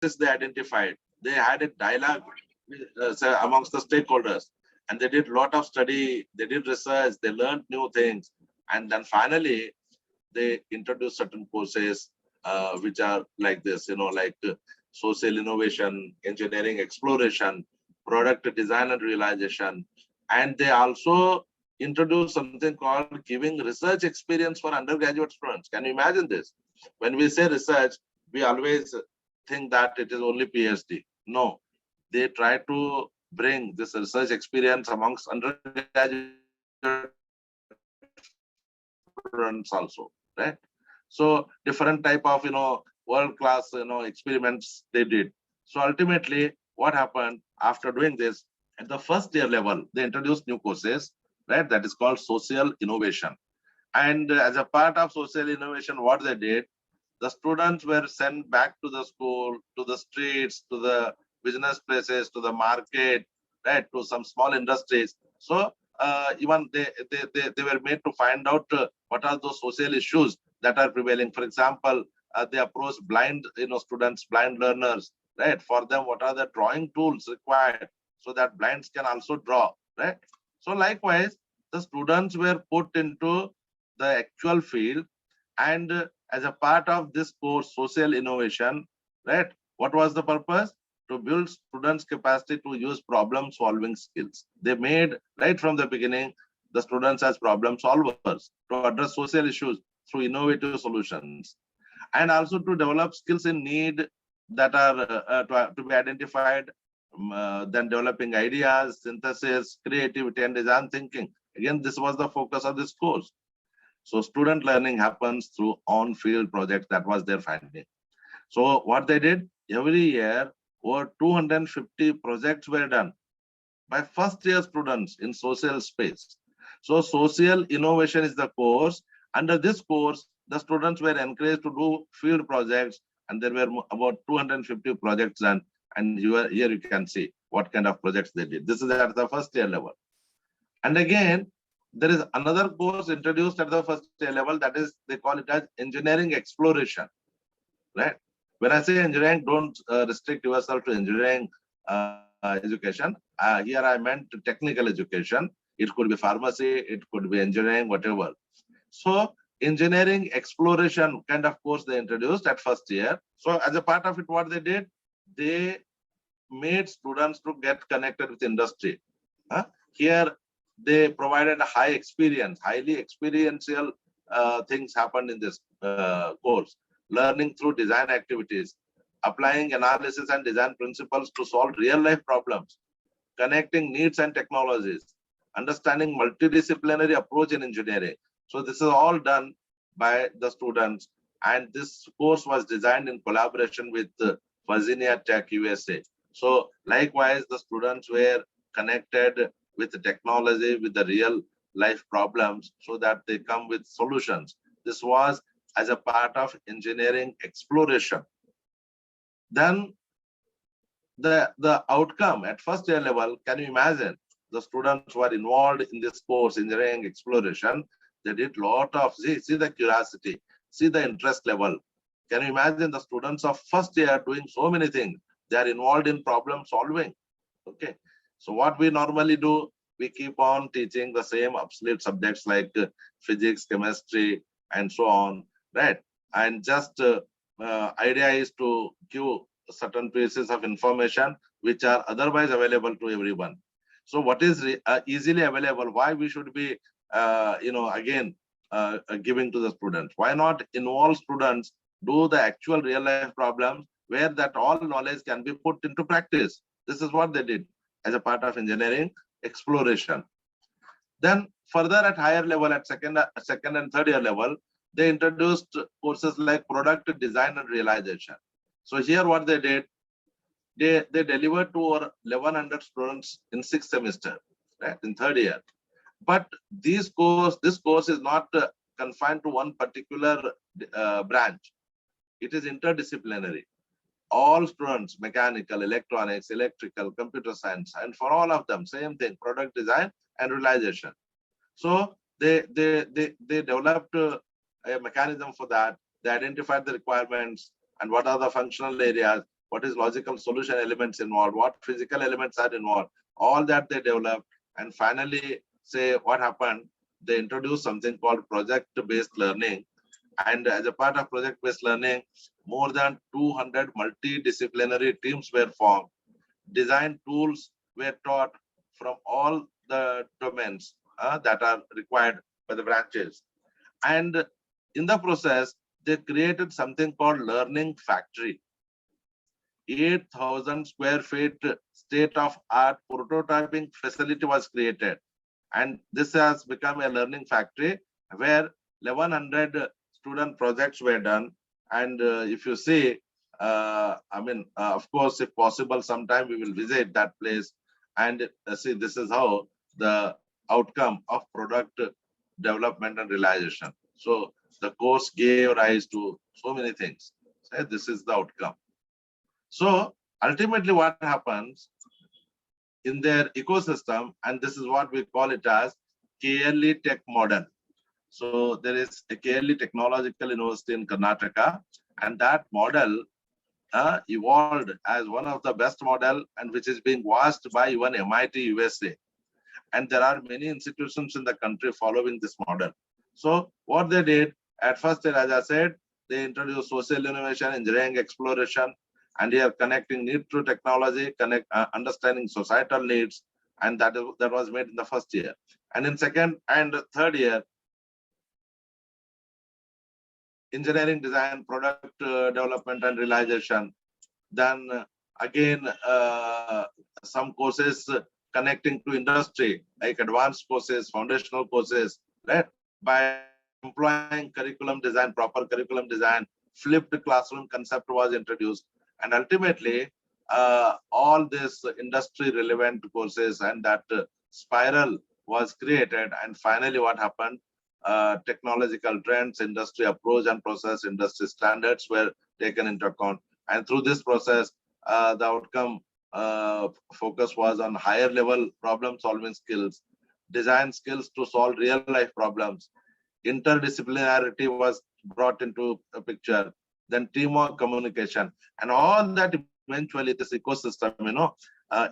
they identified. They had a dialogue amongst the stakeholders, and they did a lot of study, they did research, they learned new things, and then finally they introduced certain courses which are like this, like social innovation, engineering exploration, product design and realization, and they also introduced something called giving research experience for undergraduate students. Can you imagine this? When we say research, we always think that it is only PhD. No, they try to bring this research experience amongst undergraduate students also, right? So different type of world-class experiments they did. So ultimately, what happened after doing this, at the first year level, they introduced new courses, right? That is called social innovation. And as a part of social innovation, what they did, the students were sent back to the school, to the streets, to the business places, to the market, right, to some small industries. So even they were made to find out what are those social issues that are prevailing. For example, they approached blind students, blind learners, right? For them, what are the drawing tools required so that blinds can also draw, right? So likewise, the students were put into the actual field, and as a part of this course, social innovation, right? What was the purpose? To build students' capacity to use problem-solving skills. They made, right from the beginning, the students as problem solvers to address social issues through innovative solutions, and also to develop skills in need that are to be identified, then developing ideas, synthesis, creativity, and design thinking. Again, this was the focus of this course. So student learning happens through on-field projects. That was their finding. So what they did, every year, over 250 projects were done by first-year students in social space. So social innovation is the course. Under this course, the students were encouraged to do field projects, and there were about 250 projects done. And here you can see what kind of projects they did. This is at the first-year level. And again, there is another course introduced at the first year level, that is, they call it as engineering exploration, right? When I say engineering, don't restrict yourself to engineering education. Here I meant technical education. It could be pharmacy, it could be engineering, whatever. So engineering exploration kind of course they introduced at first year. So as a part of it, what they did, they made students to get connected with industry. Here, they provided a high experience, highly experiential things happened in this course. Learning through design activities, applying analysis and design principles to solve real-life problems, connecting needs and technologies, understanding multidisciplinary approach in engineering. So this is all done by the students, and this course was designed in collaboration with Virginia Tech USA. So likewise, the students were connected with the technology, with the real life problems, so that they come with solutions. This was as a part of engineering exploration. Then the outcome at first year level, can you imagine? The students who are involved in this course, engineering exploration, they did lot of, see the curiosity, see the interest level. Can you imagine the students of first year doing so many things? They are involved in problem solving. Okay. So what we normally do, we keep on teaching the same obsolete subjects like physics, chemistry, and so on, right? And just idea is to give certain pieces of information which are otherwise available to everyone. So what is easily available, why we should be, again, giving to the students? Why not involve students, do the actual real life problems where that all knowledge can be put into practice? This is what they did as a part of engineering exploration. Then further at higher level, at second and third year level, they introduced courses like product design and realization. So here what they did, they delivered to over 1100 students in 6th semester, right, in third year. But this course is not confined to one particular branch. It is interdisciplinary. All students, mechanical, electronics, electrical, computer science, and for all of them, same thing, product design and realization. So they developed a mechanism for that. They identified the requirements and what are the functional areas. what is logical solution elements involved, what physical elements are involved, all that they developed. And finally, say what happened, they introduced something called project-based learning. And as a part of project-based learning, more than 200 multidisciplinary teams were formed. Design tools were taught from all the domains that are required by the branches. And in the process, they created something called Learning Factory. 8,000 square feet state-of-art prototyping facility was created. And this has become a learning factory where 1,100 student projects were done. And if you see, of course, if possible, sometime we will visit that place and see this is how the outcome of product development and realization. So the course gave rise to so many things. So this is the outcome. So ultimately what happens in their ecosystem, and this is what we call it as KLE Tech model. So there is a KLE Technological University in Karnataka, and that model evolved as one of the best model and which is being watched by even MIT USA. And there are many institutions in the country following this model. So what they did, at first, as I said, they introduced social innovation, engineering exploration, and here connecting need to technology, understanding societal needs, and that was made in the first year. And in second and third year, engineering design, product development and realization. Then again, some courses connecting to industry, like advanced courses, foundational courses, right? By employing curriculum design, proper curriculum design, flipped classroom concept was introduced. And ultimately, all this industry relevant courses and that spiral was created. And finally, what happened? Technological trends, industry approach and process, industry standards were taken into account. And through this process, the outcome focus was on higher level problem solving skills, design skills to solve real life problems. Interdisciplinarity was brought into a picture, then teamwork, communication, and all that eventually this ecosystem,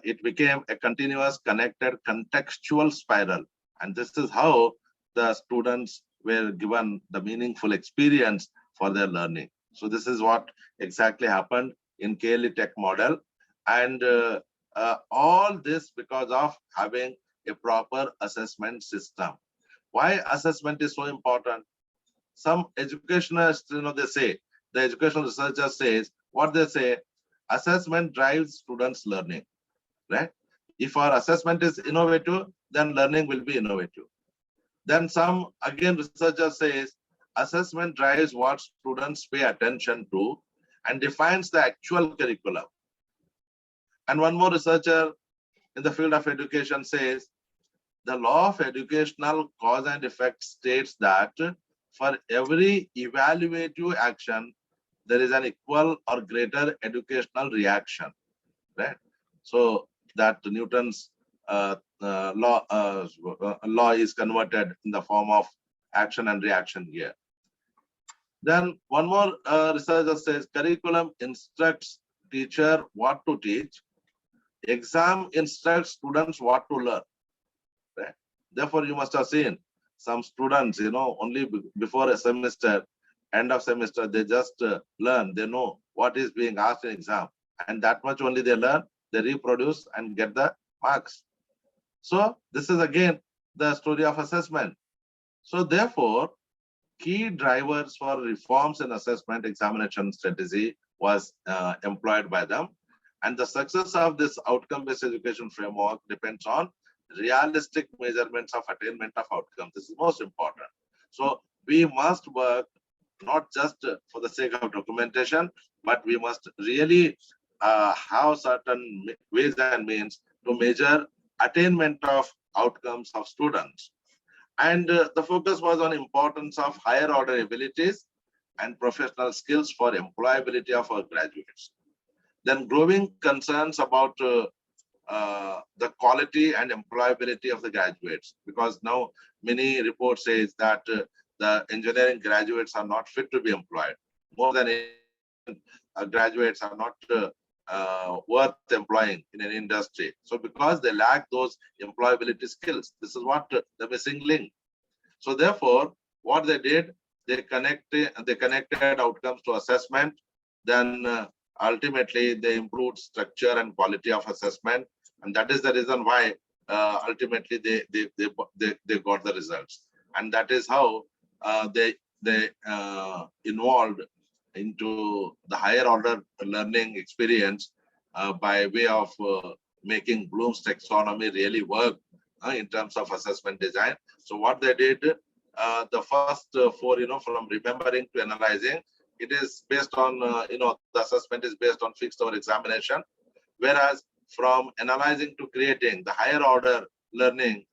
it became a continuous, connected, contextual spiral. And this is how the students were given the meaningful experience for their learning. So this is what exactly happened in KLE Tech model. And all this because of having a proper assessment system. Why assessment is so important? Some educationists, they say, the educational researcher says, what they say, assessment drives students' learning, right? If our assessment is innovative, then learning will be innovative. Then some, again, researcher says, assessment drives what students pay attention to and defines the actual curriculum. And one more researcher in the field of education says, the law of educational cause and effect states that for every evaluative action, there is an equal or greater educational reaction, right? So that Newton's law is converted in the form of action and reaction here. Then one more researcher says, curriculum instructs teacher what to teach, exam instructs students what to learn. Right? Therefore, you must have seen some students, only before a semester, end of semester, they just learn, they know what is being asked in exam. And that much only they learn, they reproduce and get the marks. So this is again the story of assessment. So therefore, key drivers for reforms in assessment examination strategy was employed by them. And the success of this outcome-based education framework depends on realistic measurements of attainment of outcomes. This is most important. So we must work not just for the sake of documentation, but we must really have certain ways and means to measure attainment of outcomes of students. And the focus was on importance of higher order abilities and professional skills for employability of our graduates. Then growing concerns about the quality and employability of the graduates, because now many reports says that the engineering graduates are not fit to be employed. More than graduates are not worth employing in an industry. So because they lack those employability skills, this is what the missing link. So therefore, what they did, they connected outcomes to assessment. Then ultimately they improved structure and quality of assessment, and that is the reason why ultimately they got the results. And that is how they involved into the higher order learning experience by way of making Bloom's taxonomy really work in terms of assessment design. So what they did, the first four, from remembering to analyzing, it is based on, the assessment is based on fixed hour examination, whereas from analyzing to creating, the higher order learning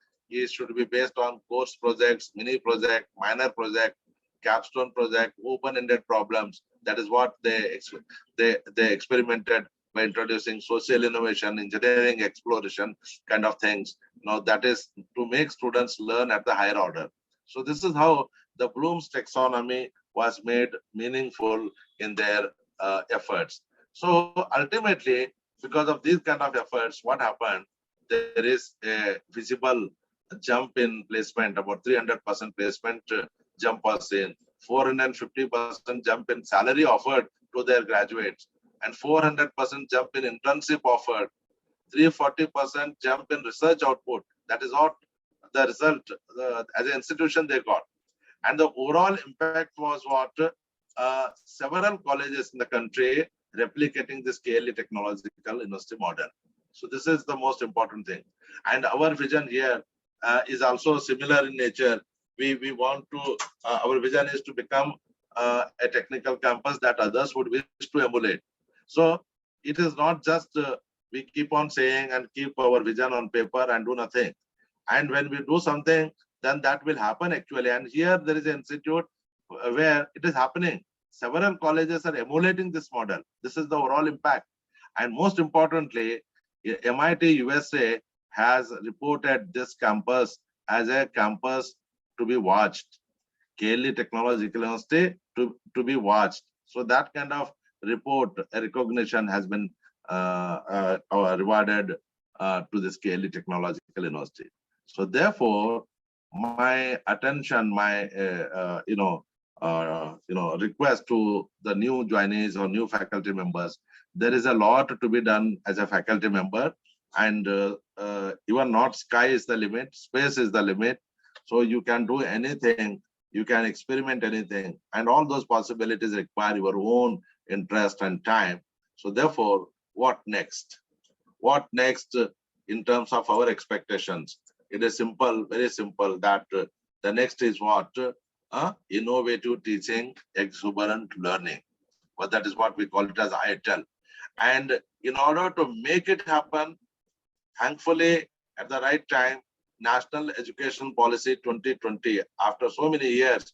should be based on course projects, mini project, minor project, capstone project, open-ended problems. That is what they experimented by introducing social innovation, engineering exploration kind of things. Now that is to make students learn at the higher order. So this is how the Bloom's taxonomy was made meaningful in their efforts. So ultimately, because of these kind of efforts, what happened? There is a visible jump in placement, about 300% placement jump was seen, 450% jump in salary offered to their graduates, and 400% jump in internship offered, 340% jump in research output. That is what the result as an institution they got. And the overall impact was what? Several colleges in the country replicating this KLE technological university model. So this is the most important thing. And our vision here is also similar in nature. We want to, our vision is to become a technical campus that others would wish to emulate. So it is not just we keep on saying and keep our vision on paper and do nothing. And when we do something, then that will happen actually. And here there is an institute where it is happening. Several colleges are emulating this model. This is the overall impact. And most importantly, MIT USA has reported this campus as a campus to be watched. KLE Technological University to be watched. So that kind of report, recognition has been rewarded to this KLE Technological University. So therefore, my attention, my request to the new joinees or new faculty members, there is a lot to be done as a faculty member, and even not sky is the limit, space is the limit. So you can do anything, you can experiment anything, and all those possibilities require your own interest and time. So therefore, what next? What next in terms of our expectations? It is simple, very simple, that the next is what? Innovative teaching, exuberant learning. But that is what we call it as CiTeL. And in order to make it happen, thankfully, at the right time, National Education Policy 2020, after so many years,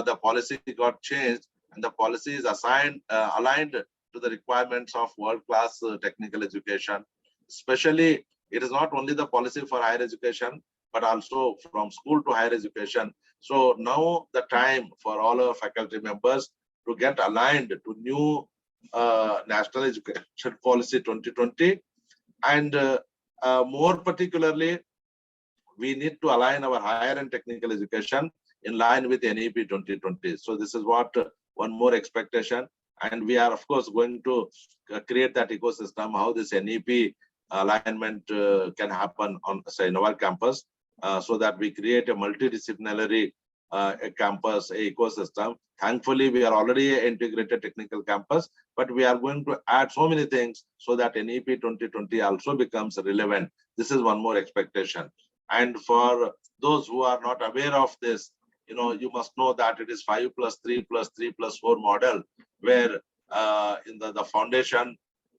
the policy got changed, and the policy is aligned to the requirements of world-class technical education. Especially, it is not only the policy for higher education, but also from school to higher education. So now the time for all our faculty members to get aligned to new National Education Policy 2020, and more particularly, we need to align our higher and technical education in line with NEP 2020. So this is what one more expectation. And we are, of course, going to create that ecosystem, how this NEP alignment can happen on, say, in our campus, so that we create a multidisciplinary campus, ecosystem. Thankfully, we are already an integrated technical campus, but we are going to add so many things so that NEP 2020 also becomes relevant. This is one more expectation. And for those who are not aware of this, you must know that it is 5+3+3+4 model, where in the foundation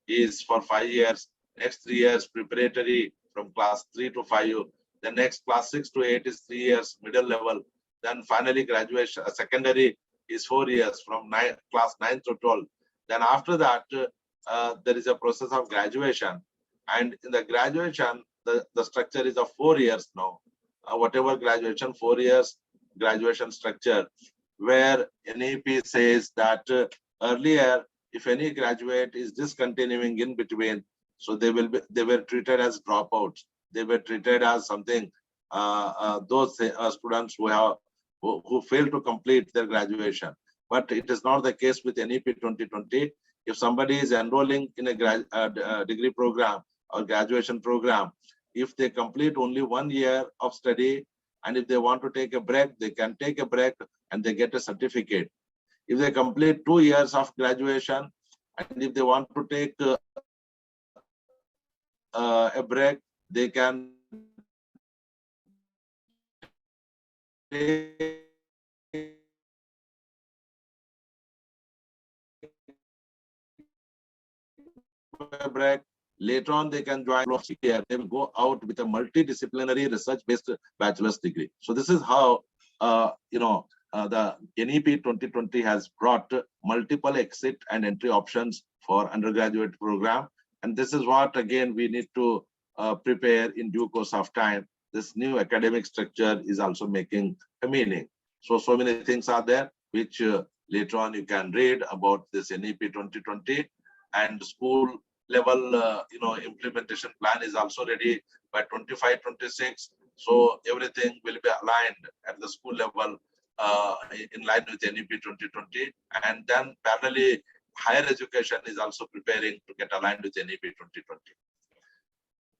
is for 5 years, next 3 years preparatory from class 3 to 5, the next class 6 to 8 is 3 years middle level, then finally graduation, secondary is 4 years from class 9 to 12. Then after that, there is a process of graduation, and in the graduation, the structure is of 4 years now. Whatever graduation, 4 years graduation structure, where NEP says that earlier if any graduate is discontinuing in between, so they were treated as dropouts. They were treated as something, those students who failed to complete their graduation. But it is not the case with NEP 2020. If somebody is enrolling in a degree program or graduation program, if they complete only 1 year of study, and if they want to take a break, they can take a break and they get a certificate. If they complete 2 years of graduation, and if they want to take a break, they can take a break. Later on, they can join here. They will go out with a multidisciplinary research-based bachelor's degree. So this is how the NEP 2020 has brought multiple exit and entry options for undergraduate program. And this is what, again, we need to prepare in due course of time. This new academic structure is also making a meaning. So many things are there, which later on you can read about this NEP 2020, and school level, implementation plan is also ready by 25-26. So everything will be aligned at the school level in line with NEP 2020. And then parallelly, higher education is also preparing to get aligned with NEP 2020.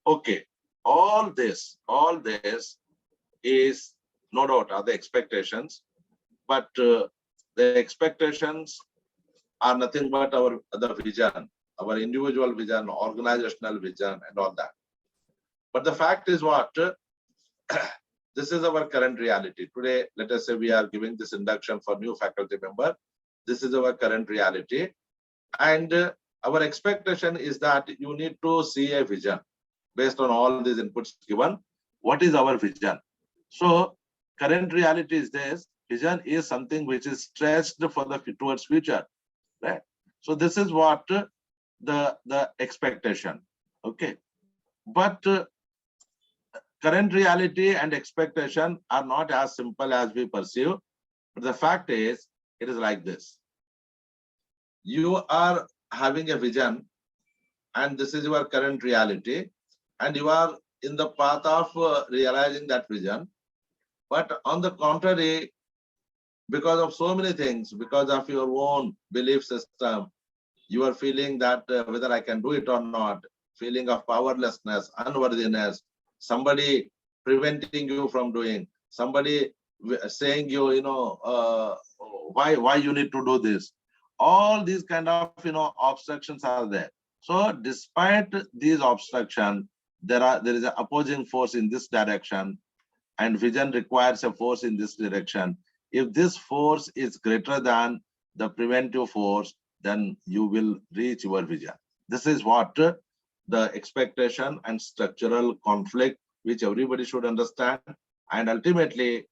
Okay, all this is no doubt are the expectations, but the expectations are nothing but our vision, our individual vision, organizational vision, and all that. But the fact is what? This is our current reality. Today, let us say we are giving this induction for new faculty member. This is our current reality. And our expectation is that you need to see a vision based on all these inputs given. What is our vision? So current reality is this. Vision is something which is stretched for the towards future, right? So this is what the expectation. Okay, but current reality and expectation are not as simple as we perceive. But the fact is, it is like this. You are having a vision, and this is your current reality, and you are in the path of realizing that vision. But on the contrary, because of so many things, because of your own belief system, you are feeling that whether I can do it or not, feeling of powerlessness, unworthiness, somebody preventing you from doing, somebody saying you, why you need to do this. All these kind of, obstructions are there. So despite these obstructions, there is an opposing force in this direction, and vision requires a force in this direction. If this force is greater than the preventive force, then you will reach your vision. This is what the expectation and structural conflict, which everybody should understand. And ultimately,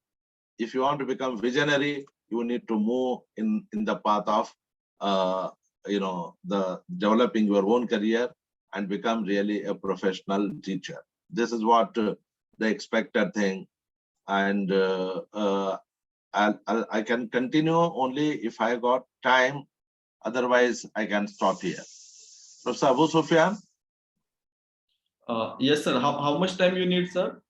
if you want to become visionary, you need to move in the path of the developing your own career and become really a professional teacher. This is what the expected thing. And I can continue only if I got time. Otherwise, I can stop here. Professor Abusufyan? Yes, sir. How much time you need, sir?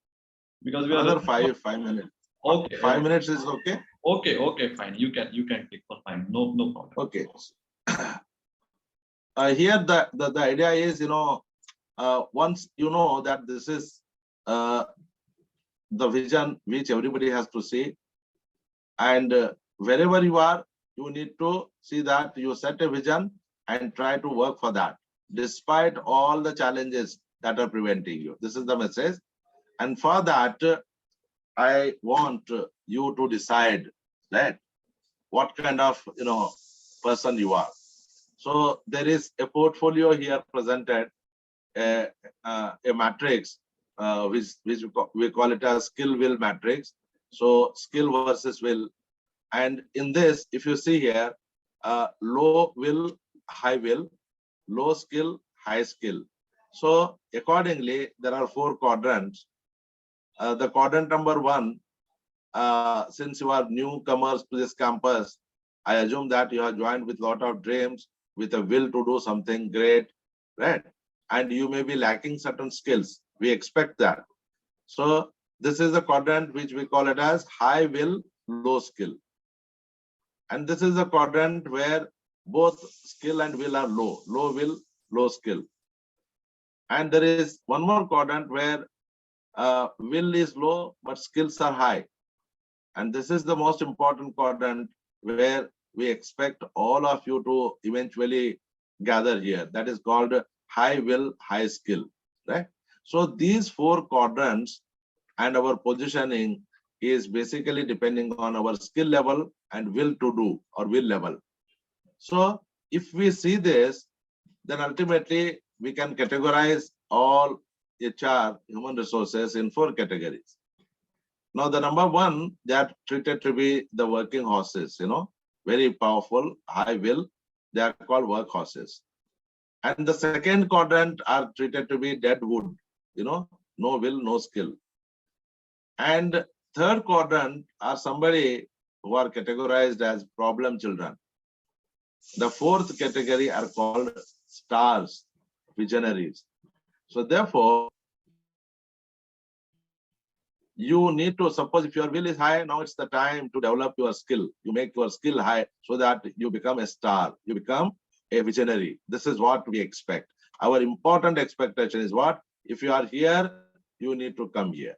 Because we another are 5 minutes. Okay. 5 minutes is okay. Okay, fine. You can take for fine. No problem. Okay. Here the idea is, once you know that this is the vision which everybody has to see, and wherever you are, you need to see that you set a vision and try to work for that, despite all the challenges that are preventing you. This is the message. And for that, I want you to decide that what kind of person you are. So there is a portfolio here presented, a matrix, which we call it as skill will matrix. So skill versus will. And in this, if you see here, low will, high will, low skill, high skill. So accordingly, there are 4 quadrants. The quadrant number 1, since you are newcomers to this campus, I assume that you have joined with a lot of dreams, with a will to do something great, right? And you may be lacking certain skills. We expect that. So this is a quadrant which we call it as high will, low skill. And this is a quadrant where both skill and will are low. Low will, low skill. And there is one more quadrant where will is low, but skills are high. And this is the most important quadrant where we expect all of you to eventually gather here. That is called high will, high skill, right? So these four quadrants and our positioning is basically depending on our skill level and will to do or will level. So if we see this, then ultimately we can categorize all HR, human resources, in four categories. Now, the number one, they are treated to be the working horses, very powerful, high will. They are called workhorses. And the second quadrant are treated to be dead wood, no will, no skill. And third quadrant are somebody who are categorized as problem children. The fourth category are called stars, visionaries. So therefore, you need to, suppose if your will is high, now it's the time to develop your skill. You make your skill high so that you become a star, you become a visionary. This is what we expect. Our important expectation is what? If you are here, you need to come here.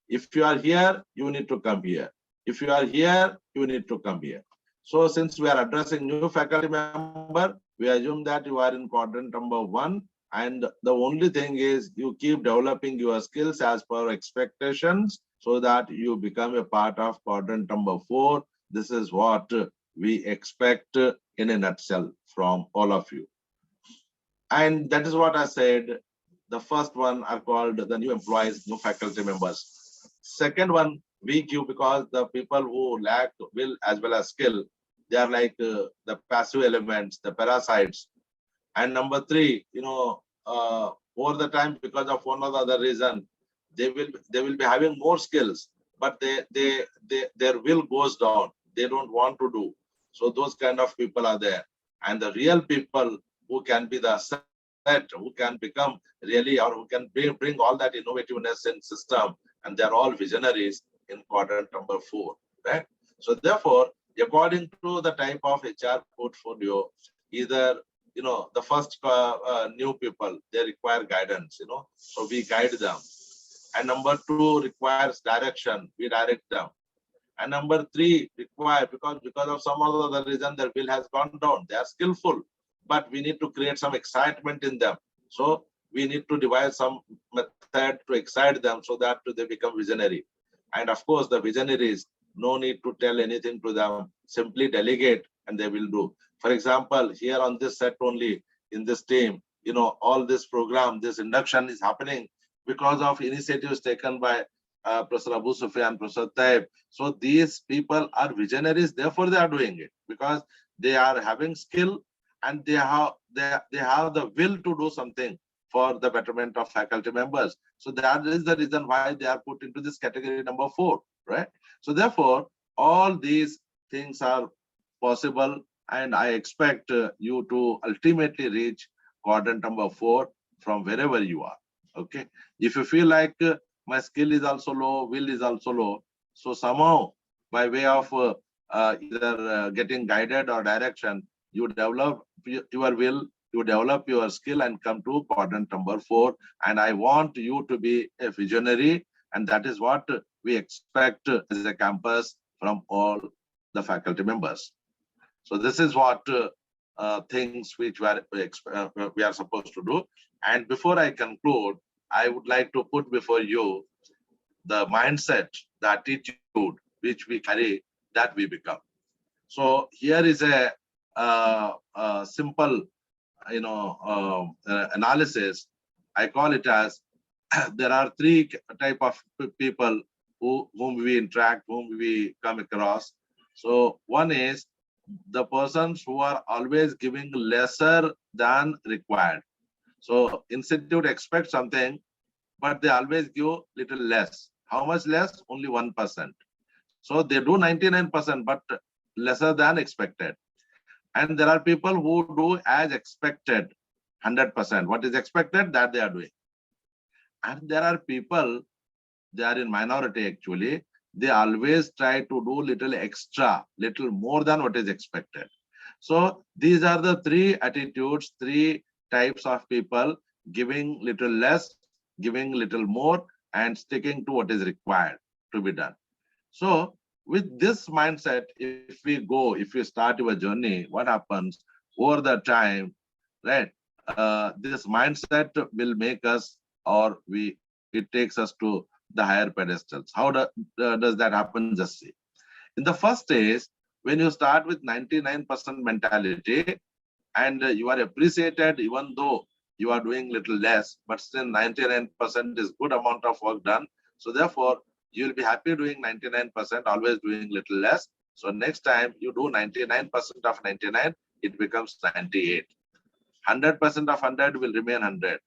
If you are here, you need to come here. If you are here, you need to come here. So since we are addressing new faculty member, we assume that you are in quadrant number 1. And the only thing is you keep developing your skills as per expectations so that you become a part of quadrant number 4. This is what we expect in a nutshell from all of you. And that is what I said. The first one are called the new employees, new faculty members. Second one, VQ, because the people who lack will as well as skill, they are like the passive elements, the parasites. And number 3, over the time, because of one or the other reason, they will be having more skills, but their will goes down. They don't want to do. So those kind of people are there. And the real people who can be the set, who can become really, or who can bring all that innovativeness in system, and they're all visionaries in quadrant number 4, right? So therefore, according to the type of HR portfolio, either the first new people, they require guidance, so we guide them. And number 2 requires direction, we direct them. And number 3 require, because of some other reason their will has gone down. They are skillful, but we need to create some excitement in them. So we need to devise some method to excite them so that they become visionary. And of course, the visionaries, no need to tell anything to them, simply delegate and they will do. For example, here on this set only, in this team, all this program, this induction is happening because of initiatives taken by Professor Abusufyan, Professor Taib. So these people are visionaries, therefore they are doing it because they are having skill and they have the will to do something for the betterment of faculty members. So that is the reason why they are put into this category number 4, right? So therefore, all these things are possible, and I expect you to ultimately reach quadrant number 4 from wherever you are. Okay. If you feel like my skill is also low, will is also low, so somehow by way of either getting guided or direction, you develop your will, you develop your skill and come to quadrant number 4. And I want you to be a visionary, and that is what we expect as a campus from all the faculty members. So this is what things which we are supposed to do. And before I conclude, I would like to put before you the mindset, the attitude which we carry, that we become. So here is a simple, analysis. I call it as there are 3 type of people whom we interact, whom we come across. So one is the persons who are always giving lesser than required. So institute expects something, but they always give little less. How much less? Only 1%. So they do 99%, but lesser than expected. And there are people who do as expected, 100%. What is expected, that they are doing. And there are people, they are in minority actually, they always try to do little extra, little more than what is expected. So these are the three attitudes, three types of people: giving little less, giving little more, and sticking to what is required to be done. So with this mindset, if we start your journey, what happens over the time, right? This mindset will make us, or it takes us to the higher pedestals. How does that happen? Just see. In the first stage, when you start with 99% mentality, and you are appreciated even though you are doing little less, but still 99% is good amount of work done. So therefore, you will be happy doing 99%, always doing little less. So next time you do 99% of 99, it becomes 98. 100% of 100 will remain 100.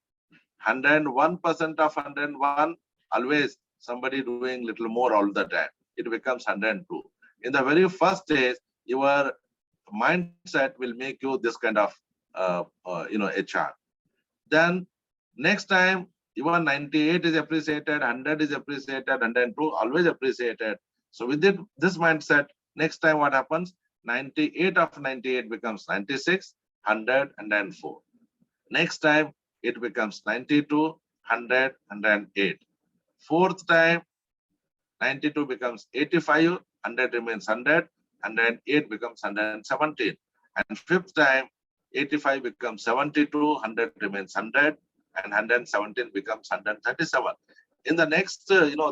101% of 101, always somebody doing little more all the time. It becomes 102. In the very first stage, your mindset will make you this kind of HR. Then next time, even 98 is appreciated, 100 is appreciated, 102 always appreciated. So with this mindset, next time what happens? 98 of 98 becomes 96, 100, 104. Next time it becomes 92, 100, 108. Fourth time, 92 becomes 85, 100 remains 100, 108 becomes 117. And fifth time, 85 becomes 72, 100 remains 100, and 117 becomes 137. In the next,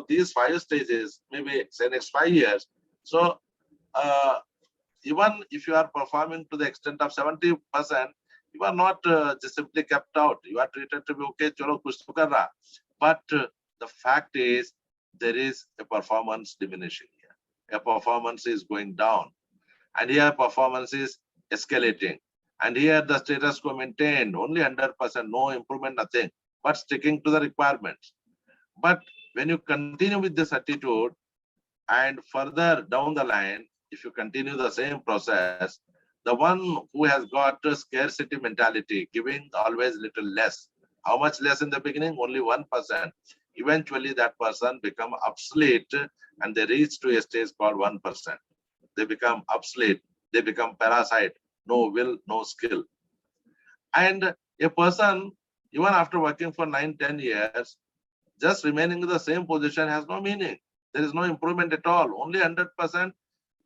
these 5 stages, maybe say next 5 years. So even if you are performing to the extent of 70%, you are not just simply kept out. You are treated to be okay, chalo kuch to kar raha. But the fact is, there is a performance diminishing here. A performance is going down. And here performance is escalating. And here the status quo maintained, only 100%, no improvement, nothing, but sticking to the requirements. But when you continue with this attitude, and further down the line, if you continue the same process, the one who has got a scarcity mentality, giving always little less. How much less in the beginning? Only 1%. Eventually that person become obsolete, and they reach to a stage called 1%. They become obsolete, they become parasite, no will, no skill. And a person, even after working for 9-10 years, just remaining in the same position has no meaning. There is no improvement at all, only 100%.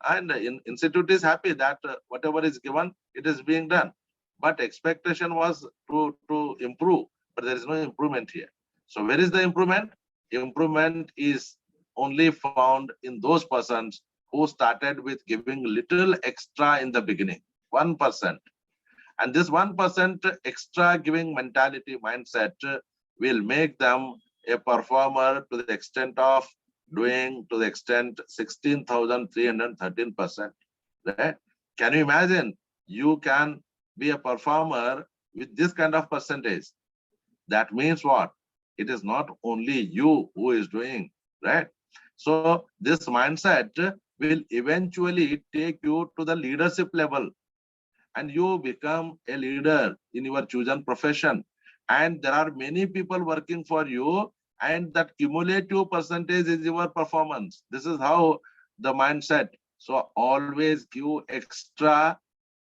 And institute is happy that whatever is given, it is being done. But expectation was to improve, but there is no improvement here. So where is the improvement? Improvement is only found in those persons who started with giving little extra in the beginning, 1%. And this 1% extra giving mentality, mindset will make them a performer to the extent of doing to the extent 16,313%. Right? Can you imagine? You can be a performer with this kind of percentage. That means what? It is not only you who is doing, right? So this mindset will eventually take you to the leadership level, and you become a leader in your chosen profession. And there are many people working for you, and that cumulative percentage is your performance. This is how the mindset. So always give extra,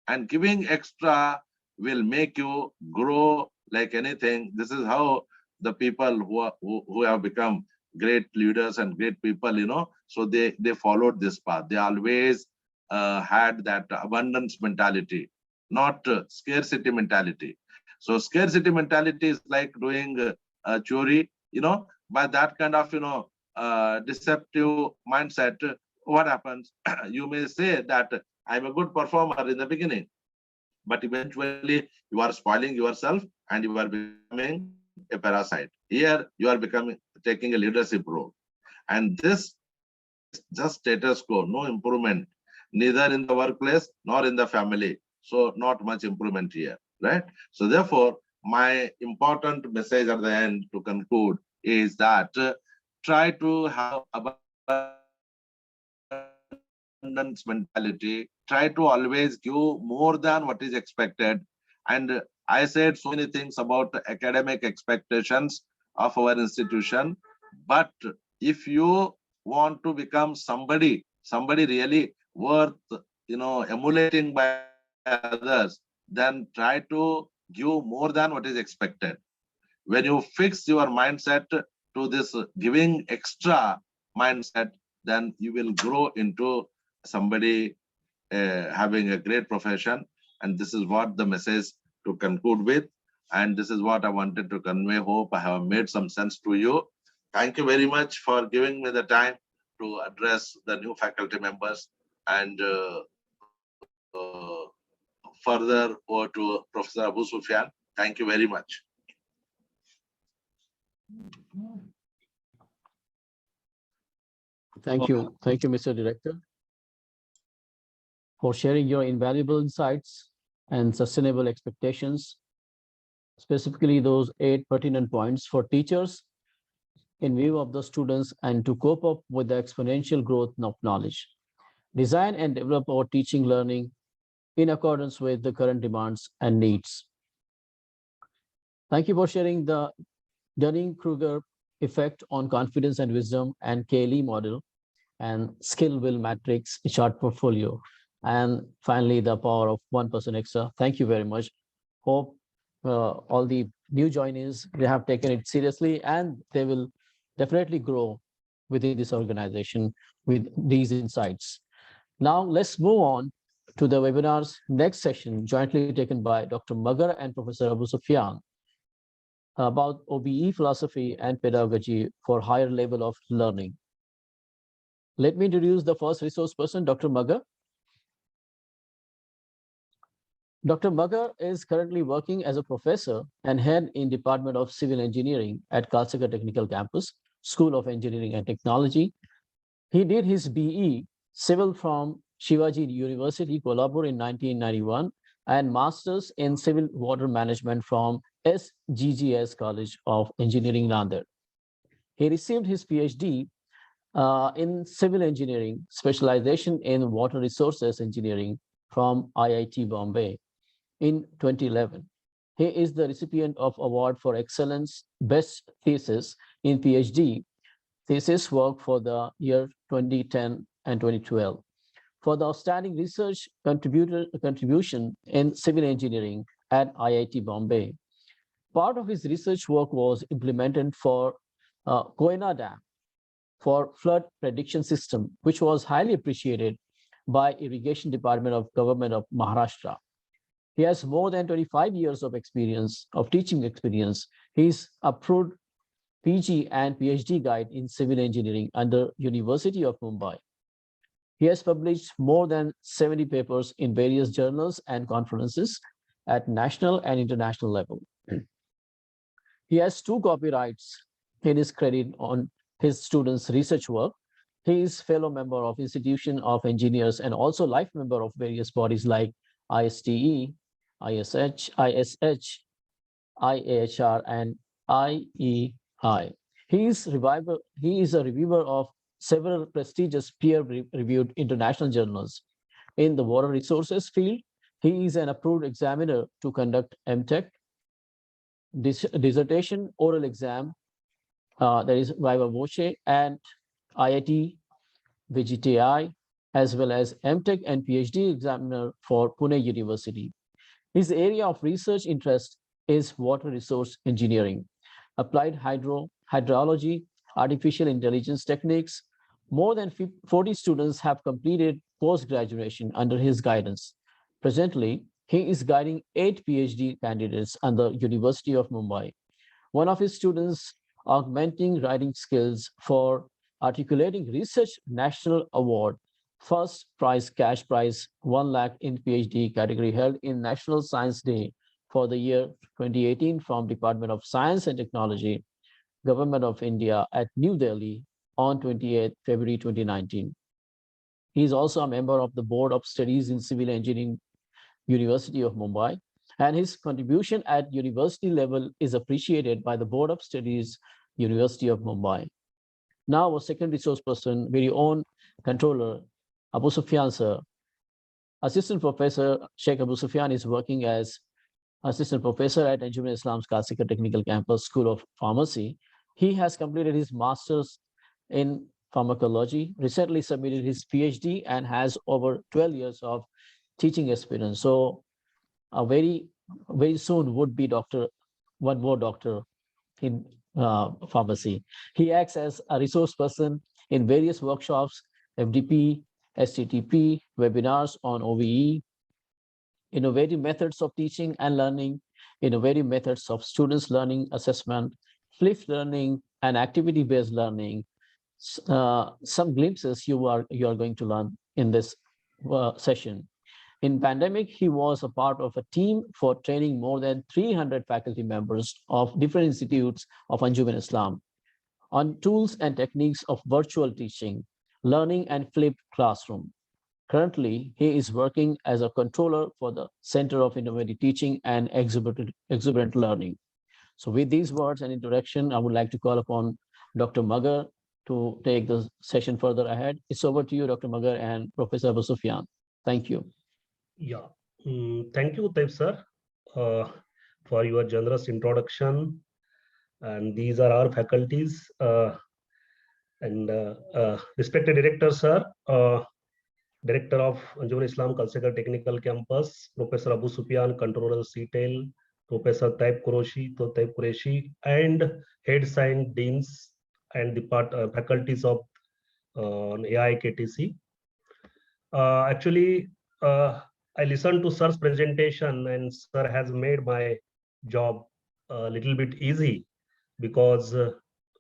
and giving extra will make you grow like anything. This is how the people who have become great leaders and great people, so they followed this path. They always had that abundance mentality, not scarcity mentality. So scarcity mentality is like doing chori, by that kind of, deceptive mindset. What happens? You may say that I'm a good performer in the beginning, but eventually you are spoiling yourself and you are becoming a parasite. Here you are taking a leadership role. And this just status quo, no improvement, neither in the workplace nor in the family. So not much improvement here, right? So therefore, my important message at the end to conclude is that try to have abundance mentality try to always give more than what is expected. And I said so many things about the academic expectations of our institution. But if you want to become somebody really worth, emulating by others, then try to give more than what is expected. When you fix your mindset to this giving extra mindset, then you will grow into somebody having a great profession. And this is what the message to conclude with. And this is what I wanted to convey. Hope I have made some sense to you. Thank you very much for giving me the time to address the new faculty members. And further over to Professor Abusufyan. Thank you very much. Thank you, Mr. Director, for sharing your invaluable insights and sustainable expectations, specifically those 8 pertinent points for teachers in view of the students and to cope up with the exponential growth of knowledge. Design and develop our teaching learning in accordance with the current demands and needs. Thank you for sharing the Dunning-Kruger effect on confidence and wisdom and KLE model and skill will matrix chart portfolio. And finally, the power of 1% extra. Thank you very much. Hope all the new joinees, they have taken it seriously and they will definitely grow within this organization with these insights. Now let's move on to the webinar's next session, jointly taken by Dr. Magar and Professor Abusufyan, about OBE philosophy and pedagogy for higher level of learning. Let me introduce the first resource person, Dr. Magar. Dr. Magar is currently working as a professor and head in Department of Civil Engineering at Kalsaka Technical Campus, School of Engineering and Technology. He did his BE Civil from Shivaji University, Kolhapur in 1991 and Masters in Civil Water Management from SGGS College of Engineering, Nanded. He received his PhD in Civil Engineering, specialization in Water Resources Engineering from IIT Bombay in 2011. He is the recipient of Award for Excellence Best Thesis in PhD thesis work for the year 2010 and 2012. For the outstanding research contribution in civil engineering at IIT Bombay. Part of his research work was implemented for Koyna Dam for flood prediction system, which was highly appreciated by Irrigation Department of Government of Maharashtra. He has more than 25 years of experience, of teaching experience. He's approved PG and PhD guide in civil engineering under University of Mumbai. He has published more than 70 papers in various journals and conferences at national and international level. He has 2 copyrights in his credit on his students' research work. He is fellow member of Institution of Engineers and also life member of various bodies like ISTE, ISH, IAHR, and IEI. He is a reviewer of several prestigious peer-reviewed international journals. In the water resources field, he is an approved examiner to conduct MTech, dissertation, oral exam, that is Viva Voce, and IIT VGTI, as well as MTech and PhD examiner for Pune University. His area of research interest is water resource engineering, applied hydrology, artificial intelligence techniques. More than 40 students have completed post-graduation under his guidance. Presently, he is guiding 8 PhD candidates under University of Mumbai. One of his students augmenting writing skills for articulating research national award, first prize cash prize 1 lakh in PhD category held in National Science Day for the year 2018 from Department of Science and Technology, Government of India at New Delhi on 28 February 2019. He is also a member of the Board of Studies in Civil Engineering, University of Mumbai, and his contribution at university level is appreciated by the Board of Studies, University of Mumbai. Now, our second resource person, very own controller, Abusufyan sir, Assistant Professor Sheikh Abusufyan is working as Assistant Professor at Engineering Islam's Kalsika Technical Campus School of Pharmacy. He has completed his master's in pharmacology, recently submitted his PhD, and has over 12 years of teaching experience. So very soon would be one more doctor in pharmacy. He acts as a resource person in various workshops, FDP, STTP, webinars on OVE, innovative methods of teaching and learning, innovative methods of students learning assessment, flipped learning, and activity-based learning. Some glimpses you are going to learn in this session. In pandemic, he was a part of a team for training more than 300 faculty members of different institutes of Anjuman Islam on tools and techniques of virtual teaching, learning, and flipped classroom. Currently, he is working as a controller for the Center of Innovative Teaching and Exuberant Learning. So with these words and introduction, I would like to call upon Dr. Magar to take the session further ahead. It's over to you, Dr. Magar and Professor Abusufyan. Thank you. Yeah, thank you, Taib sir, for your generous introduction. And these are our faculties. Respected Director sir, Director of Anjuman Islam Kalsika Technical Campus, Professor Abusufyan, Controller CiTeL, Professor Taib Qureshi, and Head Science Deans and the faculties of AIKTC. Actually, I listened to sir's presentation, and sir has made my job a little bit easy, because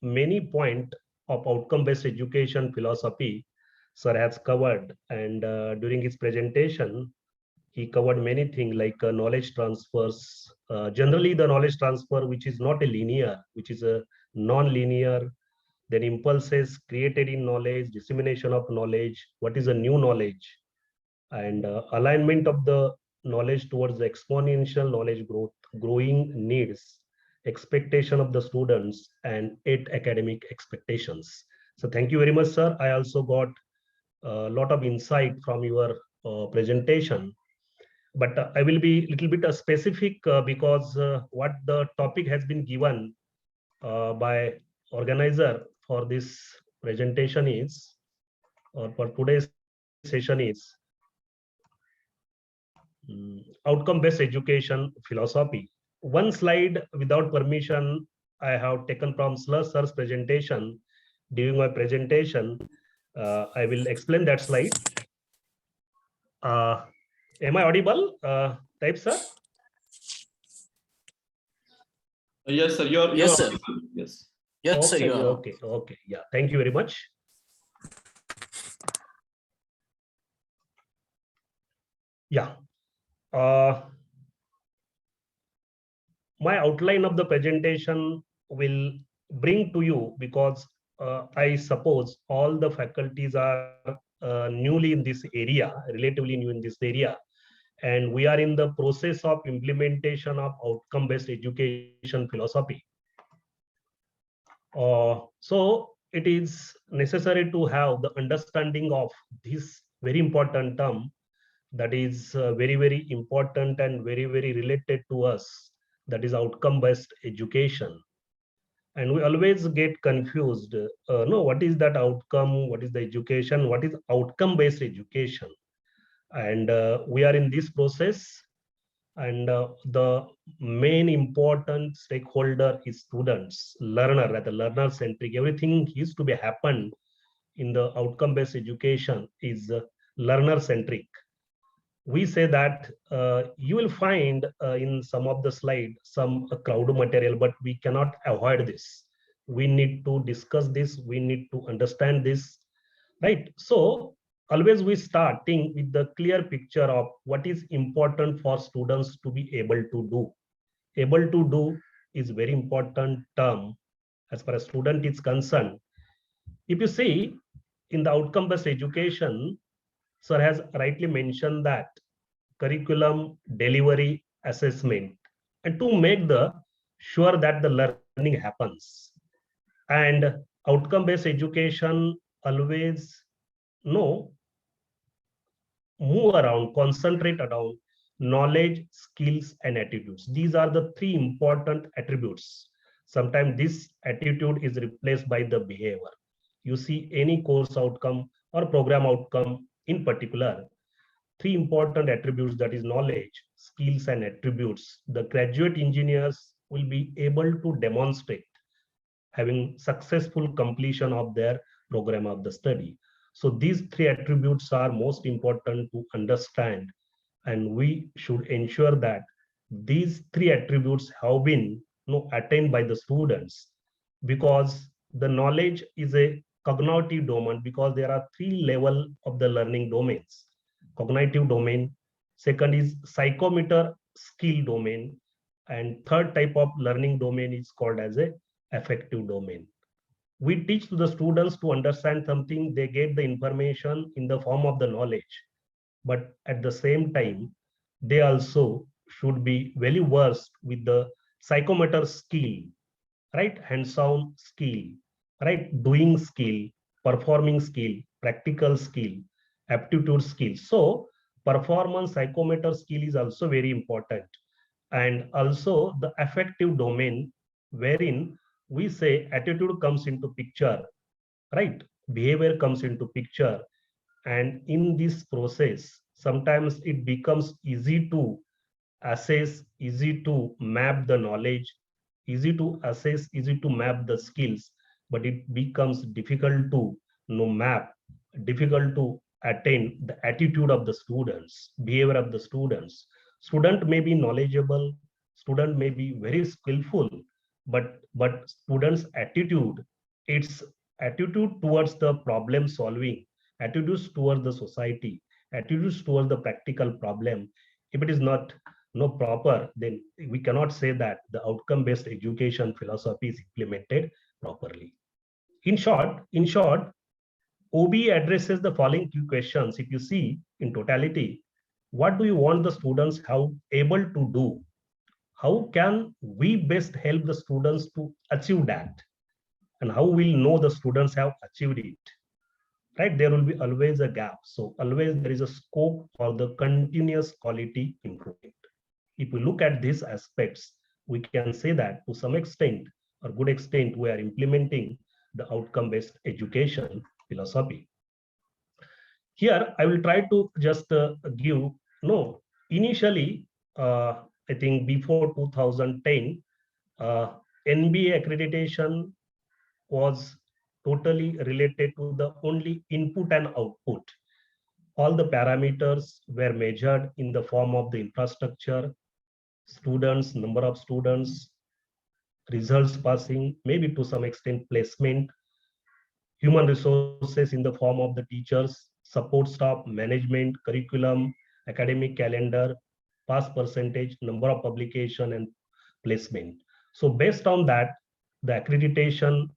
many point of outcome-based education philosophy sir has covered, and during his presentation he covered many things like knowledge transfers, generally the knowledge transfer which is not a linear, which is a non-linear, then impulses created in knowledge, dissemination of knowledge, what is a new knowledge, and alignment of the knowledge towards the exponential knowledge growth, growing needs, expectation of the students, and 8 academic expectations. So thank you very much, sir. I also got a lot of insight from your presentation, but I will be a little bit specific because what the topic has been given by organizer for this presentation is, or for today's session is, outcome-based education philosophy. One slide without permission I have taken from sir's presentation. During my presentation, I will explain that slide. Am I audible, Taib sir? Yes, sir. You're Yes, sir. audible. Yes. Yes, Okay, sir. You are. okay. Yeah, thank you very much. Yeah. My outline of the presentation will bring to you, because I suppose all the faculties are newly in this area, relatively new in this area, and we are in the process of implementation of outcome-based education philosophy. So it is necessary to have the understanding of this very important term, that is very, very important and very, very related to us, that is outcome-based education. And we always get confused. No, what is that outcome? What is the education? What is outcome-based education? And we are in this process. And the main important stakeholder is students, learner, rather learner-centric. Everything is to be happened in the outcome-based education is learner-centric. We say that you will find in some of the slide some crowd material, but we cannot avoid this. We need to discuss this. We need to understand this, right? So always we starting with the clear picture of what is important for students to be able to do. Able to do is very important term as far as student is concerned. If you see in the outcome-based education, sir has rightly mentioned that curriculum, delivery, assessment, and to make the sure that the learning happens. And outcome-based education always know move around, concentrate around knowledge, skills, and attitudes. These are the three important attributes. Sometimes this attitude is replaced by the behavior. You see any course outcome or program outcome in particular, three important attributes, that is knowledge, skills, and attributes, the graduate engineers will be able to demonstrate having successful completion of their program of the study. So these three attributes are most important to understand, and we should ensure that these three attributes have been attained by the students, because the knowledge is a cognitive domain, because there are three levels of the learning domains: cognitive domain, second is psychomotor skill domain, and third type of learning domain is called as a affective domain. We teach to the students to understand something, they get the information in the form of the knowledge, but at the same time they also should be very versed with the psychomotor skill, right? Hands-on skill, right? Doing skill, performing skill, practical skill, aptitude skill. So performance psychomotor skill is also very important. And also the affective domain, wherein we say attitude comes into picture, right? Behavior comes into picture. And in this process, sometimes it becomes easy to assess, easy to map the knowledge, easy to assess, easy to map the skills, but it becomes difficult to map, difficult to attain the attitude of the students, behavior of the students. Student may be knowledgeable, student may be very skillful, but students' attitude, its attitude towards the problem solving, attitudes towards the society, attitudes towards the practical problem, if it is not proper, then we cannot say that the outcome-based education philosophy is implemented properly. In short, OB addresses the following few questions. If you see in totality, what do you want the students how able to do? How can we best help the students to achieve that? And how we'll know the students have achieved it? Right? There will be always a gap. So always there is a scope for the continuous quality improvement. If we look at these aspects, we can say that to some extent or good extent, we are implementing the outcome-based education philosophy. Here, I will try to just give, initially, I think before 2010, NBA accreditation was totally related to the only input and output. All the parameters were measured in the form of the infrastructure, students, number of students, results passing, maybe to some extent placement, human resources in the form of the teachers, support staff, management, curriculum, academic calendar, pass percentage, number of publication, and placement. So based on that, the accreditation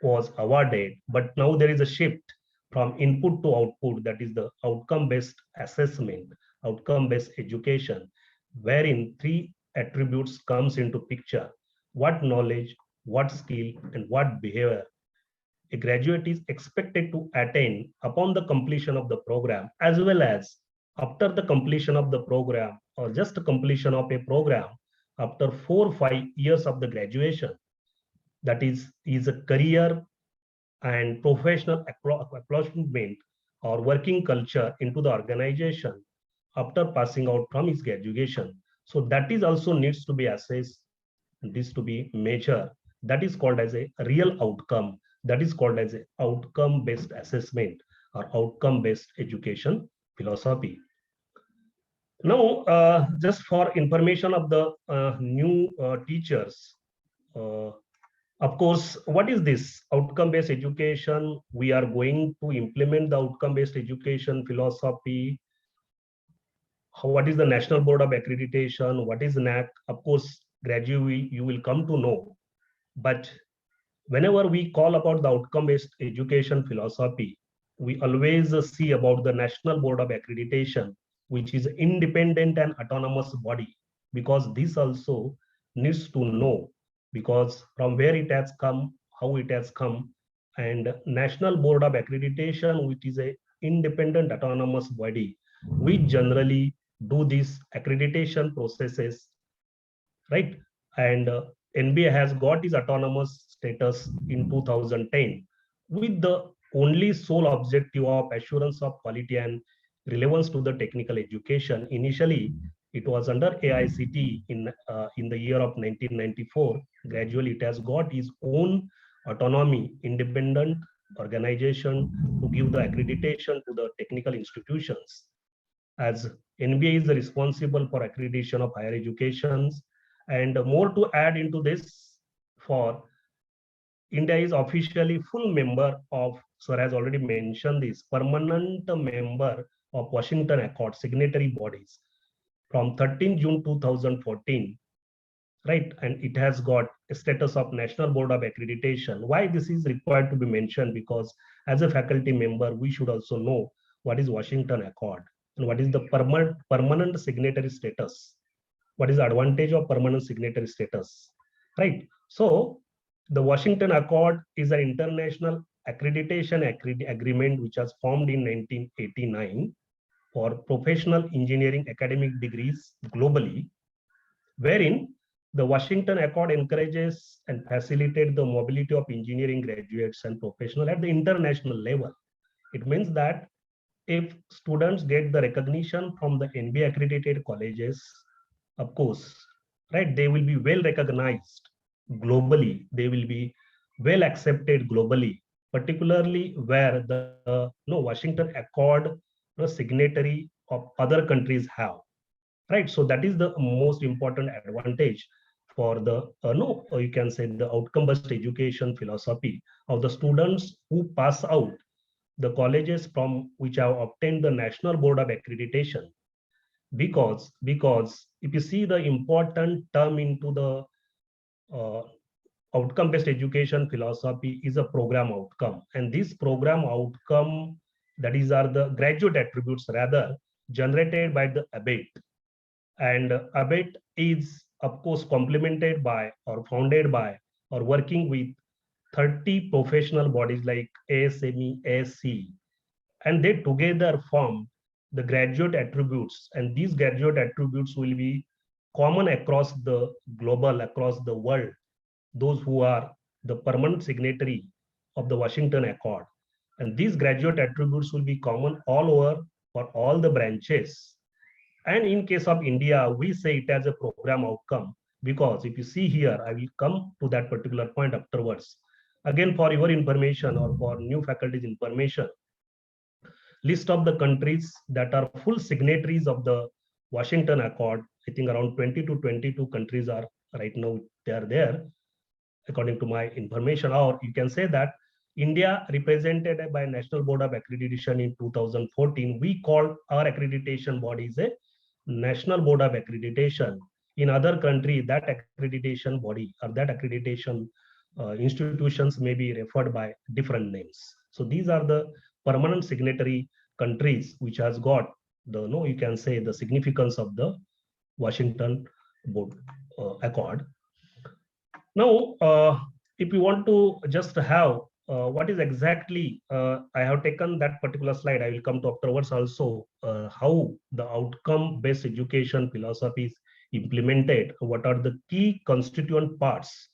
was awarded, but now there is a shift from input to output, that is the outcome-based assessment, outcome-based education, wherein three attributes comes into picture: what knowledge, what skill, and what behavior a graduate is expected to attain upon the completion of the program, as well as after the completion of the program, or just the completion of a program after 4 or 5 years of the graduation. That is a career and professional acknowledgement or working culture into the organization after passing out from his graduation. So that is also needs to be assessed, this to be measured. That is called as a real outcome. That is called as a outcome-based assessment or outcome-based education philosophy. Now, just for information of the new teachers, of course, what is this outcome-based education? We are going to implement the outcome-based education philosophy. What is the National Board of Accreditation? What is NAC? Of course, gradually you will come to know. But whenever we call about the outcome-based education philosophy, we always see about the National Board of Accreditation, which is independent and autonomous body, because this also needs to know, because from where it has come, how it has come, and National Board of Accreditation, which is a independent autonomous body, we generally do these accreditation processes, right? And NBA has got its autonomous status in 2010 with the only sole objective of assurance of quality and relevance to the technical education. Initially, it was under AICTE in the year of 1994. Gradually, it has got its own autonomy, independent organization to give the accreditation to the technical institutions. As NBA is responsible for accreditation of higher educations, and more to add into this, for India is officially full member of, sir has already mentioned this, permanent member of Washington Accord signatory bodies from 13 June 2014, right? And it has got a status of National Board of Accreditation. Why this is required to be mentioned? Because as a faculty member, we should also know what is Washington Accord and what is the permanent signatory status. What is the advantage of permanent signatory status, right? So the Washington Accord is an international accreditation agreement which was formed in 1989 for professional engineering academic degrees globally, wherein the Washington Accord encourages and facilitates the mobility of engineering graduates and professionals at the international level. It means that if students get the recognition from the NBA accredited colleges, of course, right, they will be well recognized globally. They will be well accepted globally, particularly where the Washington Accord signatory of other countries have, right? So that is the most important advantage for the you can say the outcome-based education philosophy of the students who pass out the colleges from which have obtained the National Board of Accreditation. Because if you see the important term into the outcome-based education philosophy is a program outcome, and this program outcome, that is, are the graduate attributes rather generated by the ABET, and ABET is of course complemented by or founded by or working with 30 professional bodies like ASME, ASC, and they together form the graduate attributes, and these graduate attributes will be common across the global, across the world, those who are the permanent signatory of the Washington Accord. And these graduate attributes will be common all over for all the branches. And in case of India, we say it as a program outcome, because if you see here, I will come to that particular point afterwards. Again, for your information or for new faculty's information, list of the countries that are full signatories of the Washington Accord, I think around 20 to 22 countries are right now, they are there, according to my information. Or you can say that India, represented by National Board of Accreditation in 2014, we called our accreditation body is a National Board of Accreditation. In other countries, that accreditation body or that accreditation institutions may be referred by different names. So these are the permanent signatory countries which has got the, you can say the significance of the Washington Board Accord. Now, if you want to just have what is exactly, I have taken that particular slide, I will come to afterwards also, how the outcome-based education philosophy is implemented, what are the key constituent parts.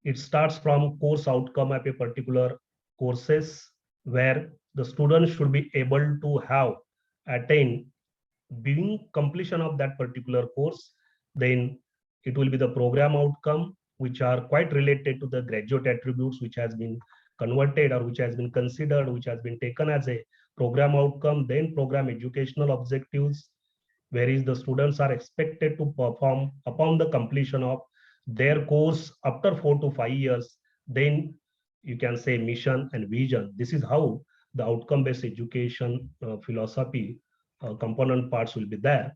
It starts from course outcome of a particular courses, where the students should be able to have attain being completion of that particular course. Then it will be the program outcome, which are quite related to the graduate attributes, which has been converted or which has been considered, which has been taken as a program outcome. Then program educational objectives, whereas the students are expected to perform upon the completion of their course after 4 to 5 years. Then you can say mission and vision. This is how the outcome-based education philosophy component parts will be there.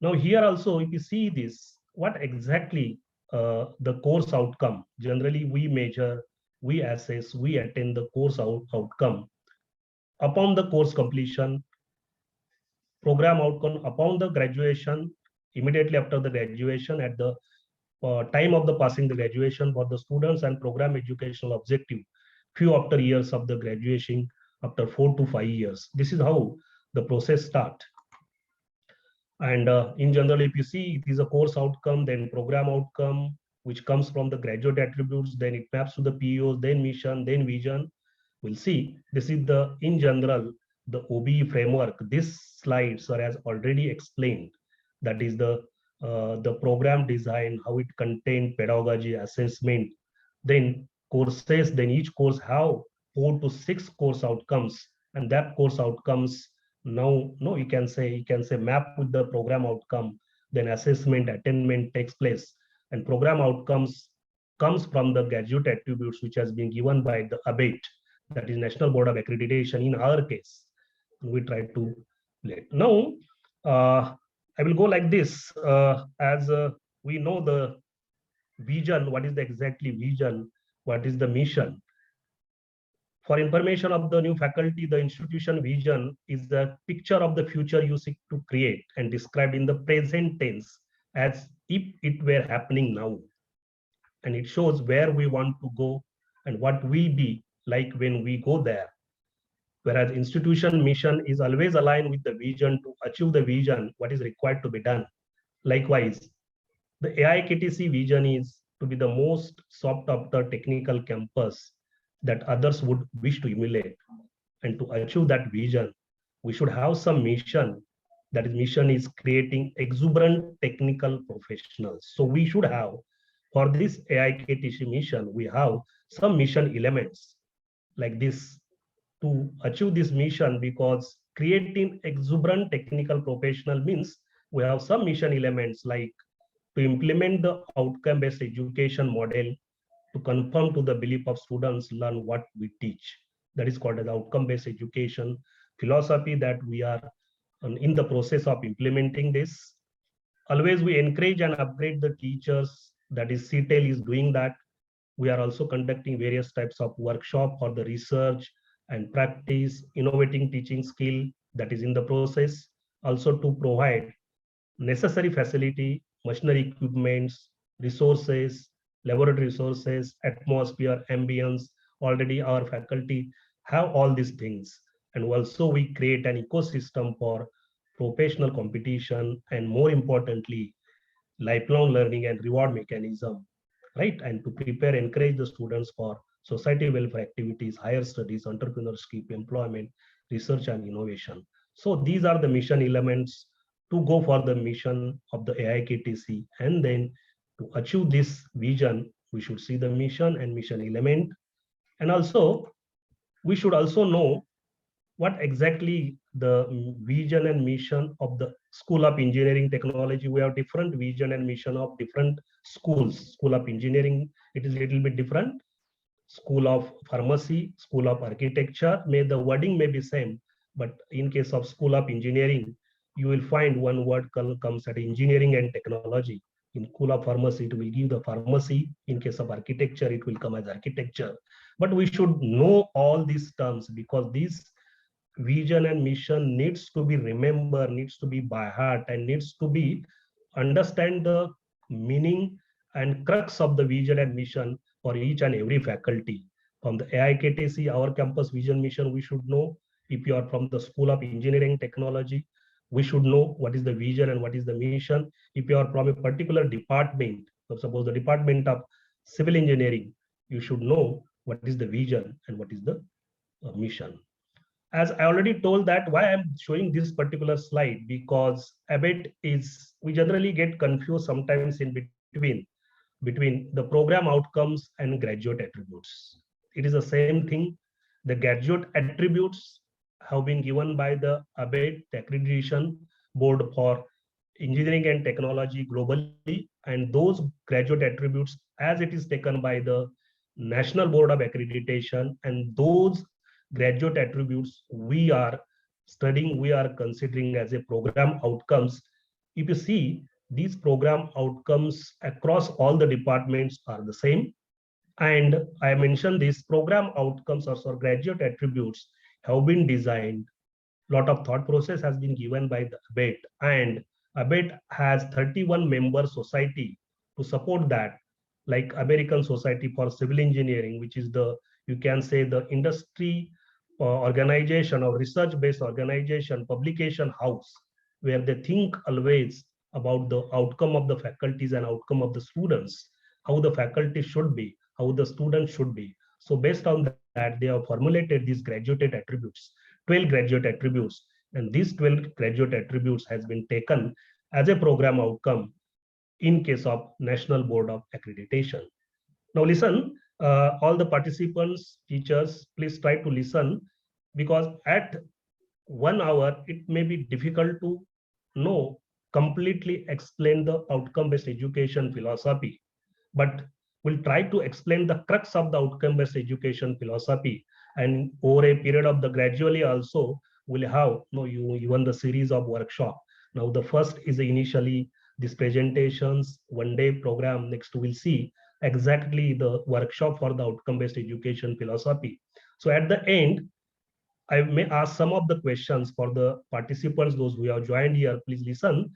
Now here also, if you see this, what exactly the course outcome, generally we measure, we assess, we attain the course outcome upon the course completion, program outcome upon the graduation, immediately after the graduation, at the time of the passing the graduation for the students, and program educational objective few after years of the graduation after 4 to 5 years. This is how the process starts. And in general, if you see, it is a course outcome, then program outcome, which comes from the graduate attributes, then it maps to the PEOs, then mission, then vision. We'll see, this is the, in general, the OBE framework. These slides are as already explained. That is the program design, how it contained pedagogy, assessment, then courses, then each course have 4 to 6 course outcomes, and that course outcomes now, no, you can say map with the program outcome, then assessment, attainment takes place, and program outcomes comes from the graduate attributes which has been given by the ABET, that is National Board of Accreditation in our case. We try to let. Now, I will go like this, as we know the vision, what is the exactly vision, what is the mission. For information of the new faculty, the institution vision is the picture of the future you seek to create and described in the present tense as if it were happening now. And it shows where we want to go and what we be like when we go there. Whereas institution mission is always aligned with the vision to achieve the vision, what is required to be done. Likewise, the AIKTC vision is to be the most sought after technical campus that others would wish to emulate. And to achieve that vision, we should have some mission. That is, mission is creating exuberant technical professionals. So we should have, for this AIKTC mission, we have some mission elements like this to achieve this mission, because creating exuberant technical professional means we have some mission elements like to implement the outcome-based education model to conform to the belief of students learn what we teach. That is called as outcome-based education philosophy that we are in the process of implementing this. Always we encourage and upgrade the teachers, that is CiTeL is doing that. We are also conducting various types of workshop for the research and practice, innovating teaching skill, that is in the process. Also to provide necessary facility, machinery equipments, resources, laboratory resources, atmosphere, ambience. Already our faculty have all these things. And also we create an ecosystem for professional competition and more importantly, lifelong learning and reward mechanism, right? And to prepare, encourage the students for society welfare activities, higher studies, entrepreneurship, employment, research and innovation. So these are the mission elements to go for the mission of the AIKTC. And then to achieve this vision, we should see the mission and mission element. And also, we should also know what exactly the vision and mission of the School of Engineering Technology. We have different vision and mission of different schools. School of Engineering, it is a little bit different. School of Pharmacy, School of Architecture, the wording may be same, but in case of School of Engineering, you will find one word comes at engineering and technology. In School of Pharmacy, it will give the pharmacy. In case of architecture, it will come as architecture. But we should know all these terms because this vision and mission needs to be remembered, needs to be by heart, and needs to be understand the meaning and crux of the vision and mission for each and every faculty. From the AIKTC, our campus vision mission, we should know. If you are from the School of Engineering Technology, we should know what is the vision and what is the mission. If you are from a particular department, suppose the Department of Civil Engineering, you should know what is the vision and what is the mission. As I already told that why I'm showing this particular slide, because ABET is, we generally get confused sometimes in between the program outcomes and graduate attributes. It is the same thing. The graduate attributes have been given by the ABET, the Accreditation Board for Engineering and Technology globally, and those graduate attributes as it is taken by the National Board of Accreditation, and those graduate attributes we are studying, we are considering as a program outcomes. If you see, these program outcomes across all the departments are the same. And I mentioned these program outcomes or graduate attributes have been designed. A lot of thought process has been given by the ABET, and ABET has 31 member society to support that, like American Society for Civil Engineering, which is the, you can say the industry organization or research-based organization, publication house, where they think always about the outcome of the faculties and outcome of the students, how the faculty should be, how the students should be. So based on that, they have formulated these graduate attributes, 12 graduate attributes, and these 12 graduate attributes has been taken as a program outcome in case of National Board of Accreditation. Now listen, all the participants, teachers, please try to listen, because at 1 hour, it may be difficult to completely explain the outcome-based education philosophy, but we'll try to explain the crux of the outcome-based education philosophy. And over a period of the gradually also, we'll have even the series of workshop. Now the first is initially these presentations, 1-day program. Next we'll see exactly the workshop for the outcome-based education philosophy. So at the end, I may ask some of the questions for the participants, those who have joined here. Please listen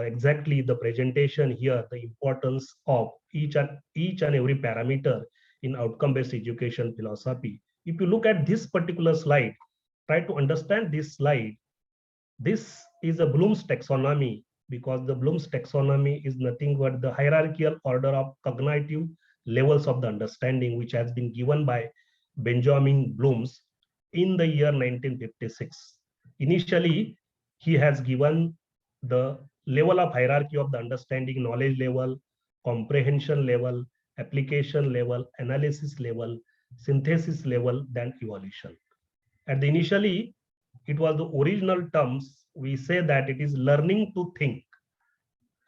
exactly the presentation here, the importance of each and every parameter in outcome-based education philosophy. If you look at this particular slide, try to understand this slide. This is a Bloom's taxonomy, because the Bloom's taxonomy is nothing but the hierarchical order of cognitive levels of the understanding, which has been given by Benjamin Bloom's in the year 1956. Initially, he has given the level of hierarchy of the understanding: knowledge level, comprehension level, application level, analysis level, synthesis level, then evaluation. And initially, it was the original terms. We say that it is learning to think,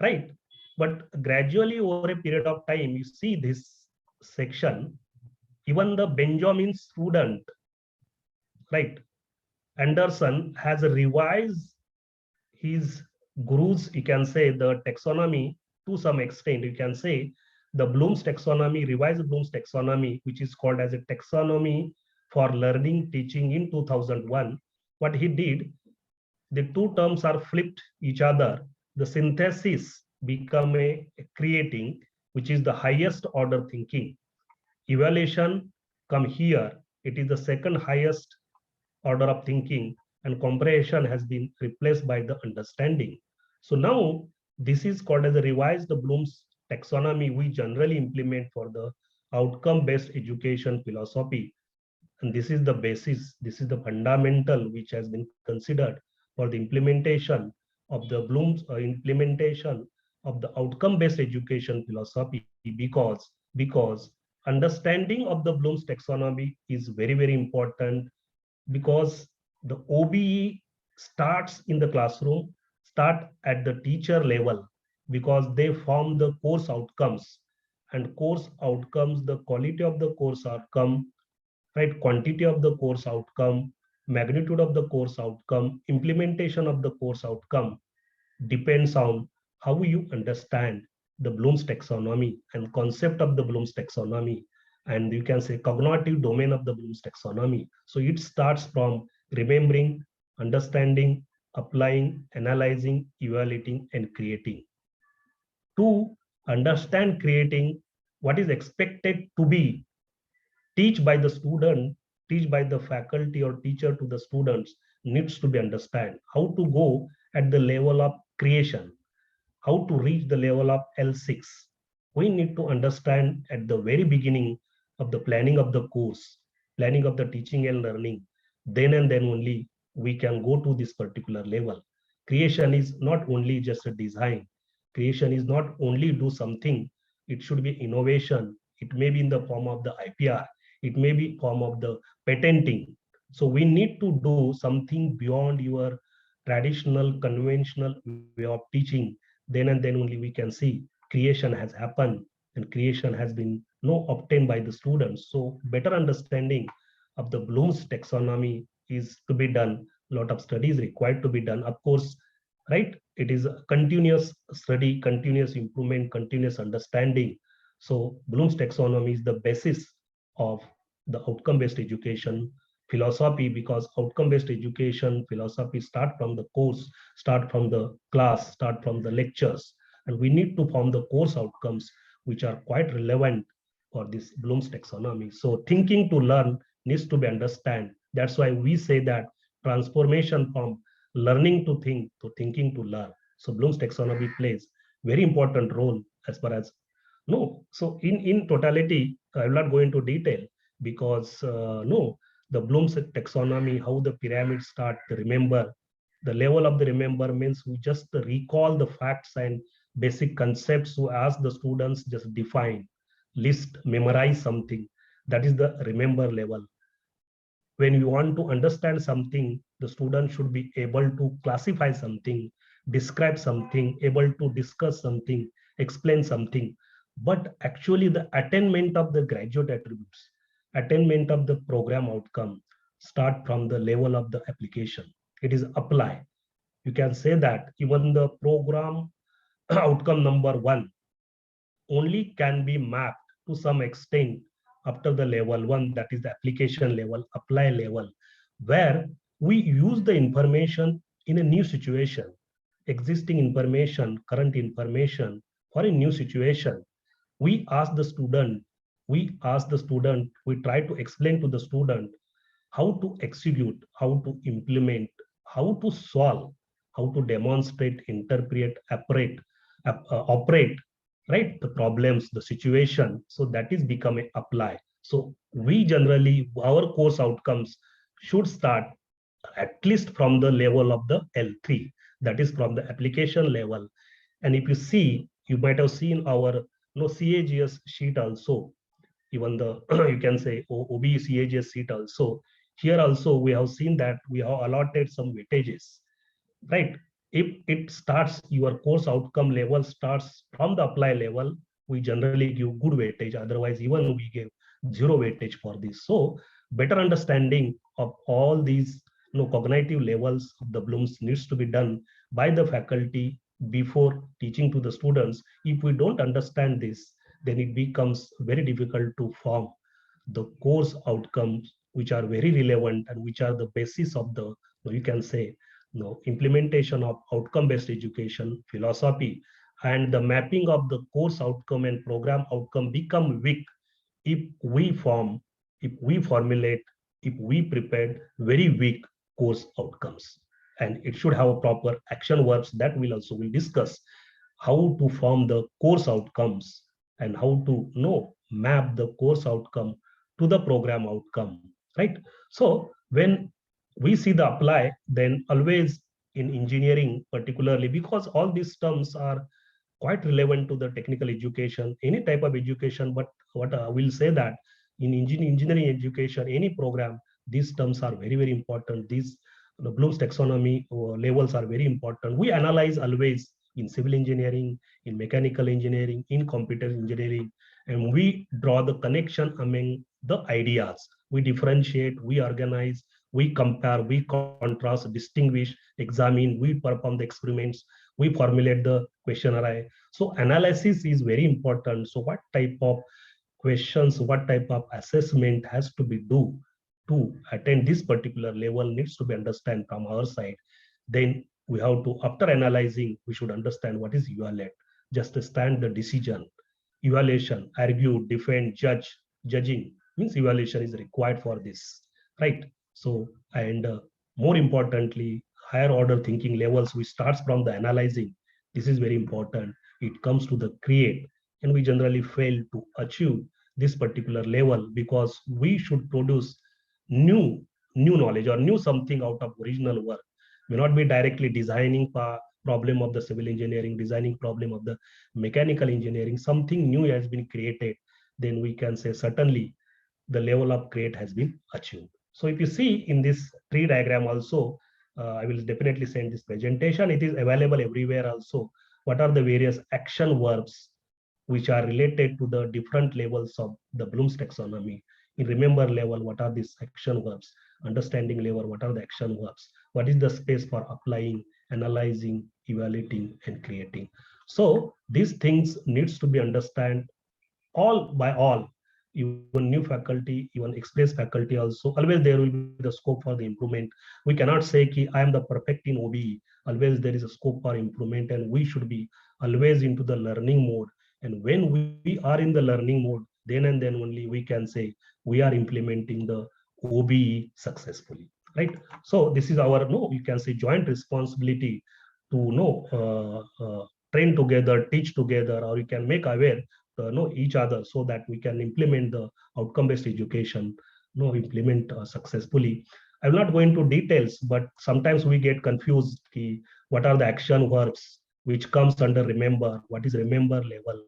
right? But gradually over a period of time, you see this section, even the Benjamin student, right, Anderson has revised his guru's, you can say, the taxonomy to some extent. You can say the Bloom's taxonomy, revised Bloom's taxonomy, which is called as a taxonomy for learning teaching in 2001. What he did, the two terms are flipped each other. The synthesis become a creating, which is the highest order thinking. Evaluation come here. It is the second highest order of thinking, and comprehension has been replaced by the understanding. So now this is called as a revised Bloom's taxonomy we generally implement for the outcome-based education philosophy. And this is the basis, this is the fundamental which has been considered for the implementation of the Bloom's implementation of the outcome-based education philosophy, because understanding of the Bloom's taxonomy is very, very important, because the OBE starts in the classroom, start at the teacher level, because they form the course outcomes, and course outcomes, the quality of the course outcome, right, quantity of the course outcome, magnitude of the course outcome, implementation of the course outcome depends on how you understand the Bloom's taxonomy and concept of the Bloom's taxonomy, and you can say cognitive domain of the Bloom's taxonomy. So it starts from remembering, understanding, applying, analyzing, evaluating, and creating. To understand creating, what is expected to be teach by the student, teach by the faculty or teacher to the students needs to be understand. How to go at the level of creation, how to reach the level of L6. We need to understand at the very beginning of the planning of the course, planning of the teaching and learning. Then and then only we can go to this particular level. Creation is not only just a design. Creation is not only do something. It should be innovation. It may be in the form of the IPR. It may be form of the patenting. So we need to do something beyond your traditional, conventional way of teaching. Then and then only we can see creation has happened, and creation has been obtained by the students. So better understanding of the Bloom's taxonomy is to be done. A lot of studies required to be done. Of course, right? It is a continuous study, continuous improvement, continuous understanding. So Bloom's taxonomy is the basis of the outcome-based education philosophy, because outcome-based education philosophy start from the course, start from the class, start from the lectures, and we need to form the course outcomes which are quite relevant for this Bloom's taxonomy. So thinking to learn needs to be understand That's why we say that transformation from learning to think to thinking to learn. So Bloom's taxonomy plays very important role as far as no. So in totality, I will not go into detail because no, the Bloom's taxonomy, how the pyramids start to remember. The level of the remember means we just recall the facts and basic concepts. We ask the students just define, list, memorize something. That is the remember level. When you want to understand something, the student should be able to classify something, describe something, able to discuss something, explain something. But actually the attainment of the graduate attributes, attainment of the program outcome start from the level of the application. It is apply. You can say that even the program outcome number 1 only can be mapped to some extent after the level 1, that is the application level, apply level, where we use the information in a new situation, existing information, current information for a new situation. We ask the student, we try to explain to the student how to execute, how to implement, how to solve, how to demonstrate, interpret, operate, right? The problems, the situation. So that is becoming apply. So we generally, our course outcomes should start at least from the level of the L3, that is from the application level. And if you see, you might have seen our CAGS sheet also, even the you can say OB CAGS sheet also. Here also we have seen that we have allotted some weightages, right? If it starts, your course outcome level starts from the apply level, we generally give good weightage. Otherwise, even we give zero weightage for this. So better understanding of all these cognitive levels of the Bloom's needs to be done by the faculty before teaching to the students. If we don't understand this, then it becomes very difficult to form the course outcomes which are very relevant and which are the basis of the, you can say, implementation of outcome-based education philosophy. And the mapping of the course outcome and program outcome become weak if we formulate, if we prepare very weak course outcomes. And it should have a proper action verbs that we'll discuss how to form the course outcomes and how to map the course outcome to the program outcome, right? So when we see the apply, then always in engineering particularly, because all these terms are quite relevant to the technical education, any type of education. But what I will say that in engineering education, any program, these terms are very, very important. These the Bloom's taxonomy levels are very important. We analyze always in civil engineering, in mechanical engineering, in computer engineering, and we draw the connection among the ideas. We differentiate, we organize, we compare, we contrast, distinguish, examine, we perform the experiments, we formulate the question array. So analysis is very important. So what type of questions, what type of assessment has to be done to attain this particular level needs to be understood from our side. Then we have to, after analyzing, we should understand what is evaluate, just stand the decision. Evaluation, argue, defend, judge. Judging means evaluation is required for this, right? So, and more importantly, higher order thinking levels, we start from the analyzing. This is very important. It comes to the create, and we generally fail to achieve this particular level because we should produce new knowledge or new something out of original work. May not be directly designing problem of the civil engineering, designing problem of the mechanical engineering. Something new has been created. Then we can say certainly the level of create has been achieved. So if you see in this tree diagram also, I will definitely send this presentation. It is available everywhere also. What are the various action verbs which are related to the different levels of the Bloom's taxonomy? In remember level, what are these action verbs? Understanding level, what are the action verbs? What is the space for applying, analyzing, evaluating, and creating? So these things needs to be understood all by all, even new faculty, even experienced faculty also. Always there will be the scope for the improvement. We cannot say ki I am the perfect in OBE. Always there is a scope for improvement, and we should be always into the learning mode. And when we are in the learning mode, then and then only we can say we are implementing the OBE successfully, right? So this is our, you can say, joint responsibility to train together, teach together, or you can make aware each other, so that we can implement the outcome-based education, implement successfully. I will not go into details, but sometimes we get confused. What are the action verbs which comes under remember? What is remember level?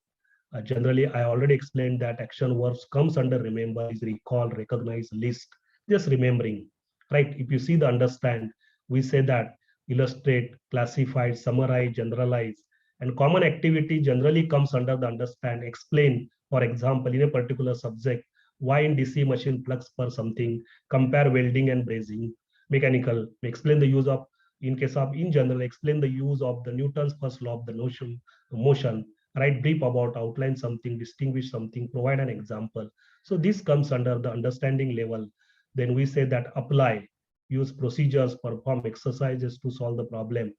Generally, I already explained that action verbs comes under remember is recall, recognize, list, just remembering, right? If you see the understand, we say that illustrate, classify, summarize, generalize, and common activity generally comes under the understand, explain. For example, in a particular subject, why in DC machine plugs per something, compare welding and brazing, mechanical, explain the use of, in case of in general, explain the use of the Newton's first law of the motion, write brief about, outline something, distinguish something, provide an example. So this comes under the understanding level. Then we say that apply, use procedures, perform exercises to solve the problem,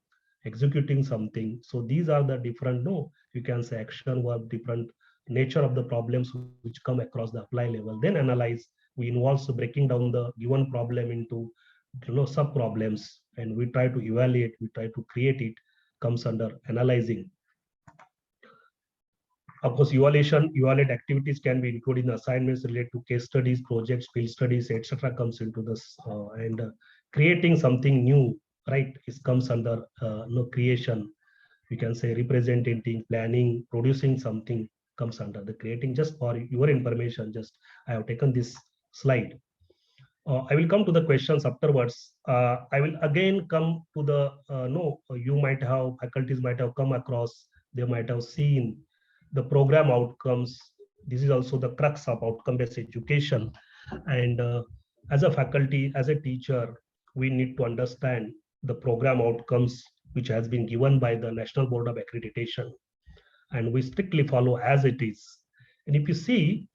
executing something. So these are the different, you can say action verb, different nature of the problems which come across the apply level. Then analyze, we involves breaking down the given problem into sub problems, and we try to evaluate, we try to create it, comes under analyzing. Of course, evaluate activities can be included in assignments related to case studies, projects, field studies, etc. comes into this, and creating something new, right? It comes under creation. We can say representing, planning, producing something comes under the creating. Just for your information, just I have taken this slide. I will come to the questions afterwards. I will again come to the you might have, faculties might have come across, they might have seen the program outcomes. This is also the crux of outcome-based education. And as a faculty, as a teacher, we need to understand the program outcomes which has been given by the National Board of Accreditation. And we strictly follow as it is. And if you see,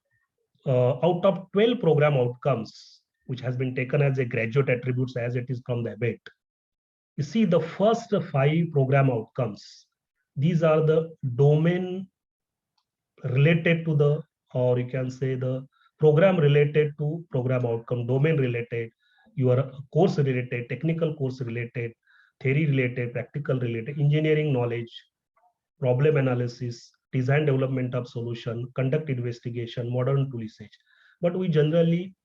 out of 12 program outcomes, which has been taken as a graduate attributes as it is from the ABET, you see the first 5 program outcomes. These are the domain related to the, or you can say the program related to program outcome, domain related, your course related, technical course related, theory related, practical related, engineering knowledge, problem analysis, design development of solution, conduct investigation, modern tool usage. But we generally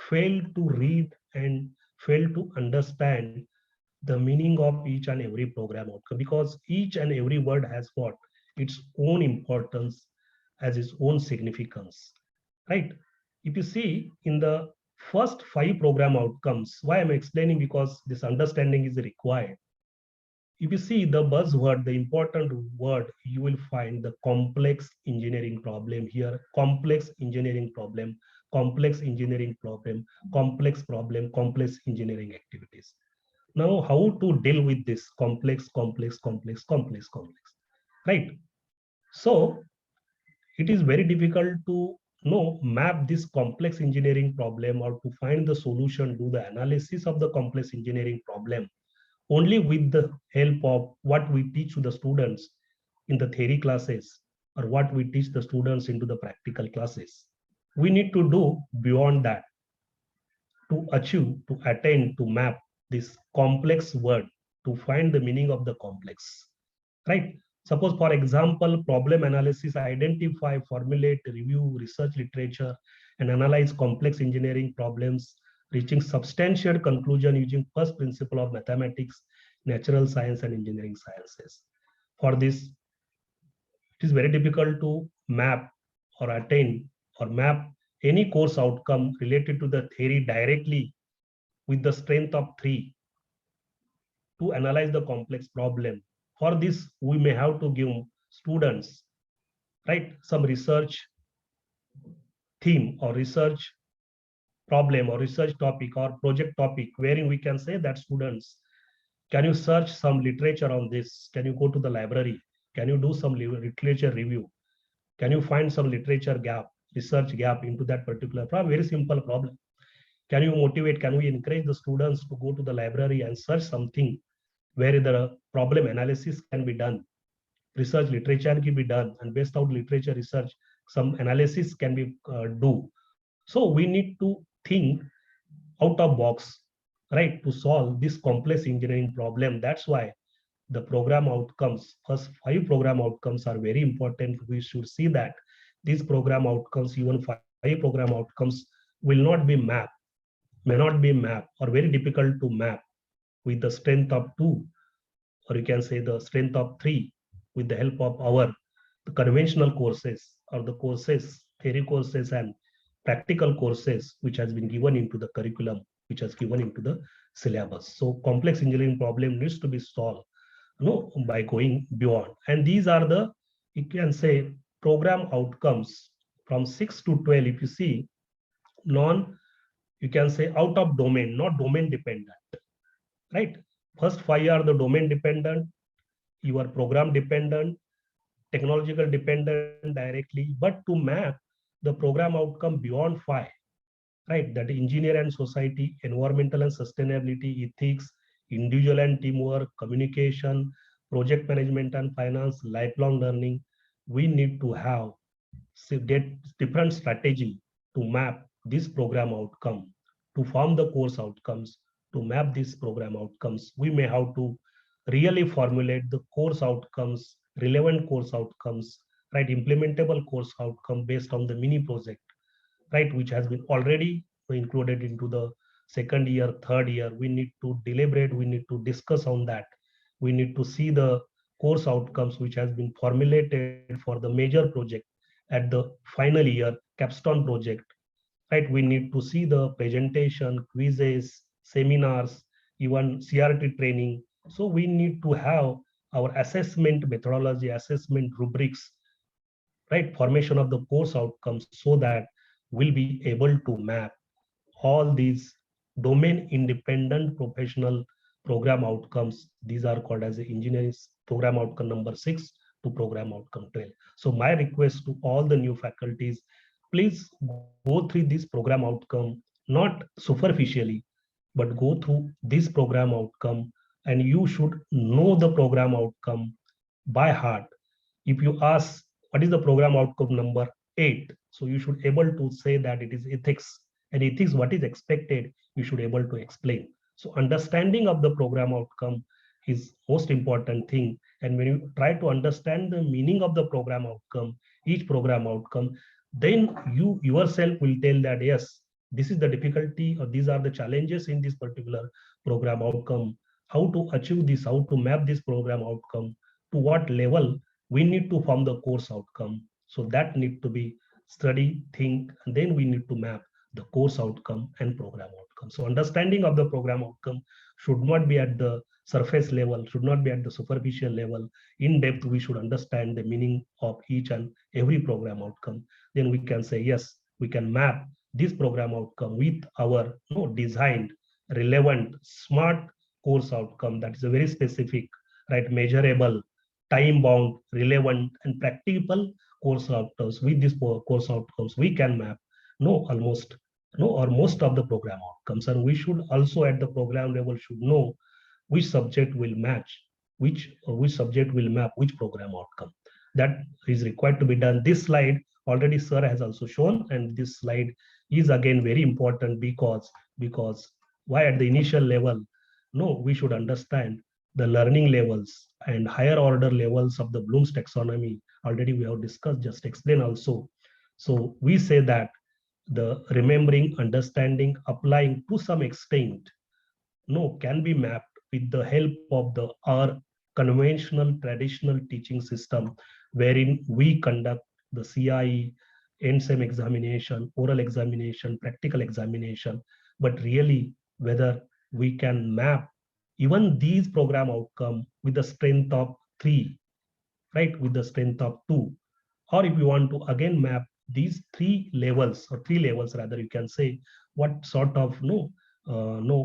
fail to read and fail to understand the meaning of each and every program outcome, because each and every word has got its own importance, has its own significance, right? If you see in the first 5 program outcomes, why I'm explaining, because this understanding is required. If you see the buzzword, the important word, you will find the complex engineering problem here, complex engineering problem, complex engineering problem, complex problem, complex engineering activities. Now, how to deal with this complex, right? So it is very difficult to map this complex engineering problem, or to find the solution, do the analysis of the complex engineering problem only with the help of what we teach to the students in the theory classes, or what we teach the students into the practical classes. We need to do beyond that to achieve, to attain, to map this complex word, to find the meaning of the complex, right? Suppose, for example, problem analysis, identify, formulate, review research literature, and analyze complex engineering problems, reaching substantial conclusion using first principle of mathematics, natural science, and engineering sciences. For this, it is very difficult to map or attain or map any course outcome related to the theory directly with the strength of 3 to analyze the complex problem. For this, we may have to give students, right, some research theme or research problem or research topic or project topic, wherein we can say that students, can you search some literature on this? Can you go to the library? Can you do some literature review? Can you find some literature gap, research gap into that particular problem? Very simple problem. Can you motivate, can we encourage the students to go to the library and search something where the problem analysis can be done, research literature can be done, and based out literature research, some analysis can be do. So we need to think out of box, right, to solve this complex engineering problem. That's why the program outcomes, first 5 program outcomes are very important. We should see that these program outcomes, even 5 program outcomes, will not be mapped, may not be mapped, or very difficult to map with the strength of 2, or you can say the strength of 3, with the help of our the conventional courses, or the courses, theory courses and practical courses which has been given into the curriculum, which has given into the syllabus. So complex engineering problem needs to be solved, by going beyond. And these are the, you can say, program outcomes from 6 to 12. If you see, you can say out of domain, not domain dependent, right? First 5 are the domain dependent, you are program dependent, technological dependent directly, but to map the program outcome beyond 5, right? That engineer and society, environmental and sustainability, ethics, individual and teamwork, communication, project management and finance, lifelong learning. We need to have different strategy to map this program outcome, to form the course outcomes, to map these program outcomes. We may have to really formulate the course outcomes, relevant course outcomes, right? Implementable course outcome based on the mini project, right? Which has been already included into the second year, third year. We need to deliberate, we need to discuss on that. We need to see the course outcomes which has been formulated for the major project at the final year, capstone project, right? We need to see the presentation, quizzes, seminars, even CRT training. So we need to have our assessment methodology, assessment rubrics, right? Formation of the course outcomes, so that we'll be able to map all these domain independent professional program outcomes. These are called as the engineering program outcome number 6 to program outcome 12. So my request to all the new faculties, please go through this program outcome, not superficially, but go through this program outcome, and you should know the program outcome by heart. If you ask what is the program outcome number 8, so you should able to say that it is ethics, and ethics, what is expected, you should able to explain. So understanding of the program outcome is most important thing. And when you try to understand the meaning of the program outcome, each program outcome, then you yourself will tell that, yes, this is the difficulty, or these are the challenges in this particular program outcome, how to achieve this, how to map this program outcome, to what level we need to form the course outcome. So that need to be study, think, and then we need to map the course outcome and program outcome. So understanding of the program outcome should not be at the surface level, should not be at the superficial level. In depth, we should understand the meaning of each and every program outcome. Then we can say, yes, we can map this program outcome with our designed, relevant, smart course outcome that is a very specific, right, measurable, time bound, relevant, and practical course outcomes. With these course outcomes, we can map almost or most of the program outcomes. And we should also at the program level should know which subject will match, which subject will map which program outcome. That is required to be done. This slide already sir has also shown, and this slide is again very important because why at the initial level, we should understand the learning levels and higher order levels of the Bloom's taxonomy. Already we have discussed, just explain also. So we say that the remembering, understanding, applying to some extent, can be mapped with the help of our conventional traditional teaching system, wherein we conduct the CIE, end-sem examination, oral examination, practical examination. But really, whether we can map even these program outcome with the strength of 3, right, with the strength of 2, or if you want to again map these 3 levels, or 3 levels rather, you can say what sort of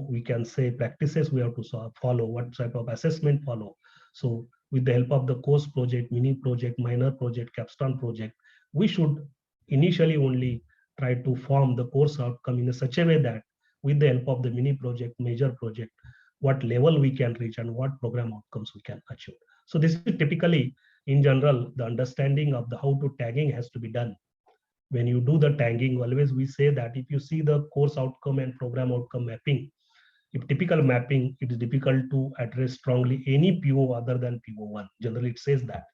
we can say practices we have to follow, what type of assessment follow. So with the help of the course project, mini project, minor project, capstone project, we should initially only try to form the course outcome in such a way that with the help of the mini project, major project, what level we can reach and what program outcomes we can achieve. So this is typically, in general, the understanding of the how to tagging has to be done when you do the tagging, always we say that if you see the course outcome and program outcome mapping, if typical mapping, it is difficult to address strongly any PO other than PO1. Generally, it says that.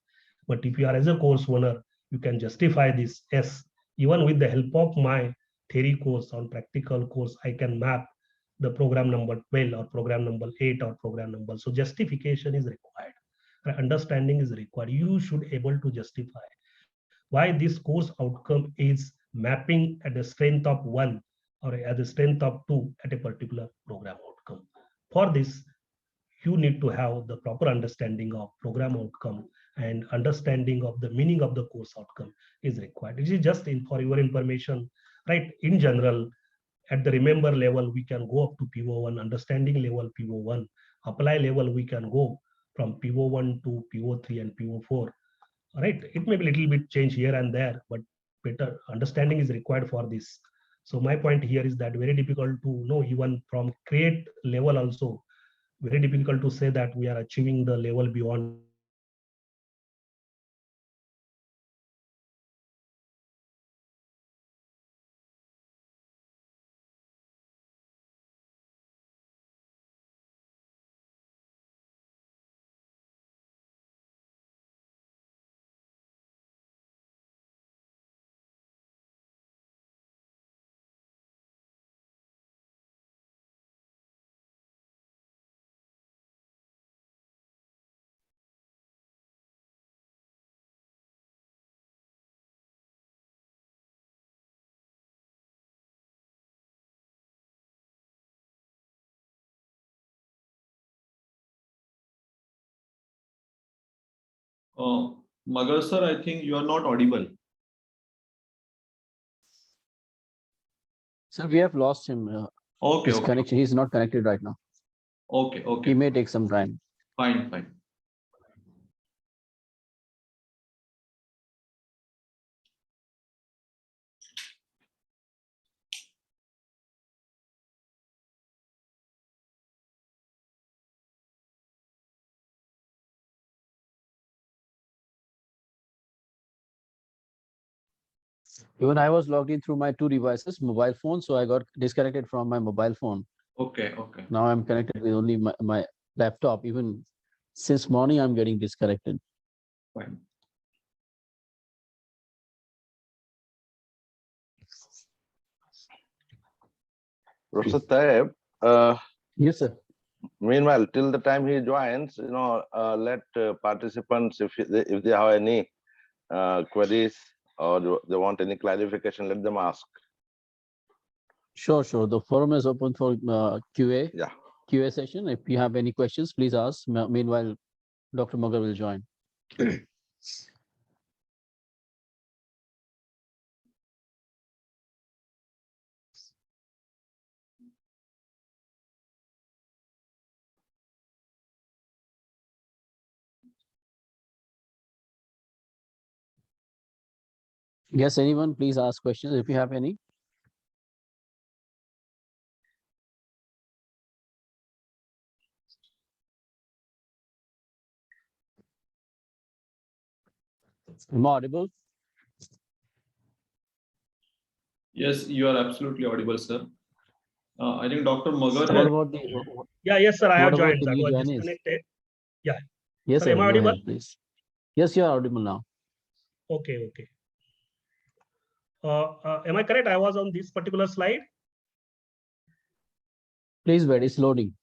But if you are as a course owner, you can justify this. Yes, even with the help of my theory course on practical course, I can map the program number 12 or program number 8 or program number. So justification is required. Understanding is required. You should able to justify why this course outcome is mapping at the strength of 1 or at the strength of 2 at a particular program outcome. For this, you need to have the proper understanding of program outcome and understanding of the meaning of the course outcome is required. This is just for your information, right? In general, at the remember level, we can go up to PO1, understanding level PO1, apply level, we can go from PO1 to PO3 and PO4, right? It may be a little bit change here and there, but better understanding is required for this. So my point here is that very difficult to know, even from create level also, very difficult to say that we are achieving the level beyond. Magar sir, I think you are not audible. Sir, we have lost him. Okay, His okay, connection. He's not connected right now. okay, He okay. may take some time. Fine, fine. Even I was logged in through my two devices, mobile phone, so I got disconnected from my mobile phone. Okay, okay. Now I'm connected with only my laptop. Even since morning, I'm getting disconnected. Fine. Professor Taib, Yes, sir. meanwhile, till the time he joins, let participants, if they have any queries or they want any clarification, let them ask. Sure, sure. The forum is open for QA. Yeah. QA session. If you have any questions, please ask. Meanwhile, Dr. Magar will join. Yes, anyone, please ask questions if you have any. Am I audible? Yes, you are absolutely audible, sir. I think Dr. Magar What has. about the Yeah, yes, sir, I have what about joined. the That new was joinees? disconnected. Yeah. Yes, Sir, sir. am I Go audible? ahead, please. Yes, you are audible now. Okay, okay. Am I correct? I was on this particular slide. Please wait. It's loading.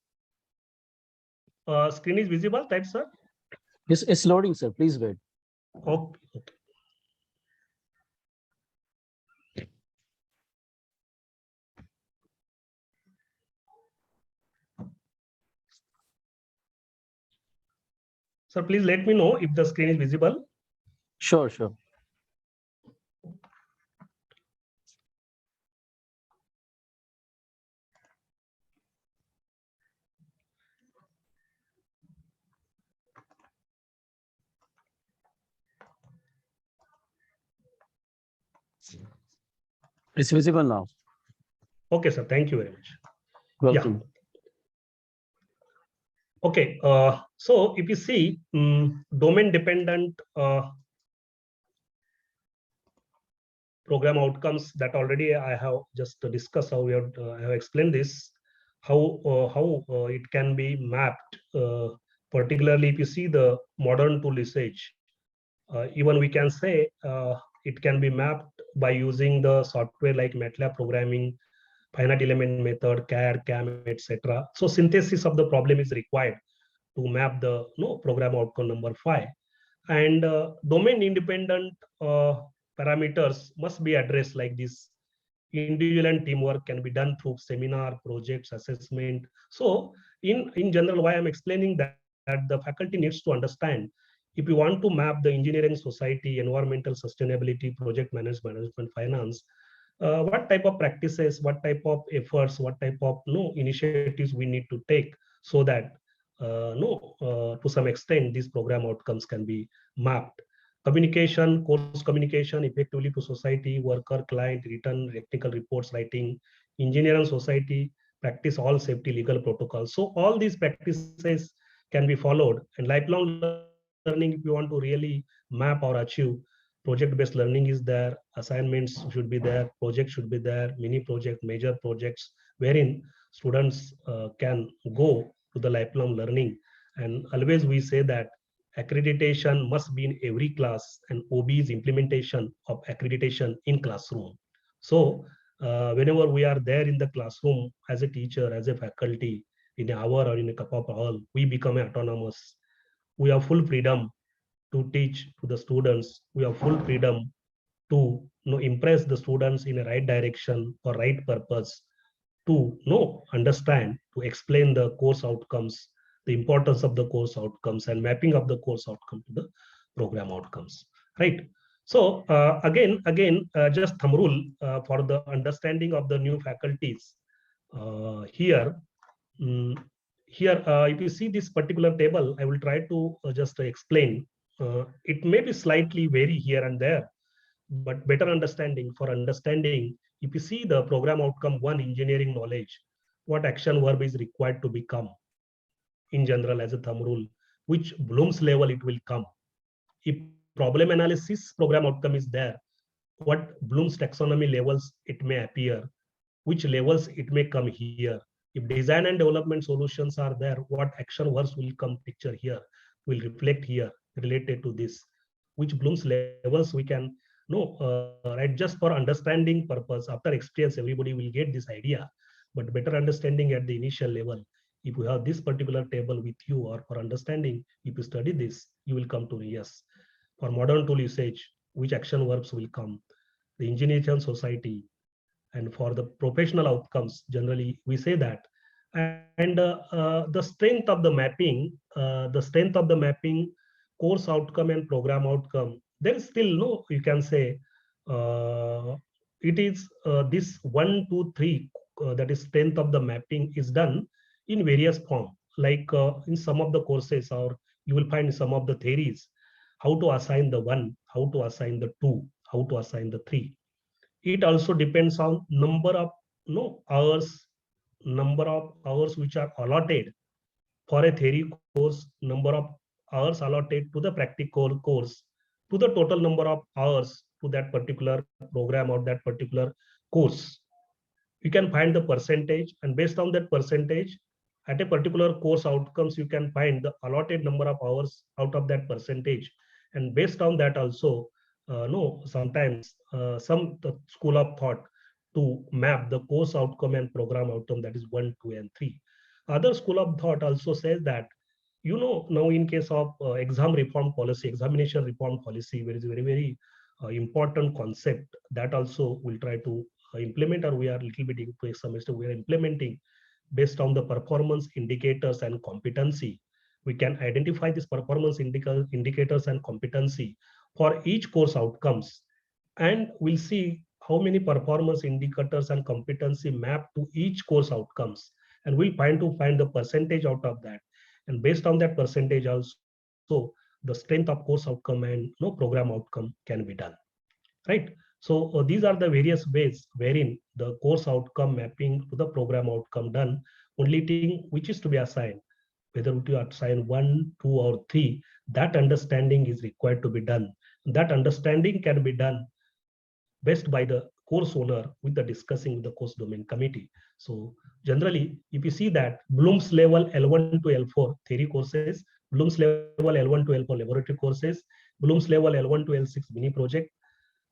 Screen is visible, right, sir? It's loading, sir. Please wait. Okay, okay. Sir, please let me know if the screen is visible. Sure, sure. It's visible now. Okay, sir. Thank you very much. Welcome. Okay. So if you see domain dependent program outcomes that already I have just discussed how I have explained this, how it can be mapped, particularly if you see the modern tool usage. Even we can say it can be mapped by using the software like MATLAB programming, finite element method, CAD, CAM, etc. So synthesis of the problem is required to map the program outcome number 5. And domain independent parameters must be addressed like this. Individual and teamwork can be done through seminar, projects, assessment. So in general, why I'm explaining that the faculty needs to understand, if you want to map the engineering society, environmental sustainability, project management, finance, what type of practices, what type of efforts, what type of initiatives we need to take so that to some extent these program outcomes can be mapped. Communication, course communication effectively to society, worker, client, written technical reports writing, engineer and society practice all safety legal protocols. So all these practices can be followed, and lifelong learning, if you want to really map or achieve, project-based learning is there, assignments should be there, project should be there, mini project, major projects, wherein students can go to the lifelong learning. And always we say that accreditation must be in every class, and OB is implementation of accreditation in classroom. So whenever we are there in the classroom as a teacher, as a faculty, in an hour or in a cup of hall, we become autonomous. We have full freedom to teach to the students. We have full freedom to impress the students in a right direction for right purpose, to understand, to explain the course outcomes, the importance of the course outcomes, and mapping of the course outcome to the program outcomes, right? So again, just thumb rule for the understanding of the new faculties. Here, if you see this particular table, I will try to just explain. It may be slightly vary here and there, but better understanding, for understanding, if you see the program outcome 1, engineering knowledge, what action verb is required to become in general as a thumb rule, which Bloom's level it will come. If problem analysis program outcome is there, what Bloom's taxonomy levels it may appear, which levels it may come here. If design and development solutions are there, what action verbs will come picture here, will reflect here related to this, which Bloom's levels we can know, right? Just for understanding purpose, after experience, everybody will get this idea, but better understanding at the initial level. If you have this particular table with you, or for understanding, if you study this, you will come to yes. For modern tool usage, which action verbs will come, the engineering society, and for the professional outcomes, generally we say that. And the strength of the mapping, course outcome and program outcome, there is still no, you can say, it is this 1, 2, 3, that is strength of the mapping is done in various form, like in some of the courses, or you will find some of the theories, how to assign the 1, how to assign the 2, how to assign the 3. It also depends on number of hours which are allotted for a theory course, number of hours allotted to the practical course, to the total number of hours to that particular program or that particular course. You can find the percentage, and based on that percentage, at a particular course outcomes, you can find the allotted number of hours out of that percentage. And based on that also, sometimes some school of thought to map the course outcome and program outcome, that is 1, 2, and 3. Other school of thought also says that, now in case of examination reform policy, there is a very, very important concept that also we'll try to implement, or we are a little bit into a semester, we are implementing based on the performance indicators and competency. We can identify these performance indicators and competency for each course outcomes, and we'll see how many performance indicators and competency map to each course outcomes, and we'll find the percentage out of that, and based on that percentage also the strength of course outcome and program outcome can be done, right? So these are the various ways wherein the course outcome mapping to the program outcome done. Only thing which is to be assigned, whether to assign 1, 2, or 3, that understanding is required to be done. That understanding can be done based by the course owner with the discussing with the course domain committee. So generally, if you see that Bloom's level L1 to L4 theory courses, Bloom's level L1 to L4 laboratory courses, Bloom's level L1 to L6 mini project,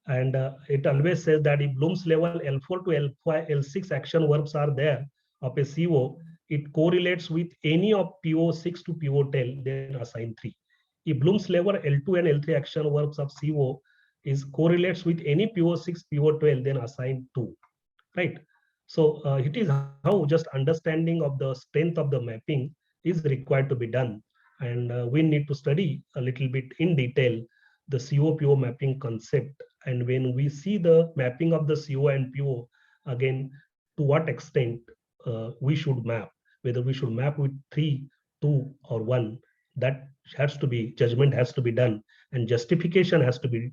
and it always says that if Bloom's level L4 to L5, L6 action verbs are there of a CO, it correlates with any of PO6 to PO10, then assign 3. If Bloom's level L2 and L3 action verbs of CO is correlates with any PO6, PO12, then assign 2, right? So it is how just understanding of the strength of the mapping is required to be done. And we need to study a little bit in detail the CO-PO mapping concept. And when we see the mapping of the CO and PO, again, to what extent we should map, whether we should map with 3, 2, or 1, that has to be, judgment has to be done, and justification has to be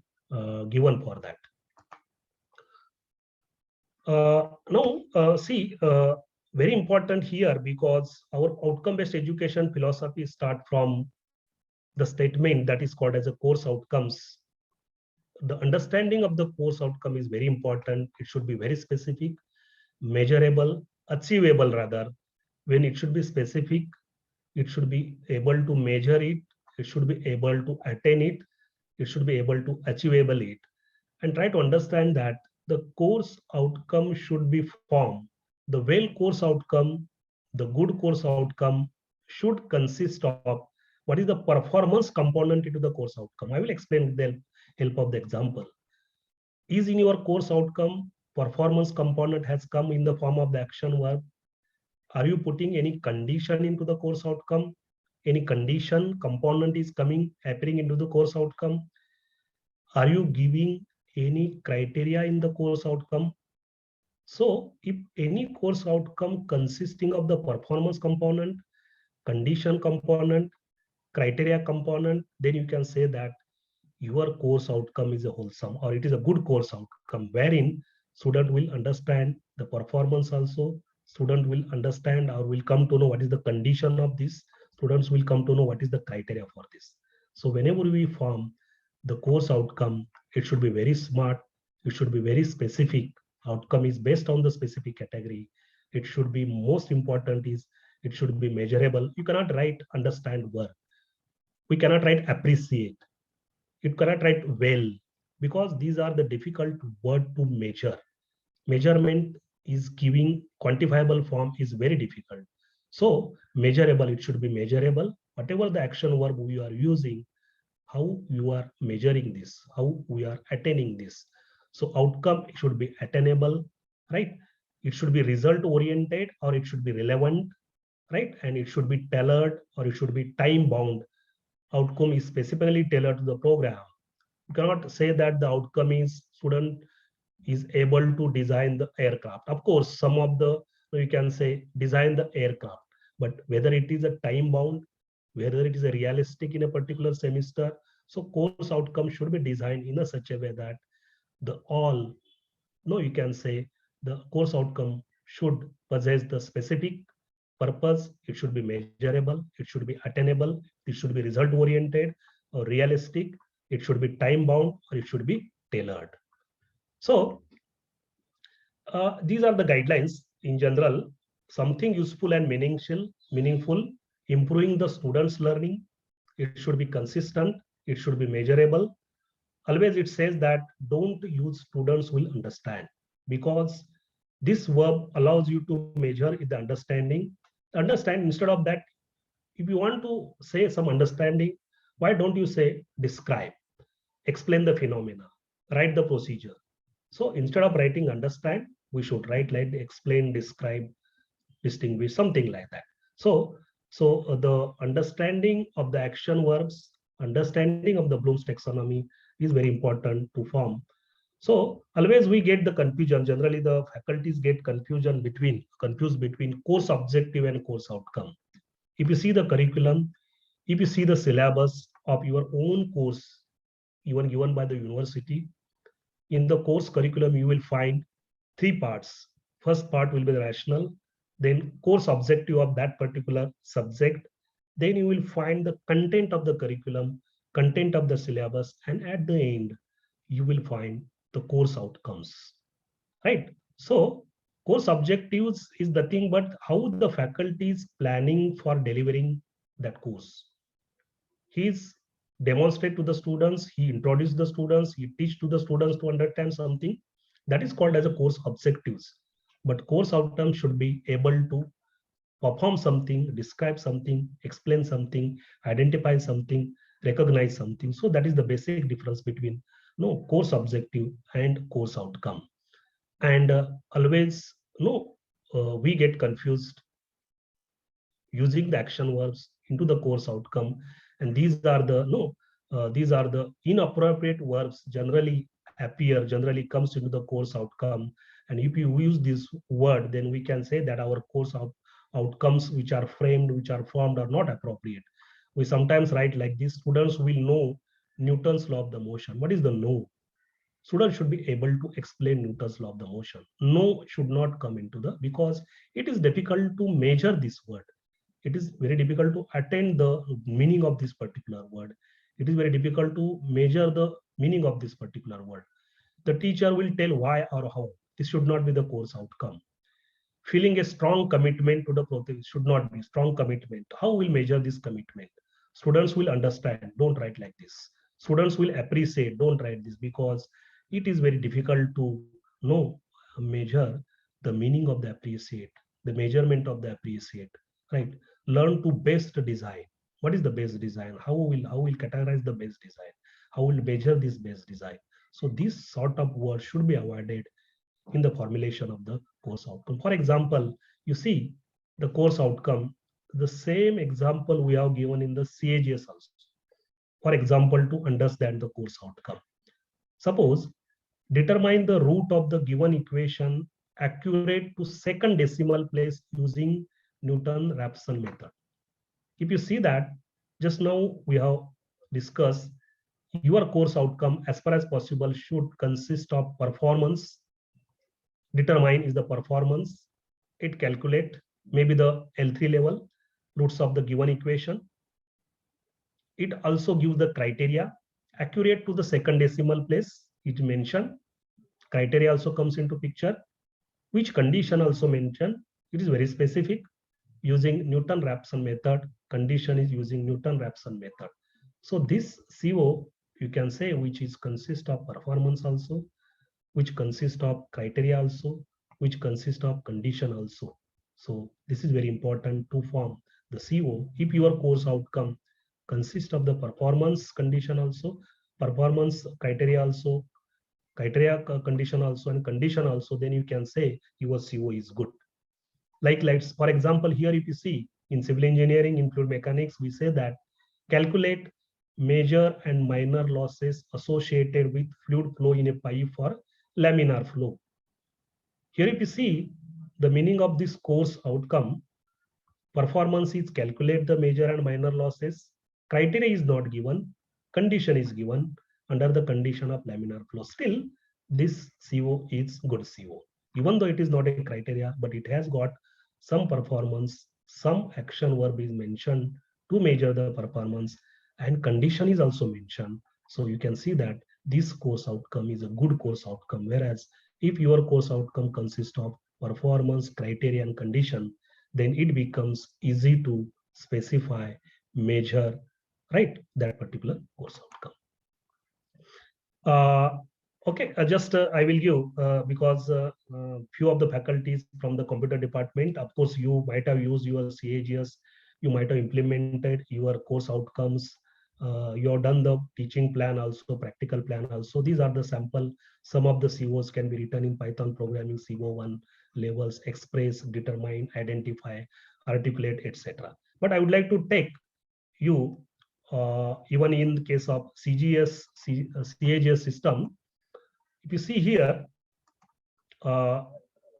given for that. Now, see, very important here, because our outcome-based education philosophy start from the statement that is called as a course outcomes. The understanding of the course outcome is very important. It should be very specific, measurable, achievable rather. When it should be specific, it should be able to measure it, it should be able to attain it, it should be able to achievable it. And try to understand that the course outcome should be formed. The well course outcome, the good course outcome should consist of what is the performance component into the course outcome. I will explain with the help of the example. Is in your course outcome, performance component has come in the form of the action verb. Are you putting any condition into the course outcome? Any condition component is coming, appearing into the course outcome? Are you giving any criteria in the course outcome? So if any course outcome consisting of the performance component, condition component, criteria component, then you can say that your course outcome is a wholesome, or it is a good course outcome, wherein student will understand the performance also, student will understand or will come to know what is the condition of this, students will come to know what is the criteria for this. So whenever we form the course outcome, it should be very smart, it should be very specific. Outcome is based on the specific category. It should be, most important is, it should be measurable. You cannot write understand work. We cannot write appreciate. You cannot write well, because these are the difficult word to measure. Measurement is giving quantifiable form is very difficult. So measurable, it should be measurable. Whatever the action verb we are using, how you are measuring this, how we are attaining this. So outcome should be attainable, right? It should be result oriented, or it should be relevant, right? And it should be tailored, or it should be time bound. Outcome is specifically tailored to the program. You cannot say that the outcome is student is able to design the aircraft. Of course, some of the, you can say design the aircraft, but whether it is a time bound, whether it is a realistic in a particular semester. So course outcome should be designed in a such a way that the all, no, you can say the course outcome should possess the specific purpose, it should be measurable, it should be attainable, it should be result oriented or realistic, it should be time bound, or it should be tailored. So these are the guidelines in general. Something useful and meaningful, improving the students' learning. It should be consistent, it should be measurable. Always it says that don't use students will understand, because this verb allows you to measure the understanding. Understand, instead of that, if you want to say some understanding, why don't you say describe, explain the phenomena, write the procedure. So instead of writing understand, we should write like explain, describe, distinguish, something like that. So the understanding of the action verbs, understanding of the Bloom's taxonomy is very important to form. So always we get the confusion. Generally, the faculties get confused between course objective and course outcome. If you see the curriculum, if you see the syllabus of your own course, even given by the university, in the course curriculum, you will find 3 parts. First part will be the rational, then course objective of that particular subject. Then you will find the content of the curriculum, content of the syllabus, and at the end, you will find the course outcomes, right? So course objectives is the thing, but how the faculty is planning for delivering that course. He's demonstrate to the students, he introduce the students, he teach to the students to understand something. That is called as a course objectives. But course outcomes should be able to perform something, describe something, explain something, identify something, recognize something. So that is the basic difference between course objective and course outcome. And always we get confused using the action verbs into the course outcome, and these are the inappropriate verbs generally comes into the course outcome. And if you use this word, then we can say that our course outcomes which are framed, which are formed, are not appropriate. We sometimes write like this: students will know Newton's law of the motion. What is the know? Students should be able to explain Newton's law of the motion. No should not come into the, because it is difficult to measure this word. It is very difficult to attain the meaning of this particular word. It is very difficult to measure the meaning of this particular word. The teacher will tell why or how. This should not be the course outcome. Feeling a strong commitment to the project should not be strong commitment. How will measure this commitment? Students will understand. Don't write like this. Students will appreciate. Don't write this, because it is very difficult to measure the meaning of the appreciate, the measurement of the appreciate, right? Learn to best design. What is the best design? How will categorize the best design? How will measure this best design? So this sort of words should be avoided in the formulation of the course outcome. For example, you see the course outcome, the same example we have given in the CAGS also. For example, to understand the course outcome. Suppose, determine the root of the given equation accurate to second decimal place using Newton-Raphson method. If you see that, just now we have discussed your course outcome as far as possible should consist of performance. Determine is the performance. It calculate maybe the L3 level roots of the given equation. It also gives the criteria accurate to the second decimal place is mentioned. Criteria also comes into picture. Which condition also mentioned. It is very specific. Using Newton-Raphson method, condition is using Newton-Raphson method. So this CO, you can say, which is consist of performance also, which consist of criteria also, which consist of condition also. So this is very important to form the CO. If your course outcome consists of the performance condition also, performance criteria also, criteria condition also, and condition also, then you can say your CO is good. Like for example, here if you see in civil engineering, in fluid mechanics, we say that calculate major and minor losses associated with fluid flow in a pipe for laminar flow. Here if you see the meaning of this course outcome, performance is calculate the major and minor losses, criteria is not given, condition is given under the condition of laminar flow. Still, this CO is good CO. Even though it is not a criteria, but it has got some performance, some action verb is mentioned to measure the performance, and condition is also mentioned. So you can see that this course outcome is a good course outcome. Whereas if your course outcome consists of performance, criteria, and condition, then it becomes easy to specify, measure, right, that particular course outcome. Okay, I will give because few of the faculties from the computer department, of course, you might have used your CAGS, you might have implemented your course outcomes, you have done the teaching plan also, practical plan also. These are the sample. Some of the COs can be written in Python programming, CO1 levels, express, determine, identify, articulate, etc. But I would like to take you, even in the case of CAGS system, if you see here,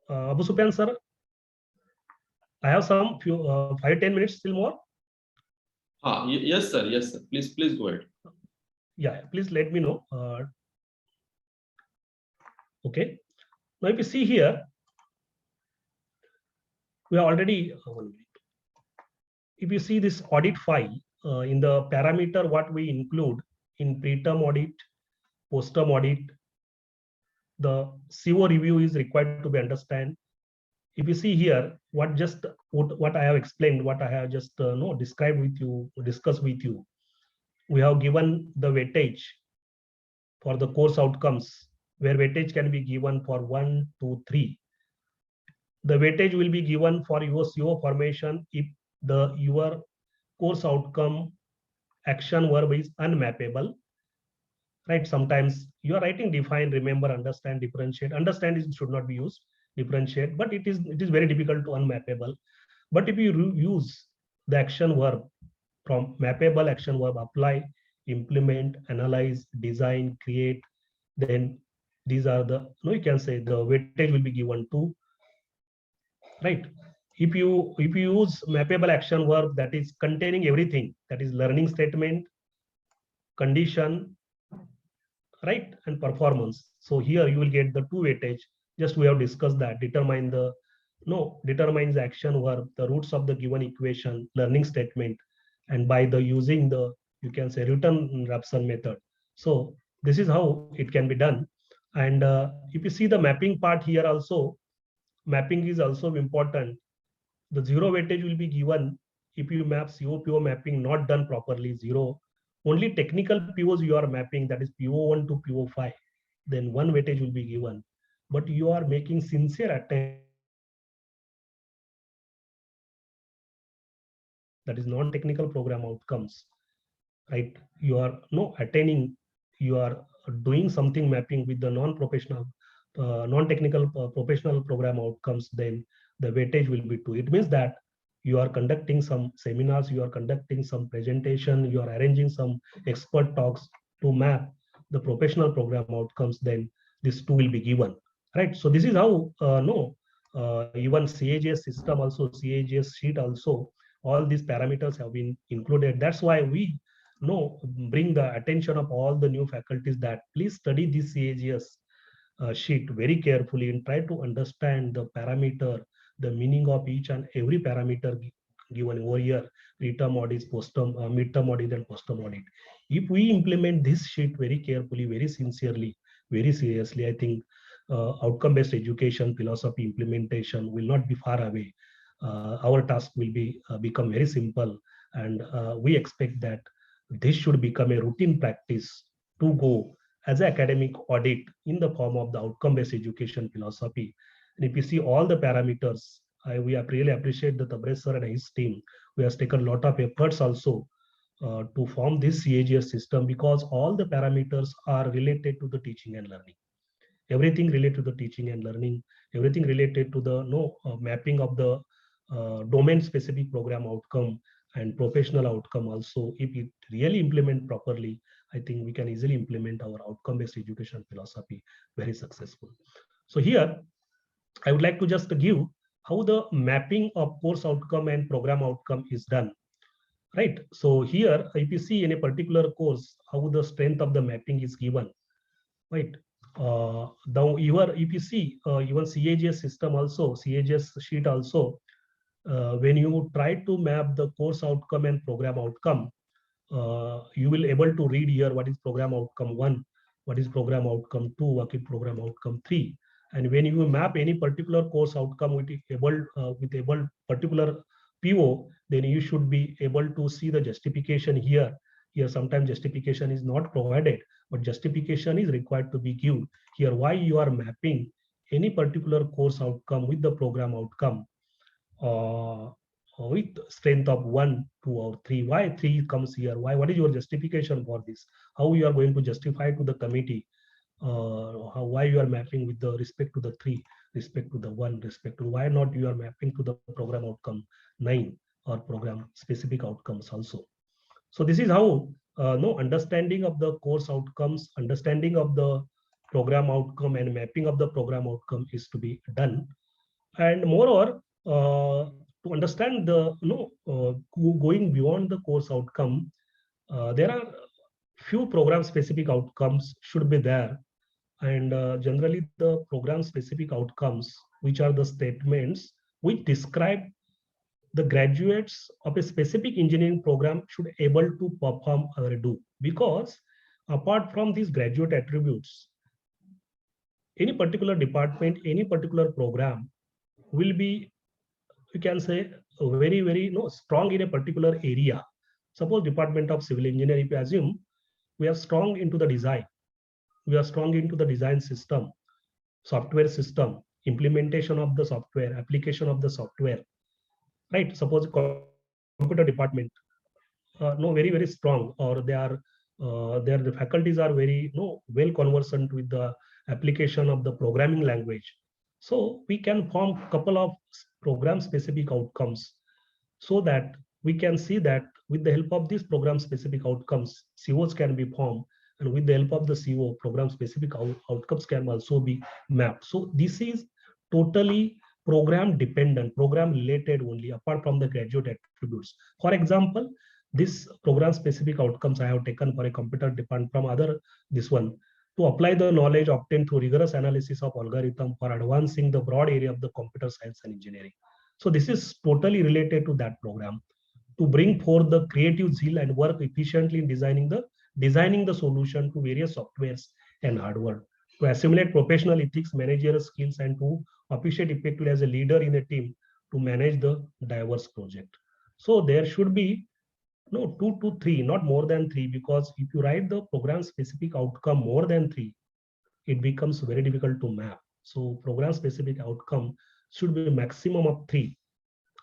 Abusufyan sir, I have some few 5-10 minutes, still more. Yes, sir. Yes, sir. Please go ahead. Yeah, please let me know. Okay. Now, if you see here, we are already. If you see this audit file in the parameter, what we include in pre-term audit, post-term audit, the CO review is required to be understand. If you see here, what I have explained, what I have just described with you, discussed with you, we have given the weightage for the course outcomes, where weightage can be given for 1, 2, 3. The weightage will be given for your CO formation if your course outcome action verb is unmappable, right? Sometimes you are writing define, remember, understand, differentiate. Understand is should not be used, differentiate, but it is very difficult to unmappable. But if you use the action verb from mappable action verb, apply, implement, analyze, design, create, then these are the, you can say the weightage will be given to, right? If you use mappable action verb that is containing everything, that is learning statement, condition, right, and performance. So here you will get the 2 weightage. Just we have discussed that. Determines the action verb, the roots of the given equation, learning statement, and by the using the, you can say, return Rapson method. So this is how it can be done. And if you see the mapping part here also, mapping is also important. The 0 weightage will be given if you map CO PO mapping not done properly, 0. Only technical POs you are mapping, that is PO1 to PO5, then 1 weightage will be given. But you are making sincere attempt, that is non-technical program outcomes, right? You are attaining, you are doing something mapping with the non-professional, non-technical professional program outcomes, then the weightage will be 2. It means that you are conducting some seminars, you are conducting some presentation, you are arranging some expert talks to map the professional program outcomes, then this 2 will be given, right? So this is how even CAGS system also, CAGS sheet also, all these parameters have been included. That's why we bring the attention of all the new faculties that please study this CAGS sheet very carefully and try to understand the parameter, the meaning of each and every parameter given over here, pre-term audit, post-term, mid-term audit, and post-term audit. If we implement this sheet very carefully, very sincerely, very seriously, I think outcome-based education philosophy implementation will not be far away. Our task will be become very simple, and we expect that this should become a routine practice to go as an academic audit in the form of the outcome-based education philosophy. And if you see all the parameters, we really appreciate the Tabrez sir and his team. We have taken a lot of efforts also to form this CAGS system, because all the parameters are related to the teaching and learning. Everything related to the teaching and learning, everything related to the mapping of the domain-specific program outcome and professional outcome also. If it really implement properly, I think we can easily implement our outcome-based education philosophy very successful. So here, I would like to just give how the mapping of course outcome and program outcome is done, right? So here, if you see in a particular course, how the strength of the mapping is given, right? Now, if you see even CAGS system also, CAGS sheet also, when you try to map the course outcome and program outcome, you will able to read here what is program outcome 1, what is program outcome 2, what is program outcome 3. And when you map any particular course outcome with able particular PO, then you should be able to see the justification here. Here sometimes justification is not provided, but justification is required to be given here why you are mapping any particular course outcome with the program outcome with strength of 1, 2, or 3. Why 3 comes here? Why? What is your justification for this? How you are going to justify to the committee? Why you are mapping with the respect to the 3, respect to the 1, respect to why not you are mapping to the program outcome 9 or program specific outcomes also. So this is how understanding of the course outcomes, understanding of the program outcome, and mapping of the program outcome is to be done. And moreover, to understand the going beyond the course outcome, there are few program specific outcomes should be there. And generally the program specific outcomes, which are the statements which describe the graduates of a specific engineering program should able to perform or do. Because apart from these graduate attributes, any particular department, any particular program will be, you can say, very, very strong in a particular area. Suppose Department of Civil Engineering, if you assume we are strong into the design, we are strong into the design system, software system, implementation of the software, application of the software, right? Suppose computer department, no, very, very strong, or the faculties are very well conversant with the application of the programming language. So we can form couple of program specific outcomes, so that we can see that with the help of these program specific outcomes, COs can be formed, and with the help of the CO, program specific outcomes can also be mapped. So this is totally program dependent, program related only, apart from the graduate attributes. For example, this program specific outcomes I have taken for a computer department from other, this one, to apply the knowledge obtained through rigorous analysis of algorithm for advancing the broad area of the computer science and engineering. So this is totally related to that program, to bring forth the creative zeal and work efficiently in designing the solution to various softwares and hardware, to assimilate professional ethics, managerial skills, and to appreciate effectively as a leader in a team to manage the diverse project. So there should be no 2 to 3, not more than 3, because if you write the program specific outcome more than 3, it becomes very difficult to map. So program specific outcome should be a maximum of 3,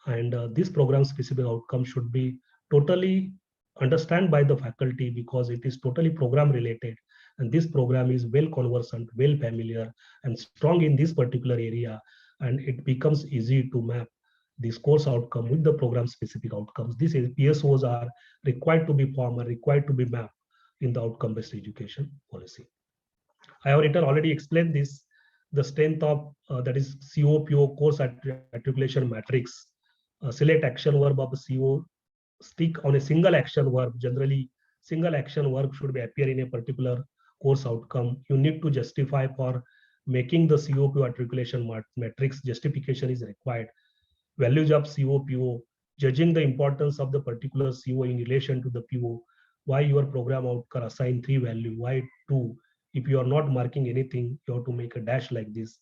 and this program specific outcome should be totally understand by the faculty, because it is totally program related, and this program is well conversant, well familiar, and strong in this particular area, and it becomes easy to map this course outcome with the program specific outcomes. These PSOs are required to be formed and required to be mapped in the outcome based education policy. I have already explained this, the strength of that is COPO, course articulation matrix. Select action verb of CO, stick on a single action verb. Generally, single action verb should be appear in a particular course outcome. You need to justify for making the COPO articulation matrix. Justification is required. Values of COPO, judging the importance of the particular CO in relation to the PO. Why your program outcome assign 3 value? Why 2? If you are not marking anything, you have to make a dash like this.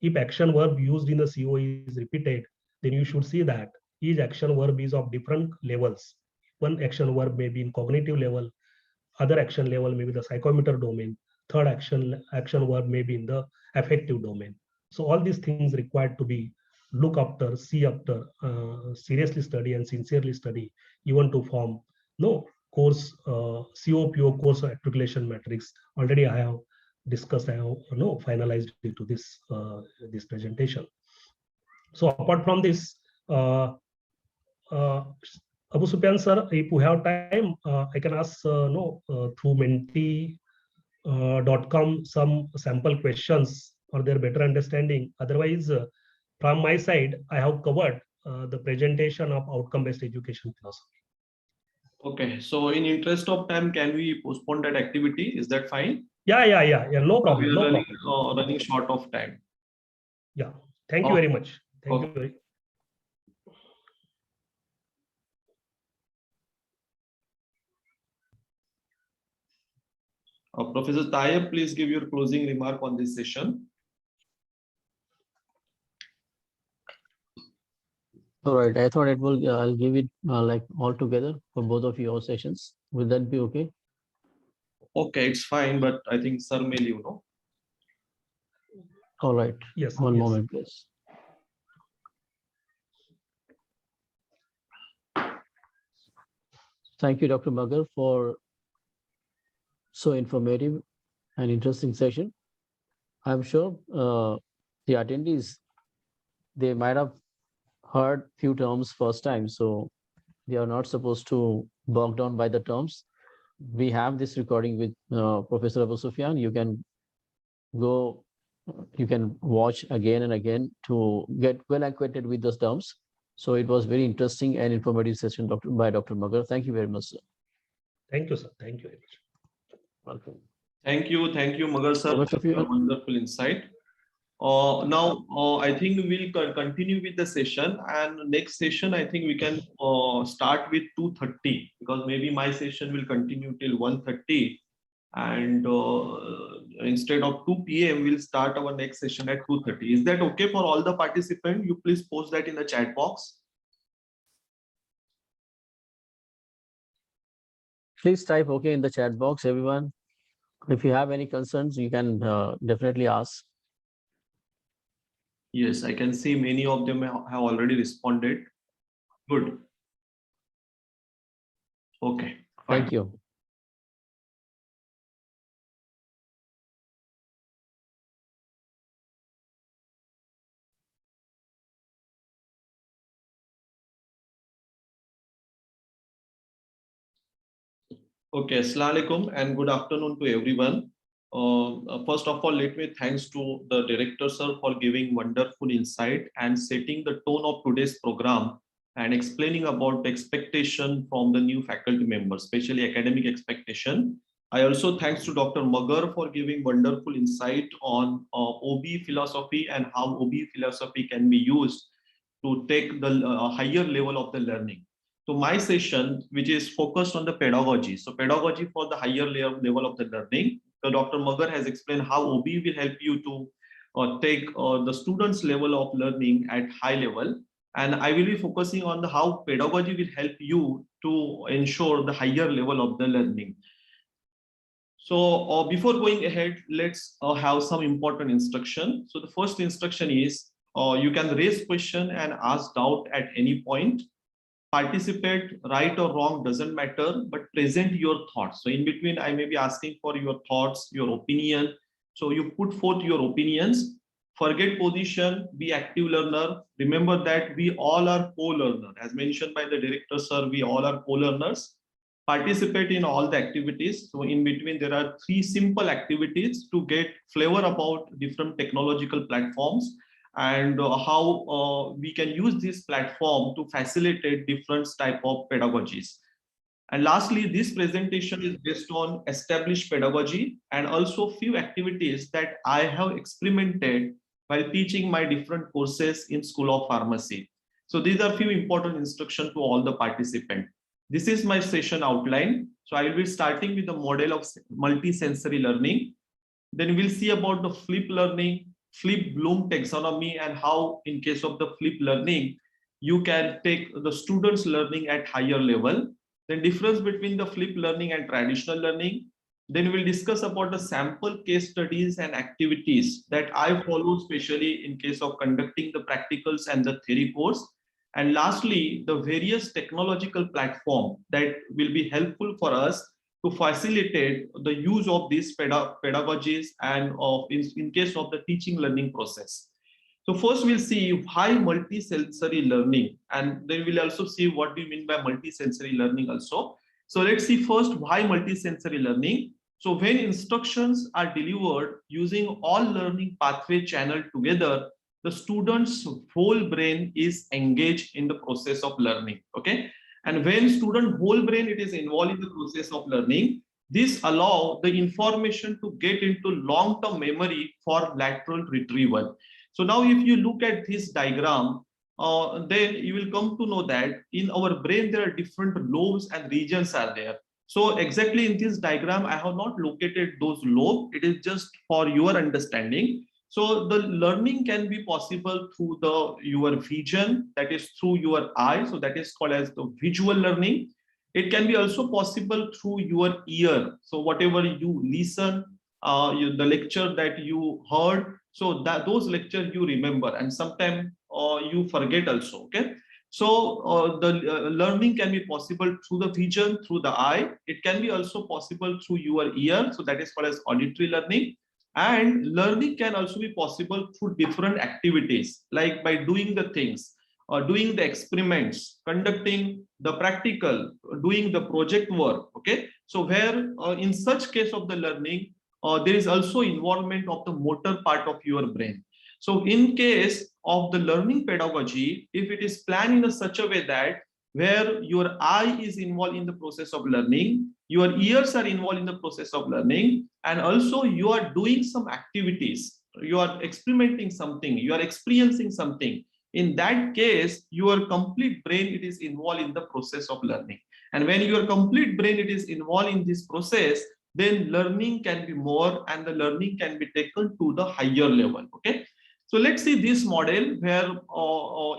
If action verb used in the CO is repeated, then you should see that each action verb is of different levels. One action verb may be in cognitive level, other action level may be the psychomotor domain, third action verb may be in the affective domain. So all these things required to be look after, see after, seriously study and sincerely study, even to form course COPO course articulation matrix. Already I have discussed, I have finalized into this this presentation. So apart from this, Abusufyan sir, if you have time, I can ask through menti.com some sample questions for their better understanding. Otherwise, from my side, I have covered the presentation of outcome-based education philosophy. Okay, so in interest of time, can we postpone that activity? Is that fine? Yeah, no problem. We are No running, running short of time. Yeah, thank you very much. Thank you very. Professor Tayyab, please give your closing remark on this session. All right, I thought it will. I'll give it like all together for both of your sessions. Will that be okay? Okay, it's fine, but I think sir may leave, no? All right. Yes. One moment, please. Thank you, Dr. Magar, for so informative and interesting session. I'm sure the attendees, they might have heard few terms first time, so they are not supposed to bog down by the terms. We have this recording with Professor Abusufyan. You can go, you can watch again and again to get well acquainted with those terms. So it was very interesting and informative session by Dr. Magar. Thank you very much, sir. Thank you, sir. Thank you very much. Welcome. Thank you, Magar sir, for your wonderful insight. Now, I think we'll continue with the session, and next session, I think we can start with 2:30, because maybe my session will continue till 1:30. And instead of 2 p.m., we'll start our next session at 2:30. Is that okay for all the participants? You please post that in the chat box. Please type okay in the chat box, everyone. If you have any concerns, you can definitely ask. Yes, I can see many of them have already responded. Good. Okay. Fine. Thank you. Okay, Assalamu alaikum and good afternoon to everyone. First of all, let me thanks to the director sir for giving wonderful insight and setting the tone of today's program and explaining about the expectation from the new faculty members, especially academic expectation. I also thanks to Dr. Magar for giving wonderful insight on OB philosophy and how OB philosophy can be used to take the higher level of the learning. So my session, which is focused on the pedagogy. So pedagogy for the higher level of the learning. So Dr. Magar has explained how OB will help you to take the students' level of learning at high level. And I will be focusing on the how pedagogy will help you to ensure the higher level of the learning. So before going ahead, let's have some important instruction. So the first instruction is you can raise question and ask doubt at any point. Participate, right or wrong, doesn't matter, but present your thoughts. So in between, I may be asking for your thoughts, your opinion. So you put forth your opinions. Forget position, be active learner. Remember that we all are co-learners. As mentioned by the director, sir, we all are co-learners. Participate in all the activities. So in between, there are 3 simple activities to get flavor about different technological platforms and how we can use this platform to facilitate different type of pedagogies. And lastly, this presentation is based on established pedagogy and also few activities that I have experimented while teaching my different courses in School of Pharmacy. So these are few important instructions to all the participants. This is my session outline. So I will be starting with the model of multisensory learning. Then we'll see about the flip learning, flip Bloom taxonomy, and how in case of the flip learning, you can take the students' learning at higher level. Then difference between the flip learning and traditional learning. Then we'll discuss about the sample case studies and activities that I follow, especially in case of conducting the practicals and the theory course. And lastly, the various technological platform that will be helpful for us to facilitate the use of these pedagogies and in case of the teaching learning process. So first we'll see why multisensory learning, and then we'll also see what we mean by multisensory learning also. So let's see first why multisensory learning. So when instructions are delivered using all learning pathway channel together, the student's whole brain is engaged in the process of learning. Okay. And when student whole brain it is involved in the process of learning, this allows the information to get into long-term memory for lateral retrieval. So now if you look at this diagram, then you will come to know that in our brain there are different lobes and regions are there. So exactly in this diagram, I have not located those lobes. It is just for your understanding. So the learning can be possible through your vision, that is through your eye. So that is called as the visual learning. It can be also possible through your ear. So whatever you listen, the lecture that you heard, so that those lectures you remember, and sometimes you forget also. Okay. So the learning can be possible through the vision, through the eye. It can be also possible through your ear. So that is called as auditory learning. And learning can also be possible through different activities, like by doing the things, doing the experiments, conducting the practical, doing the project work. Okay. So where in such case of the learning, there is also involvement of the motor part of your brain. So in case of the learning pedagogy, if it is planned in such a way that where your eye is involved in the process of learning, your ears are involved in the process of learning, and also you are doing some activities, you are experimenting something, you are experiencing something. In that case, your complete brain it is involved in the process of learning. And when your complete brain it is involved in this process, then learning can be more and the learning can be taken to the higher level. Okay, so let's see this model where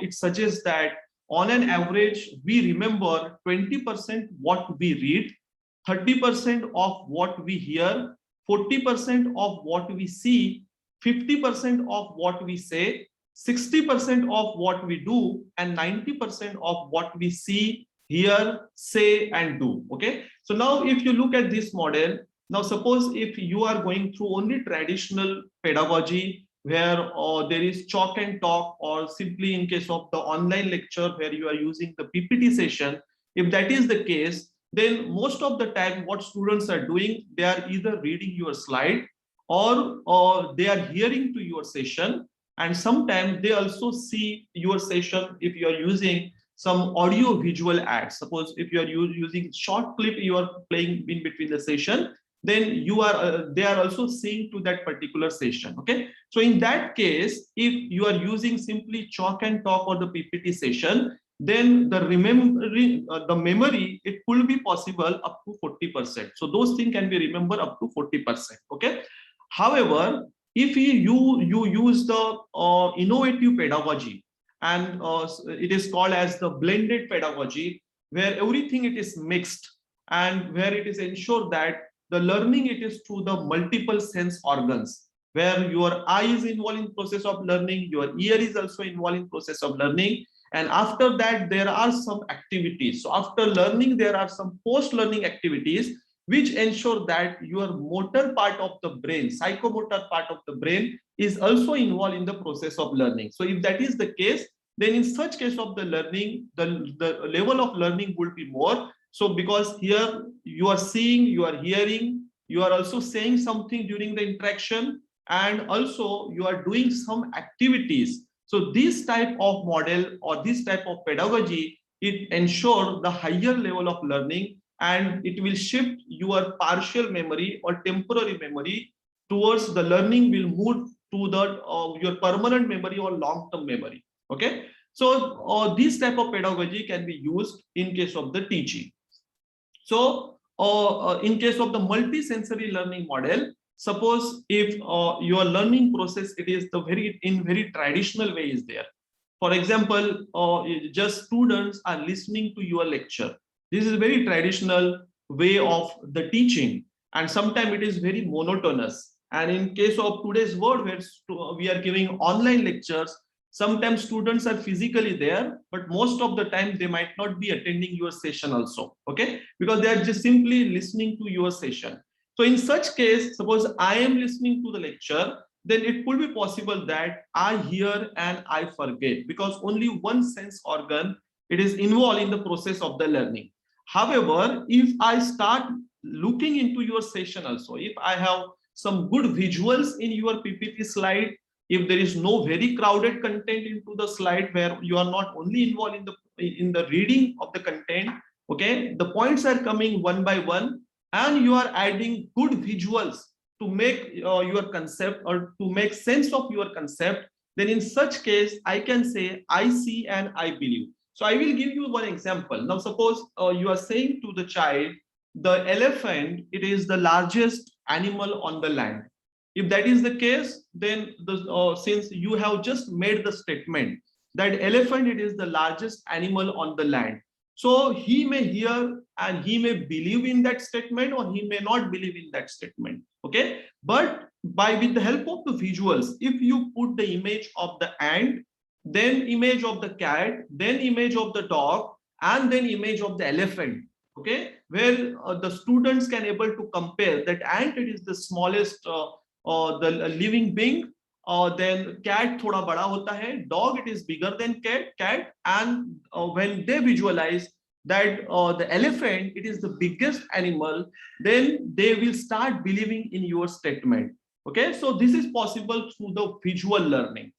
it suggests that on an average we remember 20% what we read, 30% of what we hear, 40% of what we see, 50% of what we say, 60% of what we do, and 90% of what we see, hear, say, and do. Okay, so now if you look at this model, now suppose if you are going through only traditional pedagogy where there is chalk and talk, or simply in case of the online lecture where you are using the PPT session, if that is the case, then most of the time what students are doing, they are either reading your slide or they are hearing to your session, and sometimes they also see your session if you are using some audio visual ads. Suppose if you are using short clip you are playing in between the session, then you are they are also seeing to that particular session. Okay, so in that case, if you are using simply chalk and talk or the PPT session, then the remembering the memory, it could be possible up to 40%. So those things can be remembered up to 40%. Okay, however, if you use the innovative pedagogy, and it is called as the blended pedagogy, where everything it is mixed and where it is ensured that the learning it is through the multiple sense organs, where your eye is involved in process of learning, your ear is also involved in process of learning, and after that there are some activities. So after learning there are some post-learning activities which ensure that your motor part of the brain, psychomotor part of the brain is also involved in the process of learning. So if that is the case, then in such case of the learning, the level of learning will be more. So because here you are seeing, you are hearing, you are also saying something during the interaction, and also you are doing some activities. So this type of model or this type of pedagogy, it ensures the higher level of learning, and it will shift your partial memory or temporary memory towards the learning will move to the your permanent memory or long-term memory. Okay, so this type of pedagogy can be used in case of the teaching. So in case of the multi-sensory learning model, suppose if your learning process, it is the very traditional way is there. For example, just students are listening to your lecture. This is a very traditional way of the teaching, and sometimes it is very monotonous. And in case of today's world where we are giving online lectures, sometimes students are physically there, but most of the time they might not be attending your session also. Okay, because they are just simply listening to your session. So in such case, suppose I am listening to the lecture, then it could be possible that I hear and I forget, because only one sense organ it is involved in the process of the learning. However, if I start looking into your session also, if I have some good visuals in your PPT slide, if there is no very crowded content into the slide where you are not only involved in the reading of the content, okay, the points are coming one by one, and you are adding good visuals to make your concept or to make sense of your concept, then in such case I can say I see and I believe. So I will give you one example. Now suppose you are saying to the child, the elephant, it is the largest animal on the land. If that is the case, then since you have just made the statement that elephant, it is the largest animal on the land, so he may hear and he may believe in that statement, or he may not believe in that statement. Okay, but with the help of the visuals, if you put the image of the ant, then image of the cat, then image of the dog, and then image of the elephant, okay, where the students can able to compare that ant, it is the smallest the living being, then cat thoda bada hota hai, dog it is bigger than cat, and when they visualize that the elephant it is the biggest animal, then they will start believing in your statement. Okay, so this is possible through the visual learning.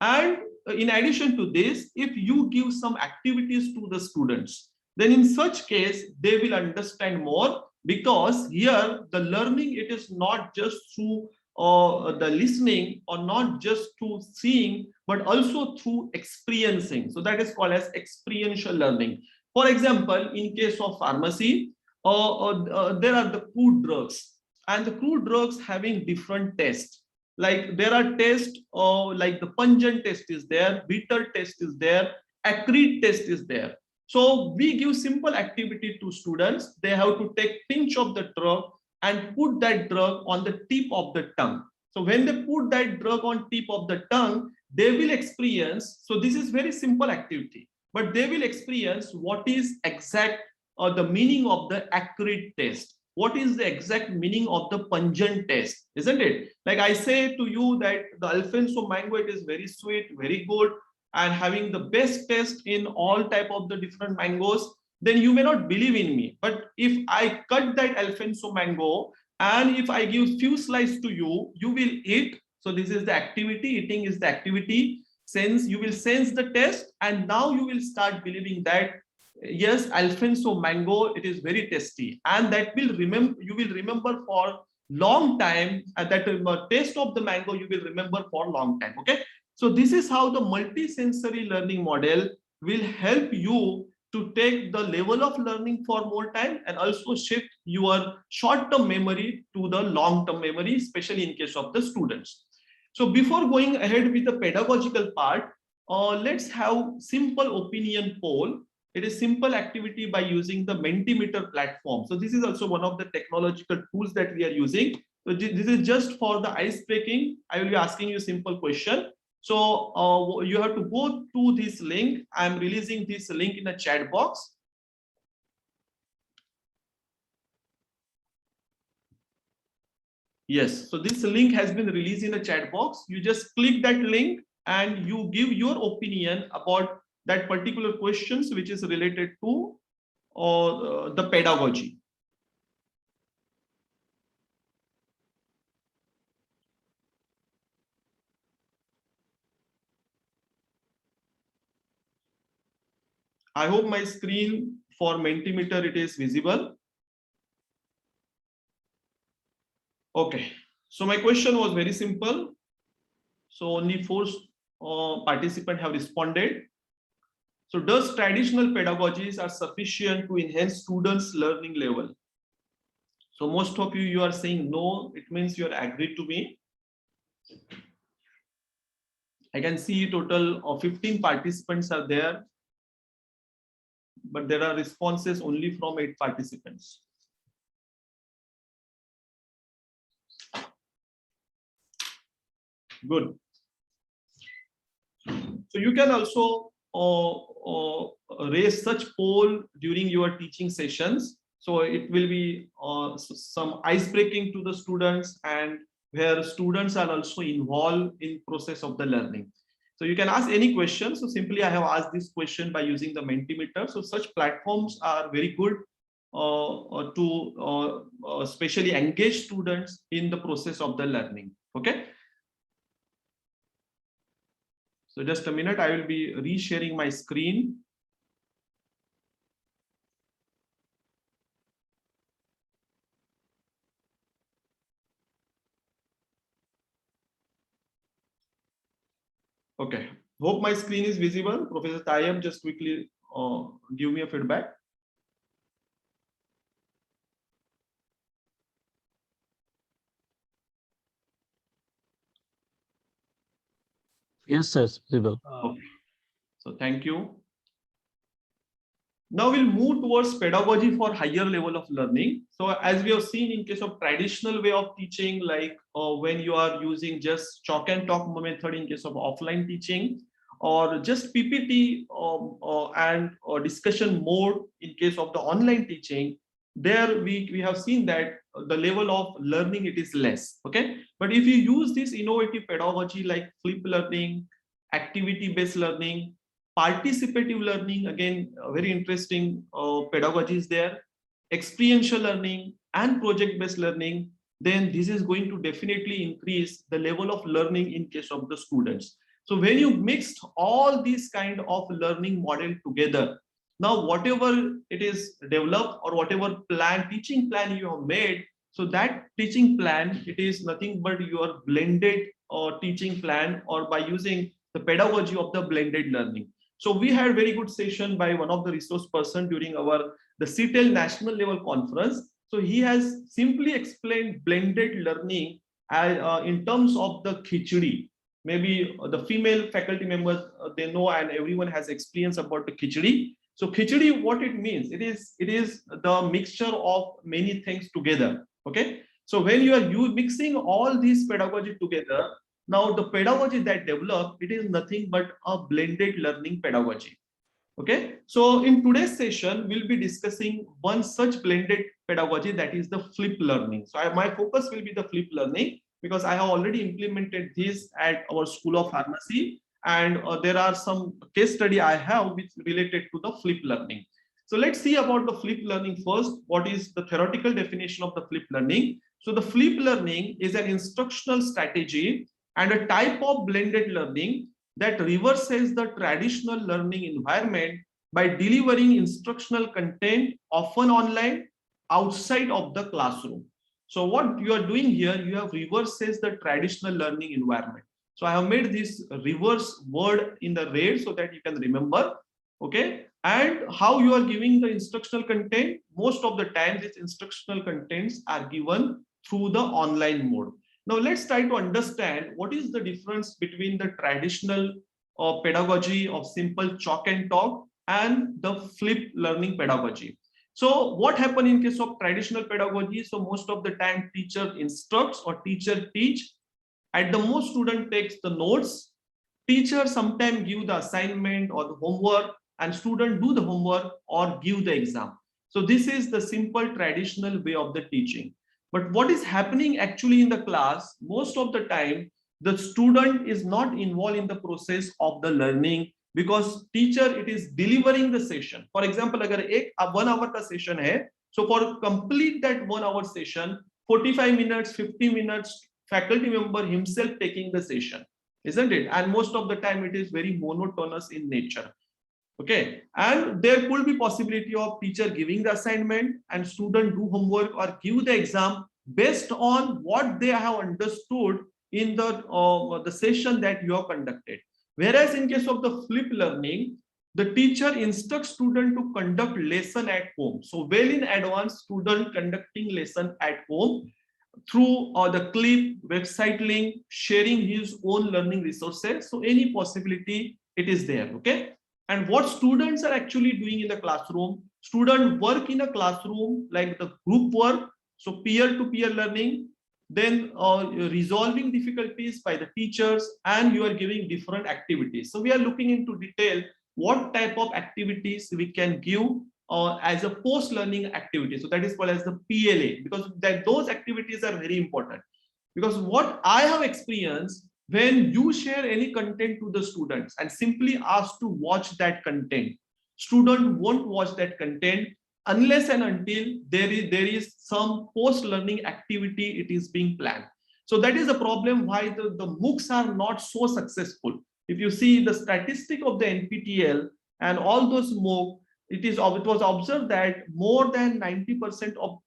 And in addition to this, if you give some activities to the students, then in such case they will understand more, because here the learning it is not just through the listening or not just through seeing, but also through experiencing. So that is called as experiential learning. For example, in case of pharmacy, there are the food drugs. and the crude drugs having different tests. Like there are tests, like the pungent test is there, bitter test is there, acrid test is there. So we give simple activity to students. They have to take pinch of the drug and put that drug on the tip of the tongue. So when they put that drug on tip of the tongue, they will experience, so this is very simple activity, but they will experience what is exact the meaning of the acrid test. What is the exact meaning of the pungent taste, isn't it? Like I say to you that the Alfonso mango, it is very sweet, very good, and having the best taste in all type of the different mangoes, then you may not believe in me. But if I cut that Alfonso mango and if I give few slices to you, you will eat. So this is the activity, eating is the activity. Sense, you will sense the taste, and now you will start believing that yes, Alfonso mango, it is very tasty, and that will remember, you will remember for long time, and that taste of the mango you will remember for long time. Okay, so this is how the multisensory learning model will help you to take the level of learning for more time and also shift your short-term memory to the long-term memory, especially in case of the students. So before going ahead with the pedagogical part, let's have simple opinion poll. It is simple activity by using the Mentimeter platform. So this is also one of the technological tools that we are using. So this is just for the ice breaking. I will be asking you a simple question. So you have to go to this link. I'm releasing this link in the chat box. Yes, so this link has been released in the chat box. You just click that link and you give your opinion about that particular questions which is related to the pedagogy. I hope my screen for Mentimeter, it is visible. Okay, so my question was very simple. So only 4 participants have responded. So does traditional pedagogies are sufficient to enhance students' learning level? So most of you are saying no, it means you are agreed to me. I can see total of 15 participants are there, but there are responses only from 8 participants. Good. So you can also raise such poll during your teaching sessions. So it will be some ice breaking to the students, and where students are also involved in process of the learning. So you can ask any question. So simply I have asked this question by using the Mentimeter. So such platforms are very good to especially engage students in the process of the learning. Okay. So just a minute, I will be resharing my screen. Okay, hope my screen is visible. Professor Tayyab, just quickly give me a feedback. Yes, sir, it's visible. Okay. So thank you. Now we'll move towards pedagogy for higher level of learning. So as we have seen in case of traditional way of teaching, like when you are using just chalk and talk method in case of offline teaching, or just PPT and discussion mode in case of the online teaching, there we have seen that the level of learning, it is less. Okay, but if you use this innovative pedagogy like flip learning, activity based learning, participative learning, again very interesting pedagogy is there, experiential learning and project based learning, then this is going to definitely increase the level of learning in case of the students. So when you mixed all these kind of learning model together, now whatever it is developed or whatever plan, teaching plan you have made, so that teaching plan, it is nothing but your blended teaching plan, or by using the pedagogy of the blended learning. So we had very good session by one of the resource person during our the CiTeL national level conference. So he has simply explained blended learning in terms of the khichdi. Maybe the female faculty members, they know, and everyone has experience about the khichdi. So khichdi, what it means, it is the mixture of many things together. Okay. So when you are mixing all these pedagogy together, now the pedagogy that develop, it is nothing but a blended learning pedagogy. Okay, so in today's session, we'll be discussing one such blended pedagogy, that is the flip learning. So my focus will be the flip learning, because I have already implemented this at our School of Pharmacy, and there are some case study I have which related to the flip learning. So let's see about the flip learning first. What is the theoretical definition of the flip learning? So the flip learning is an instructional strategy and a type of blended learning that reverses the traditional learning environment by delivering instructional content, often online, outside of the classroom. So what you are doing here, you have reverses the traditional learning environment. So I have made this reverse word in the red so that you can remember. Okay, and how you are giving the instructional content, most of the time these instructional contents are given through the online mode. Now let's try to understand what is the difference between the traditional pedagogy of simple chalk and talk and the flip learning pedagogy. So what happened in case of traditional pedagogy? So most of the time teacher instructs or teacher teach. At the most, student takes the notes. Teacher sometimes give the assignment or the homework, and student do the homework or give the exam. So this is the simple traditional way of the teaching. But what is happening actually in the class, most of the time, the student is not involved in the process of the learning, because teacher, it is delivering the session. For example, agar 1 hour ka session hai, so for complete that 1 hour session, 45 minutes, 50 minutes, faculty member himself taking the session, isn't it? And most of the time it is very monotonous in nature. Okay, and there could be possibility of teacher giving the assignment and student do homework or give the exam based on what they have understood in the session that you have conducted. Whereas in case of the flip learning, the teacher instructs student to conduct lesson at home. So well in advance, student conducting lesson at home through the clip, website link, sharing his own learning resources. So any possibility it is there. Okay. And what students are actually doing in the classroom, students work in a classroom like the group work, so peer-to-peer learning, then resolving difficulties by the teachers, and you are giving different activities. So we are looking into detail what type of activities we can give as a post-learning activity. So that is called as the PLA, because those activities are very important. Because what I have experienced, when you share any content to the students and simply ask to watch that content, student won't watch that content unless and until there is some post-learning activity it is being planned. So that is the problem why the MOOCs are not so successful. If you see the statistic of the NPTEL and all those MOOC, it was observed that more than 90% of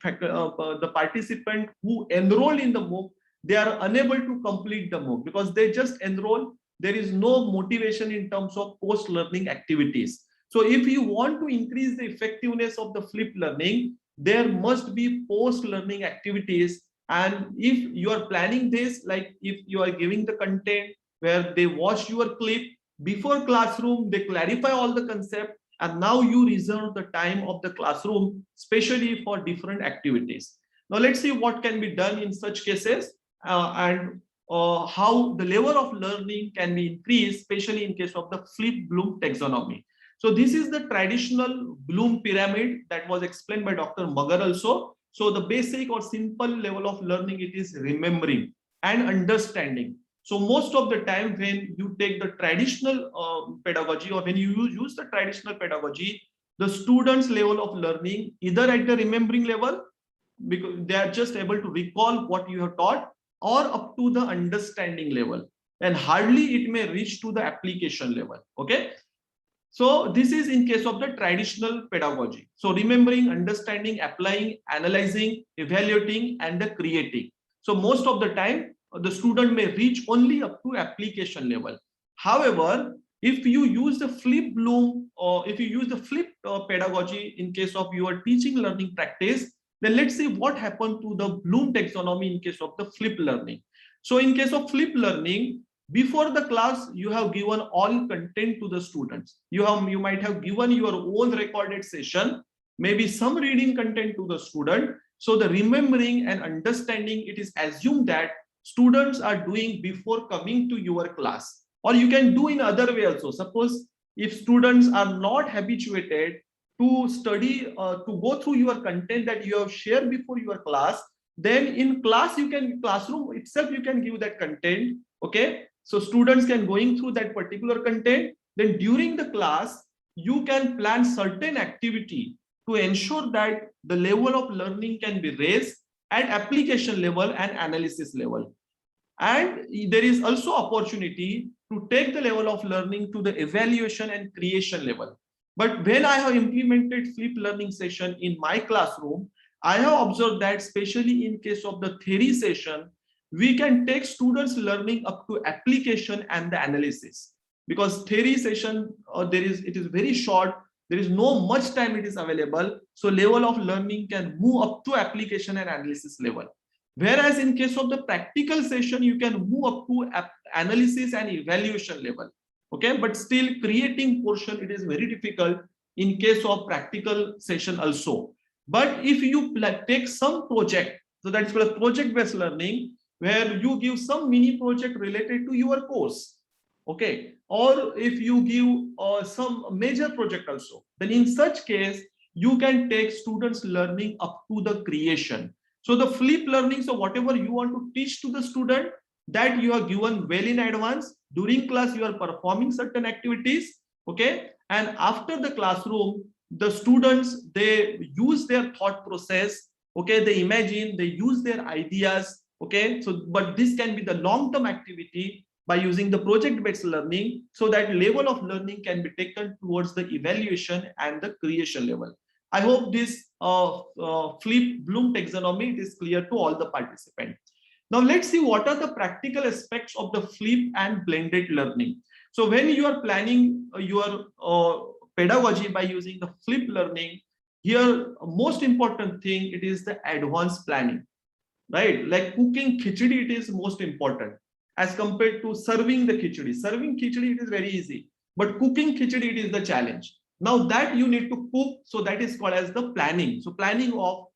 the participants who enroll in the MOOC, they are unable to complete the MOOC because they just enroll. There is no motivation in terms of post-learning activities. So if you want to increase the effectiveness of the flip learning, there must be post-learning activities. And if you are planning this, like if you are giving the content where they watch your clip before classroom, they clarify all the concept, and now you reserve the time of the classroom, especially for different activities. Now let's see what can be done in such cases and how the level of learning can be increased, especially in case of the flip Bloom taxonomy. So this is the traditional Bloom pyramid that was explained by Dr. Magar also. So the basic or simple level of learning, it is remembering and understanding. So most of the time when you take the traditional pedagogy, or when you use the traditional pedagogy, the students' level of learning, either at the remembering level, because they are just able to recall what you have taught, or up to the understanding level, and hardly it may reach to the application level. Okay. So this is in case of the traditional pedagogy. So remembering, understanding, applying, analyzing, evaluating, and the creating. So most of the time, the student may reach only up to application level. However, if you use the flip Bloom, or if you use the flip pedagogy in case of your teaching learning practice, Then let's see what happened to the Bloom taxonomy in case of the flipped learning. So in case of flipped learning, before the class, you have given all content to the students. You might have given your own recorded session, maybe some reading content to the student. So the remembering and understanding, it is assumed that students are doing before coming to your class. Or you can do in other way also. Suppose if students are not habituated to study, to go through your content that you have shared before your class, then in class, classroom itself, you can give that content. Okay. So students can going through that particular content. Then during the class, you can plan certain activity to ensure that the level of learning can be raised at application level and analysis level. And there is also opportunity to take the level of learning to the evaluation and creation level. But when I have implemented flipped learning session in my classroom, I have observed that especially in case of the theory session, we can take students learning up to application and the analysis. Because theory session, it is very short, there is no much time it is available. So level of learning can move up to application and analysis level. Whereas in case of the practical session, you can move up to analysis and evaluation level. Okay, but still creating portion, it is very difficult in case of practical session also. But if you take some project, so that is called project-based learning, where you give some mini project related to your course. Okay, or if you give some major project also, then in such case, you can take students learning up to the creation. So the flip learning, so whatever you want to teach to the student, that you are given well in advance. During class, you are performing certain activities. Okay, and after the classroom, the students, they use their thought process. Okay, they imagine, they use their ideas. Okay, so but this can be the long-term activity by using the project-based learning, so that level of learning can be taken towards the evaluation and the creation level. I hope this flip Bloom taxonomy is clear to all the participants. Now let's see what are the practical aspects of the flip and blended learning. So when you are planning your pedagogy by using the flip learning, here most important thing, it is the advanced planning, right? Like cooking khichdi, it is most important as compared to serving the khichdi. Serving khichdi, it is very easy, but cooking khichdi, it is the challenge. Now that you need to cook, so that is called as the planning. So planning of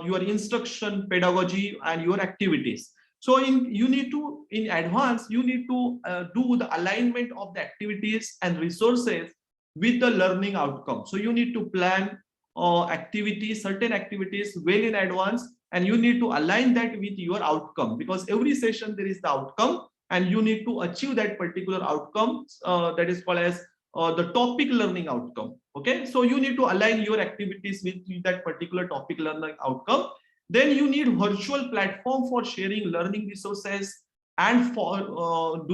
your instruction, pedagogy, and your activities. So you need to, in advance, you need to do the alignment of the activities and resources with the learning outcome. So you need to plan activities, certain activities well in advance, and you need to align that with your outcome, because every session there is the outcome and you need to achieve that particular outcome, that is called as the topic learning outcome. Okay, so you need to align your activities with that particular topic learning outcome. Then you need virtual platform for sharing learning resources and for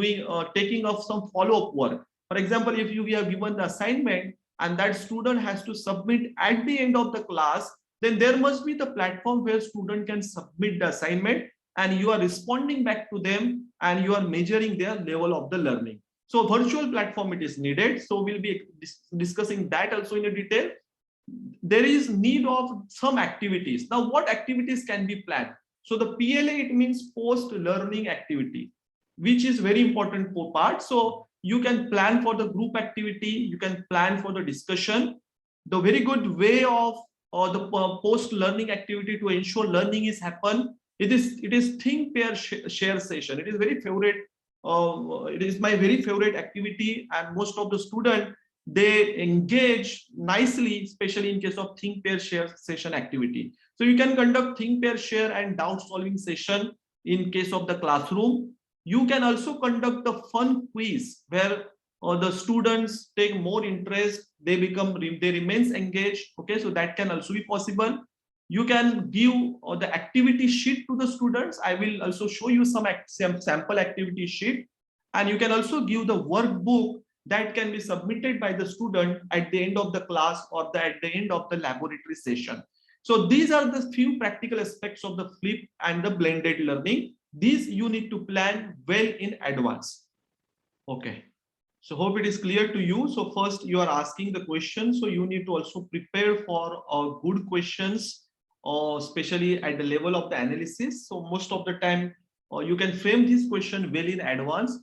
taking of some follow-up work. For example, if you are given the assignment and that student has to submit at the end of the class, then there must be the platform where student can submit the assignment and you are responding back to them and you are measuring their level of the learning. So virtual platform, it is needed. So we'll be discussing that also in a detail. There is need of some activities. Now, what activities can be planned? So the PLA, it means post-learning activity, which is very important for part. So you can plan for the group activity, you can plan for the discussion. The very good way of the post-learning activity to ensure learning is happen, it is think, pair, share session. It is very favorite. It is my very favorite activity, and most of the students, they engage nicely, especially in case of think, pair, share session activity. So you can conduct think, pair, share and doubt solving session in case of the classroom. You can also conduct the fun quiz where the students take more interest, they remains engaged. Okay, so that can also be possible. You can give the activity sheet to the students. I will also show you some sample activity sheet, and you can also give the workbook that can be submitted by the student at the end of the class or at the end of the laboratory session. So these are the few practical aspects of the flip and the blended learning. These you need to plan well in advance. Okay, so hope it is clear to you. So first you are asking the question, so you need to also prepare for good questions especially at the level of the analysis. So most of the time, you can frame this question well in advance.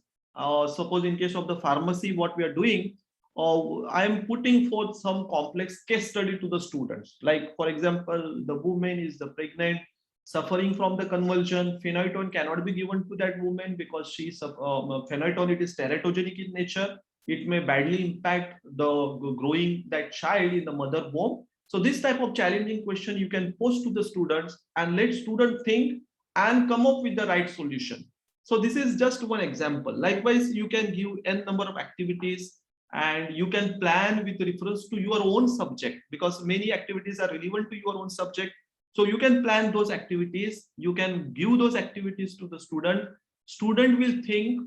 Suppose in case of the pharmacy, what we are doing, I am putting forth some complex case study to the students. Like, for example, the woman is the pregnant, suffering from the convulsion. Phenytoin cannot be given to that woman because she is phenytoin, it is teratogenic in nature. It may badly impact the growing that child in the mother womb. So this type of challenging question you can pose to the students and let students think and come up with the right solution. So this is just one example. Likewise, you can give n number of activities and you can plan with reference to your own subject, because many activities are relevant to your own subject. So you can plan those activities, you can give those activities to the student. Student will think,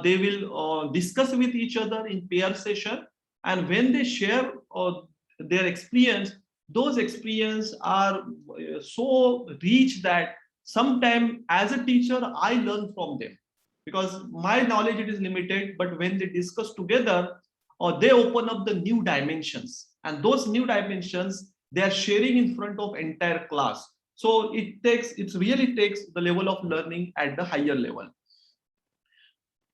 they will discuss with each other in pair session, and when they share their experience, those experiences are so rich that sometimes as a teacher I learn from them, because my knowledge it is limited, but when they discuss together, they open up the new dimensions, and those new dimensions they are sharing in front of entire class. So it really takes the level of learning at the higher level.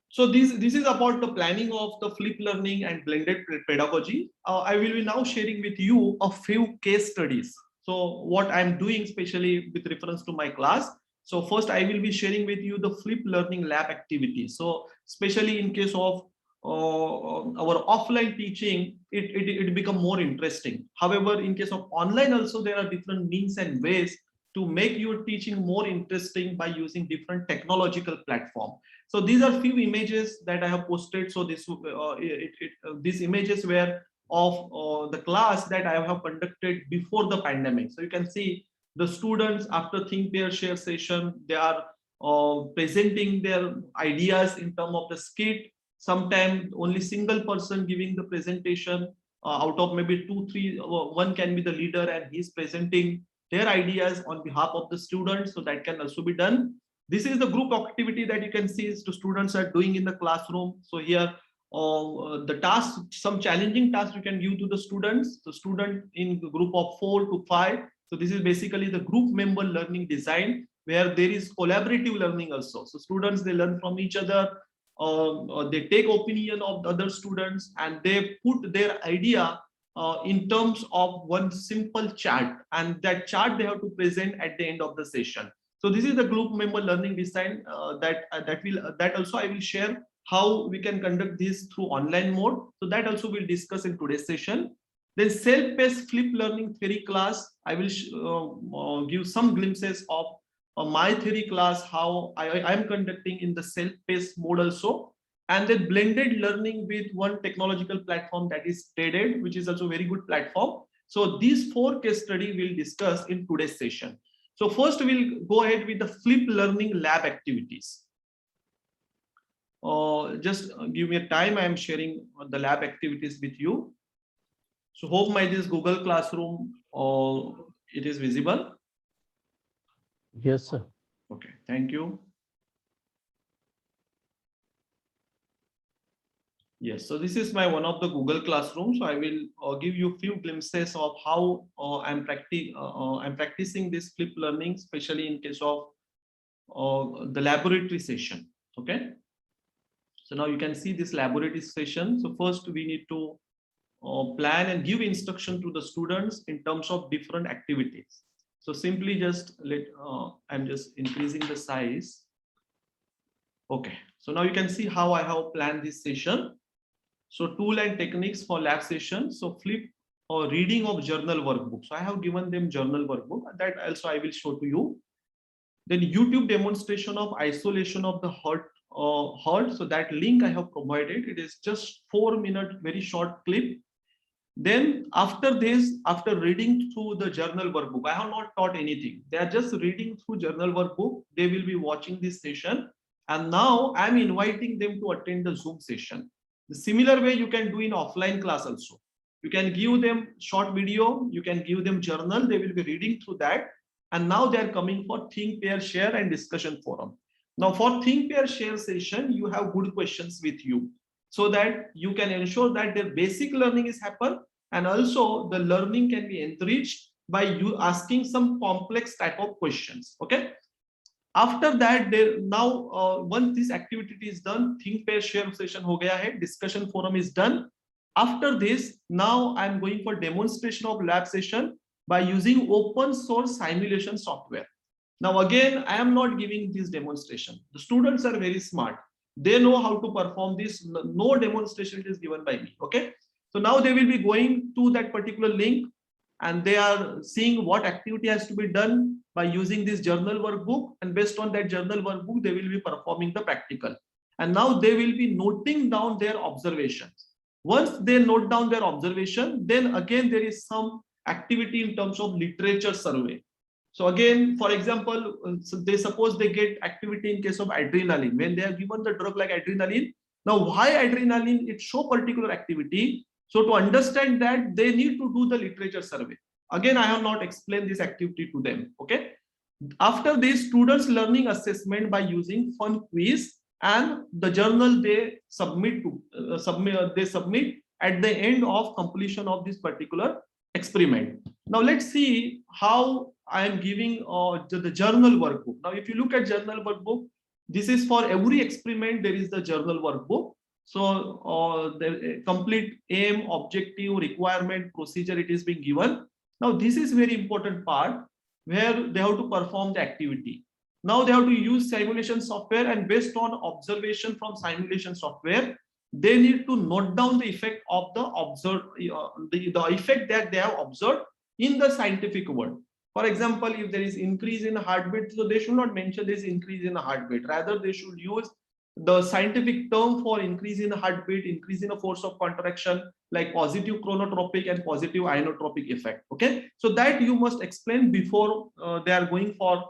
So this is about the planning of the flipped learning and blended pedagogy. I will be now sharing with you a few case studies. So what I'm doing, especially with reference to my class. So first I will be sharing with you the flipped learning lab activities. So especially in case of our offline teaching, it become more interesting. However, in case of online also, there are different means and ways to make your teaching more interesting by using different technological platform. So these are few images that I have posted. So these images were of the class that I have conducted before the pandemic. So you can see the students after think, pair, share session, they are presenting their ideas in terms of the skit. Sometimes only single person giving the presentation, out of maybe 2, 3, one can be the leader and he's presenting their ideas on behalf of the students. So that can also be done. This is the group activity that you can see is the students are doing in the classroom. So here the task, some challenging tasks you can give to the students. The student in the group of 4 to 5. So this is basically the group member learning design, where there is collaborative learning also. So students, they learn from each other. They take opinion of the other students and they put their idea in terms of one simple chart, and that chart they have to present at the end of the session. So this is the group member learning design that also I will share how we can conduct this through online mode. So that also we'll discuss in today's session. Then self-paced flipped learning theory class, I will give some glimpses of my theory class, how I am conducting in the self-paced mode also. And then blended learning with one technological platform, that is TED, which is also a very good platform. So these 4 case studies we'll discuss in today's session. So first we'll go ahead with the flipped learning lab activities. Just give me a time, I am sharing the lab activities with you. So hope my this Google Classroom, it is visible. Yes, sir. Okay, thank you. Yes, so this is my one of the Google Classroom. So I will give you a few glimpses of how I'm practicing this flipped learning, especially in case of the laboratory session. Okay. So now you can see this laboratory session. So first we need to plan and give instruction to the students in terms of different activities. So simply just I'm just increasing the size. Okay. So now you can see how I have planned this session. So tool and techniques for lab session. So flip or reading of journal workbook. So I have given them journal workbook, that also I will show to you. Then YouTube demonstration of isolation of the heart. So that link I have provided. It is just 4-minute, very short clip. Then after this, after reading through the journal workbook, I have not taught anything. They are just reading through journal workbook. They will be watching this session. And now I'm inviting them to attend the Zoom session. The similar way you can do in offline class also. You can give them short video, you can give them journal, they will be reading through that. And now they are coming for think, pair, share and discussion forum. Now for think, pair, share session, you have good questions with you, so that you can ensure that their basic learning is happen and also the learning can be enriched by you asking some complex type of questions. Okay. After that, once this activity is done, think, pair, share session ho gaya hai, discussion forum is done. After this, now I'm going for demonstration of lab session by using open source simulation software. Now again, I am not giving this demonstration. The students are very smart. They know how to perform this. No demonstration is given by me. Okay. So now they will be going to that particular link and they are seeing what activity has to be done by using this journal workbook, and based on that journal workbook, they will be performing the practical. And now they will be noting down their observations. Once they note down their observation, then again there is some activity in terms of literature survey. So again, for example, suppose they get activity in case of adrenaline. When they are given the drug like adrenaline, now why adrenaline? It show particular activity. So to understand that, they need to do the literature survey. Again, I have not explained this activity to them. Okay. After this, students learning assessment by using fun quiz and the journal they submit at the end of completion of this particular experiment. Now let's see how I am giving the journal workbook. Now, if you look at journal workbook, this is for every experiment. There is the journal workbook. So the complete aim, objective, requirement, procedure, it is being given. Now this is very important part where they have to perform the activity. Now they have to use simulation software, and based on observation from simulation software, they need to note down the effect of the effect that they have observed in the scientific world. For example, if there is increase in heartbeat, so they should not mention this increase in heartbeat. Rather, they should use the scientific term for increase in heartbeat, increase in a force of contraction, like positive chronotropic and positive inotropic effect. Okay, so that you must explain before they are going for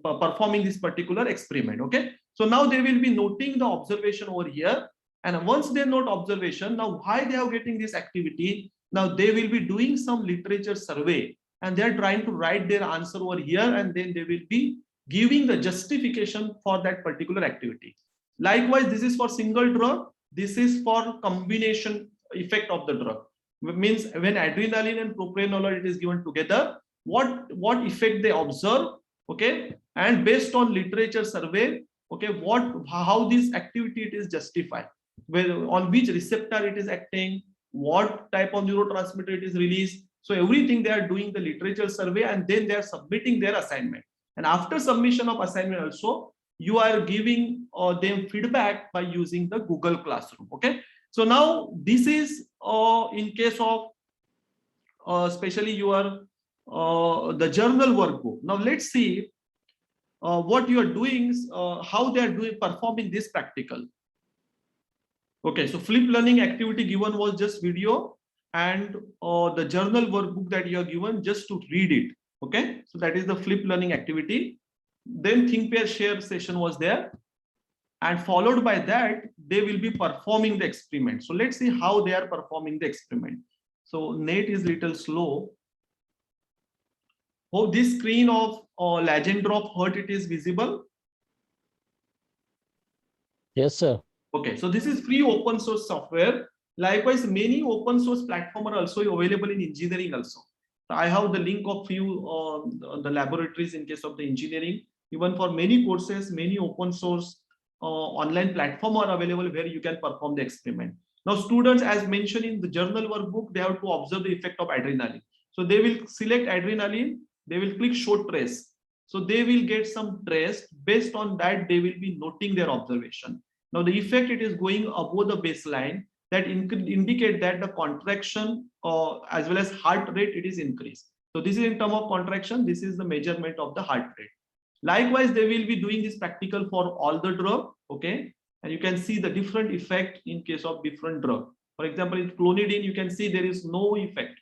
performing this particular experiment. Okay, so now they will be noting the observation over here, and once they note observation, now why they are getting this activity? Now they will be doing some literature survey, and they are trying to write their answer over here, and then they will be giving the justification for that particular activity. Likewise, this is for single drug. This is for combination effect of the drug. It means when adrenaline and propranolol it is given together, what effect they observe. Okay, and based on literature survey, okay, how this activity it is justified, on which receptor it is acting, what type of neurotransmitter it is released. So everything they are doing the literature survey, and then they are submitting their assignment. And after submission of assignment also, you are giving them feedback by using the Google Classroom. Okay. So now this is in case of especially your the journal workbook. Now let's see what you are doing, how they are performing this practical. Okay, so flip learning activity given was just video, and the journal workbook that you are given just to read it. Okay, so that is the flip learning activity. Then think, pair, share session was there, and followed by that they will be performing the experiment. So let's see how they are performing the experiment. So net is little slow. Hope this screen of Rajendra of Hurt it is visible. Yes, sir. Okay, so this is free open source software. Likewise, many open source platforms are also available in engineering also. I have the link of few the laboratories in case of the engineering. Even for many courses, many open source online platforms are available where you can perform the experiment. Now, students, as mentioned in the journal workbook, they have to observe the effect of adrenaline. So they will select adrenaline, they will click show trace. So they will get some trace. Based on that, they will be noting their observation. Now the effect it is going above the baseline, that indicate that the contraction as well as heart rate it is increased. So this is in terms of contraction, this is the measurement of the heart rate. Likewise, they will be doing this practical for all the drug. Okay, and you can see the different effect in case of different drug. For example, in clonidine, you can see there is no effect.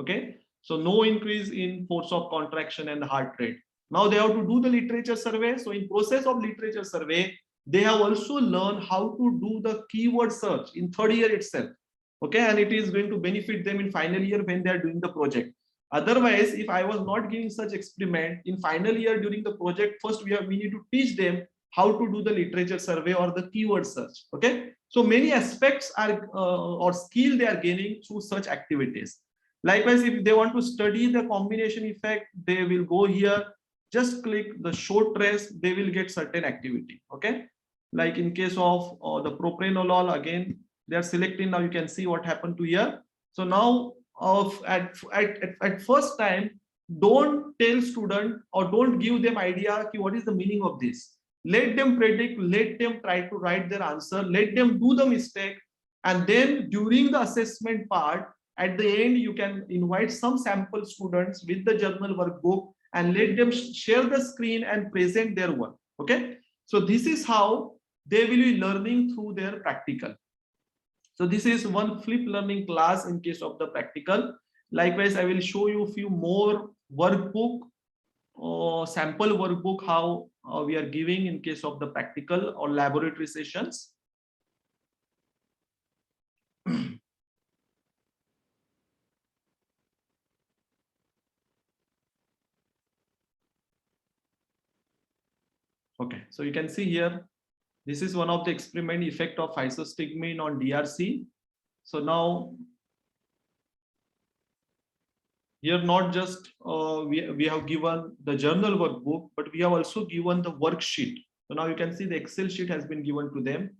Okay, so no increase in force of contraction and heart rate. Now they have to do the literature survey. So in process of literature survey, they have also learned how to do the keyword search in third year itself. Okay, and it is going to benefit them in final year when they are doing the project. Otherwise, if I was not giving such experiment in final year during the project, first we need to teach them how to do the literature survey or the keyword search. Okay, so many aspects are or skill they are gaining through such activities. Likewise, if they want to study the combination effect, they will go here, just click the show trace, they will get certain activity. Okay, like in case of the propranolol, again they are selecting. Now you can see what happened to here. So now at first time, don't tell student or don't give them idea what is the meaning of this. Let them predict, let them try to write their answer, let them do the mistake, and then during the assessment part, at the end, you can invite some sample students with the journal workbook and let them share the screen and present their work. Okay, so this is how they will be learning through their practical. So this is one flip learning class in case of the practical. Likewise, I will show you a few more workbook or sample workbook how we are giving in case of the practical or laboratory sessions. Okay, so you can see here, this is one of the experiment effect of isostigmine on DRC. So now here not just we have given the journal workbook, but we have also given the worksheet. So now you can see the Excel sheet has been given to them.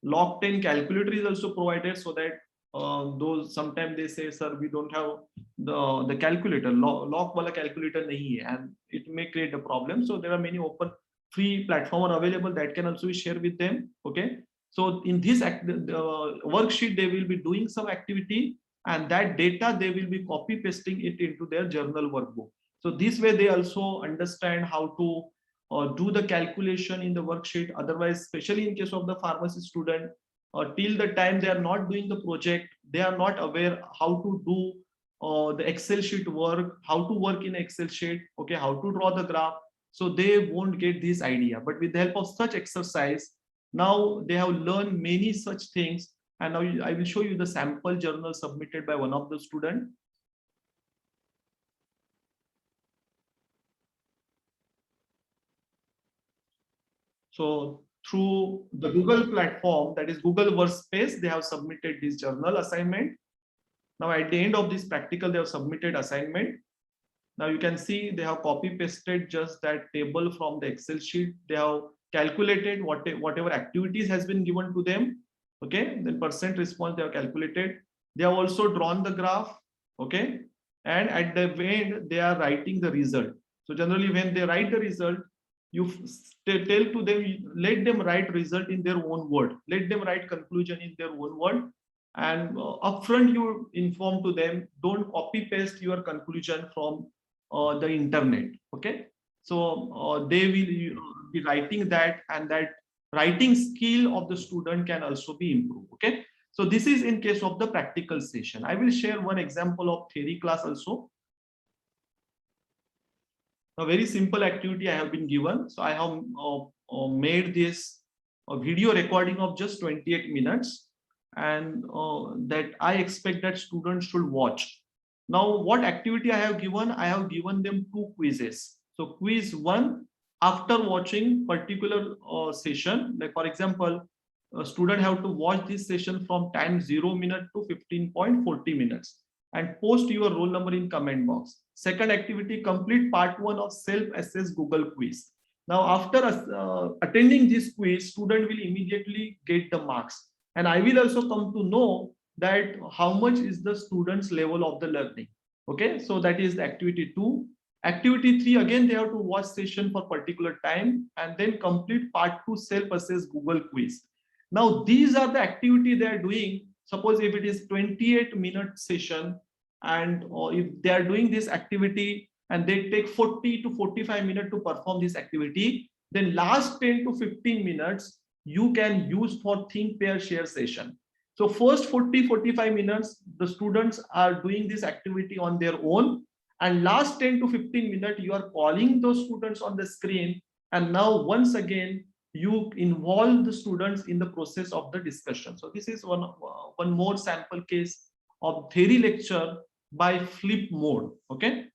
Log 10 calculator is also provided, so that those sometimes they say, sir, we don't have the calculator, log wala calculator nahi hai, and it may create a problem. So there are many open free platform are available that can also be shared with them. Okay, so in this worksheet they will be doing some activity, and that data they will be copy pasting it into their journal workbook. So this way they also understand how to do the calculation in the worksheet. Otherwise, especially in case of the pharmacy student, till the time they are not doing the project, they are not aware how to do the Excel sheet work, how to work in Excel sheet, okay, how to draw the graph. So they won't get this idea. But with the help of such exercise, now they have learned many such things. And now I will show you the sample journal submitted by one of the students. So through the Google platform, that is Google Workspace, they have submitted this journal assignment. Now at the end of this practical, they have submitted assignment. Now you can see they have copy pasted just that table from the Excel sheet. They have calculated whatever activities has been given to them. Okay, then percent response they have calculated. They have also drawn the graph. Okay, and at the end they are writing the result. So generally when they write the result, you tell to them, let them write result in their own word. Let them write conclusion in their own word. And upfront you inform to them, don't copy paste your conclusion from the internet. Okay, so they will be writing that, and that writing skill of the student can also be improved. Okay, so this is in case of the practical session. I will share one example of theory class also. A very simple activity I have been given. So I have made this video recording of just 28 minutes, and that I expect that students should watch. Now, what activity I have given? I have given them 2 quizzes. So quiz 1, after watching particular session, like for example, a student have to watch this session from time 0 minute to 15.40 minutes and post your roll number in comment box. Second activity, complete part 1 of self-assess Google quiz. Now, after attending this quiz, student will immediately get the marks. And I will also come to know that how much is the student's level of the learning. Okay, so that is the activity 2. Activity 3, again, they have to watch session for particular time and then complete part 2 self-assess Google quiz. Now, these are the activity they are doing. Suppose if it is 28-minute session, and if they are doing this activity and they take 40 to 45 minutes to perform this activity, then last 10 to 15 minutes you can use for think, pair, share session. So first 40-45 minutes, the students are doing this activity on their own, and last 10 to 15 minutes, you are calling those students on the screen, and now once again, you involve the students in the process of the discussion. So this is one more sample case of theory lecture by flip mode. Okay,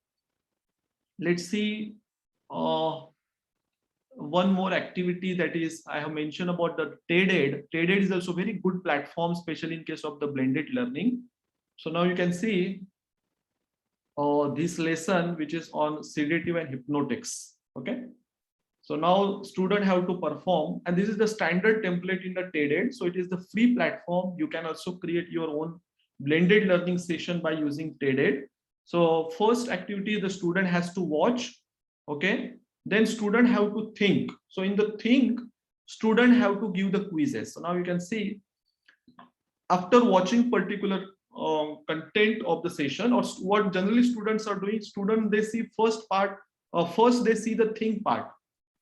let's see one more activity, that is I have mentioned about the TED-Ed. TED-Ed is also very good platform, especially in case of the blended learning. So now you can see this lesson, which is on sedative and hypnotics. Okay. So now student have to perform, and this is the standard template in the TED. So it is the free platform. You can also create your own blended learning session by using TED. So first activity, the student has to watch. Okay. Then student have to think. So in the think, student have to give the quizzes. So now you can see after watching particular content of the session, or what generally students are doing, they see first part, first they see the think part,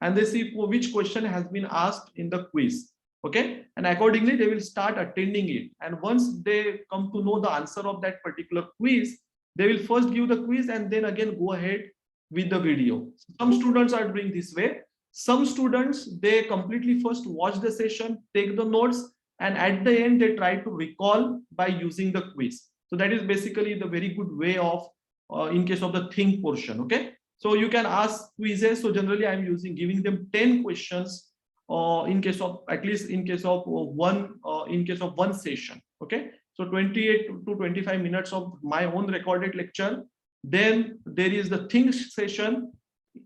and they see which question has been asked in the quiz. Okay, and accordingly they will start attending it, and once they come to know the answer of that particular quiz, they will first give the quiz and then again go ahead with the video. Some students are doing this way. Some students, they completely first watch the session, take the notes, and at the end they try to recall by using the quiz. So that is basically the very good way of in case of the think portion. Okay, so you can ask quizzes. So generally I'm giving them 10 questions in case of, at least in case of one session. Okay, so 28 to 25 minutes of my own recorded lecture. Then there is the think session.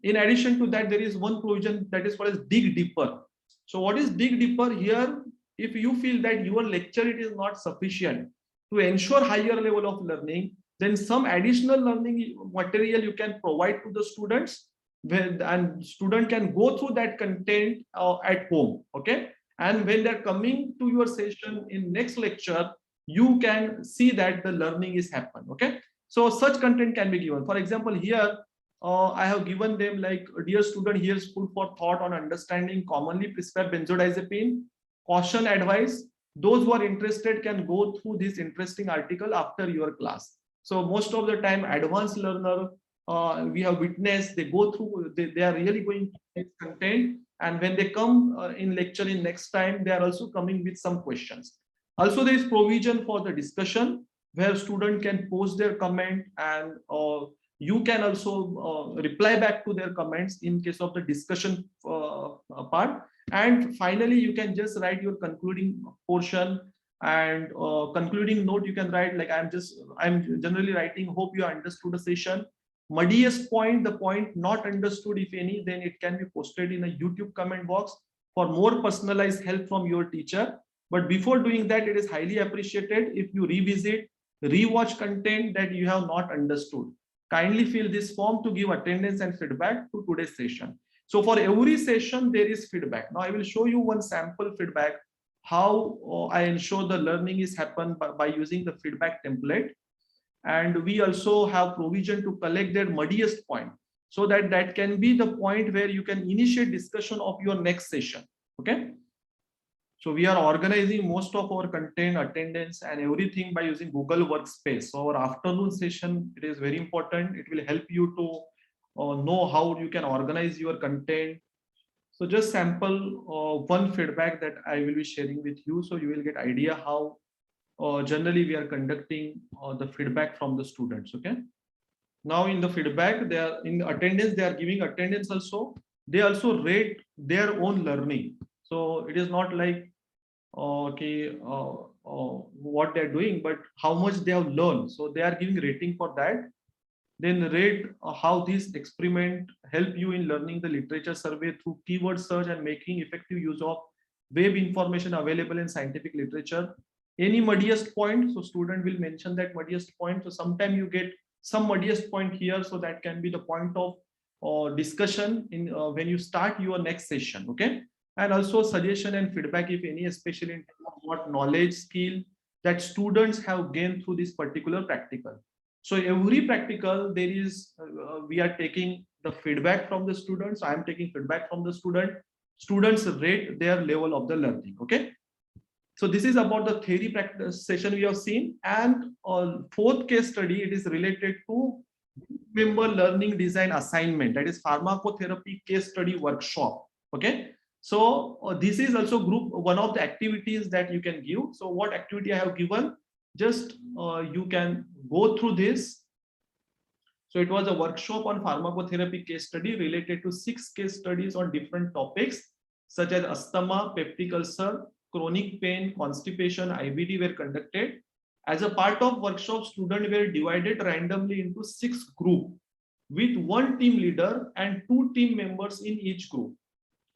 In addition to that, there is one provision that is called as dig deeper. So what is dig deeper here? If you feel that your lecture it is not sufficient to ensure higher level of learning, then some additional learning material you can provide to the students, and student can go through that content at home. Okay, and when they're coming to your session in next lecture, you can see that the learning is happen. Okay, so such content can be given. For example, here I have given them like, dear student, here's food for thought on understanding commonly prescribed benzodiazepine. Caution advice, those who are interested can go through this interesting article after your class. So most of the time advanced learner, we have witnessed, they go through, they are really going to this content, and when they come in lecture in next time, they are also coming with some questions. Also there is provision for the discussion where student can post their comment, and you can also reply back to their comments in case of the discussion part. And finally, you can just write your concluding portion, and concluding note you can write like, I'm generally writing, hope you understood the session. Muddiest point, the point not understood, if any, then it can be posted in a YouTube comment box for more personalized help from your teacher. But before doing that, it is highly appreciated if you revisit, rewatch content that you have not understood. Kindly fill this form to give attendance and feedback to today's session. So for every session, there is feedback. Now I will show you one sample feedback, how I ensure the learning is happen by using the feedback template. And we also have provision to collect their muddiest point, so that that can be the point where you can initiate discussion of your next session. Okay. So we are organizing most of our content, attendance, and everything by using Google Workspace. So our afternoon session, it is very important. It will help you to know how you can organize your content. So just sample one feedback that I will be sharing with you, so you will get idea how generally we are conducting the feedback from the students. Okay. Now in the feedback, they are in attendance, they are giving attendance also. They also rate their own learning. So it is not like what they're doing, but how much they have learned. So they are giving rating for that. Then rate how this experiment help you in learning the literature survey through keyword search and making effective use of web information available in scientific literature. Any muddiest point, so student will mention that muddiest point. So sometime you get some muddiest point here, so that can be the point of discussion in when you start your next session. Okay. And also suggestion and feedback, if any, especially in terms of what knowledge, skill that students have gained through this particular practical. So every practical, there is we are taking the feedback from the students. I am taking feedback from the student. Students rate their level of the learning. Okay. So this is about the theory practice session we have seen. And fourth case study, it is related to member learning design assignment, that is pharmacotherapy case study workshop. Okay. So this is also group one of the activities that you can give. So what activity I have given, just you can go through this. So it was a workshop on pharmacotherapy case study related to 6 case studies on different topics such as asthma, peptic ulcer, chronic pain, constipation, IBD were conducted. As a part of workshop, students were divided randomly into 6 groups with 1 team leader and 2 team members in each group.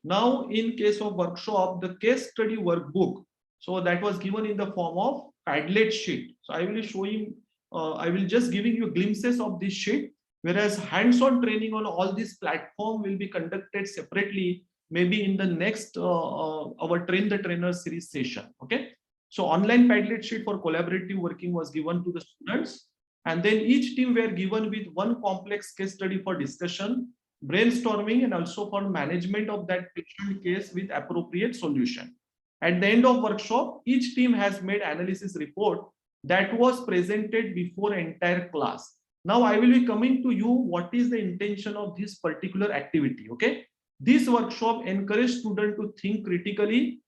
Now, in case of workshop, the case study workbook, so that was given in the form of Padlet sheet. So I will show you, I will just giving you glimpses of this sheet, whereas hands-on training on all these platform will be conducted separately, maybe in the next our Train the Trainer series session. Okay. So online Padlet sheet for collaborative working was given to the students, and then each team were given with 1 complex case study for discussion, brainstorming, and also for management of that patient case with appropriate solution. At the end of workshop, each team has made analysis report that was presented before entire class. Now I will be coming to you what is the intention of this particular activity. Okay, this workshop encourages students to think critically,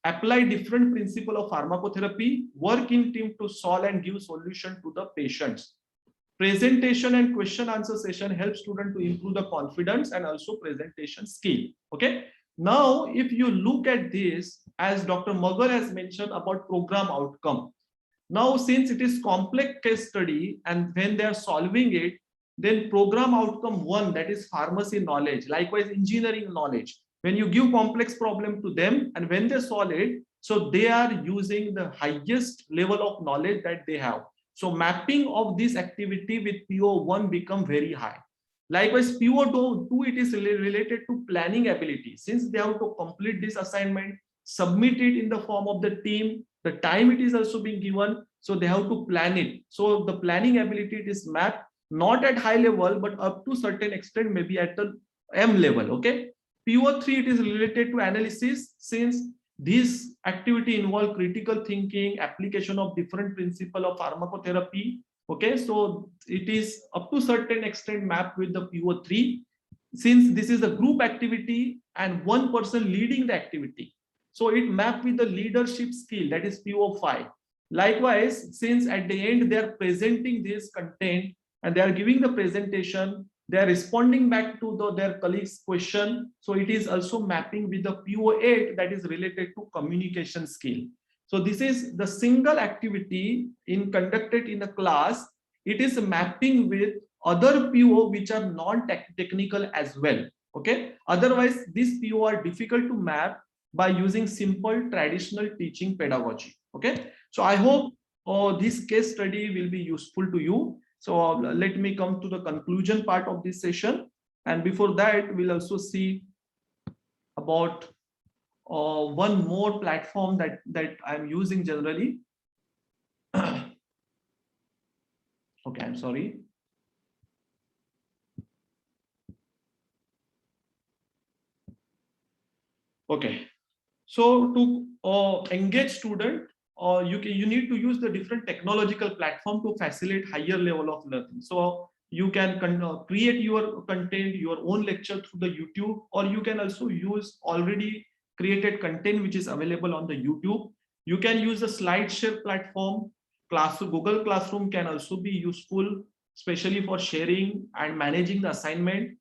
apply different principle of pharmacotherapy, work in team to solve and give solution to the patients. Presentation and question answer session helps students to improve the confidence and also presentation skill. Okay. Now, if you look at this, as Dr. Magar has mentioned about program outcome. Now, since it is complex case study and when they are solving it, then program outcome 1, that is pharmacy knowledge, likewise engineering knowledge. When you give complex problem to them and when they solve it, so they are using the highest level of knowledge that they have. So mapping of this activity with PO1 become very high. Likewise, PO2, it is related to planning ability. Since they have to complete this assignment, submit it in the form of the team, the time it is also being given, so they have to plan it. So the planning ability it is mapped, not at high level, but up to certain extent, maybe at the M level. Okay. PO3, it is related to analysis, since this activity involve critical thinking, application of different principle of pharmacotherapy. Okay, so it is up to certain extent mapped with the PO3, since this is a group activity and 1 person leading the activity. So it mapped with the leadership skill, that is PO5. Likewise, since at the end they are presenting this content and they are giving the presentation, they are responding back to their colleagues' question. So it is also mapping with the PO8, that is related to communication skill. So this is the single activity in conducted in the class. It is mapping with other PO which are non-technical as well. Okay. Otherwise, these PO are difficult to map by using simple traditional teaching pedagogy. Okay. So I hope this case study will be useful to you. So let me come to the conclusion part of this session. And before that, we'll also see about one more platform that I'm using generally. Okay, I'm sorry. Okay, so to engage student, you need to use the different technological platform to facilitate higher level of learning. So you can create your content, your own lecture through the YouTube, or you can also use already created content which is available on the YouTube. You can use the SlideShare platform. Google Classroom can also be useful, especially for sharing and managing the assignment.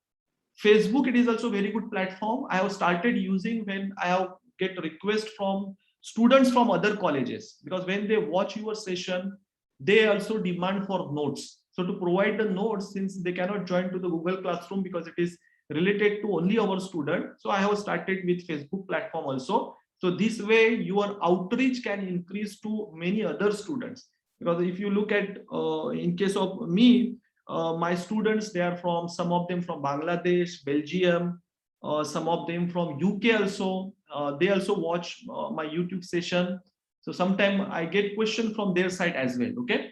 Facebook, it is also a very good platform. I have started using when I have get requests from students from other colleges, because when they watch your session, they also demand for notes. So to provide the notes, since they cannot join to the Google Classroom because it is related to only our student, so I have started with Facebook platform also. So this way your outreach can increase to many other students, because if you look at in case of me, my students, they are from, some of them from Bangladesh, Belgium, some of them from UK also. They also watch my YouTube session. So sometimes I get questions from their side as well. Okay.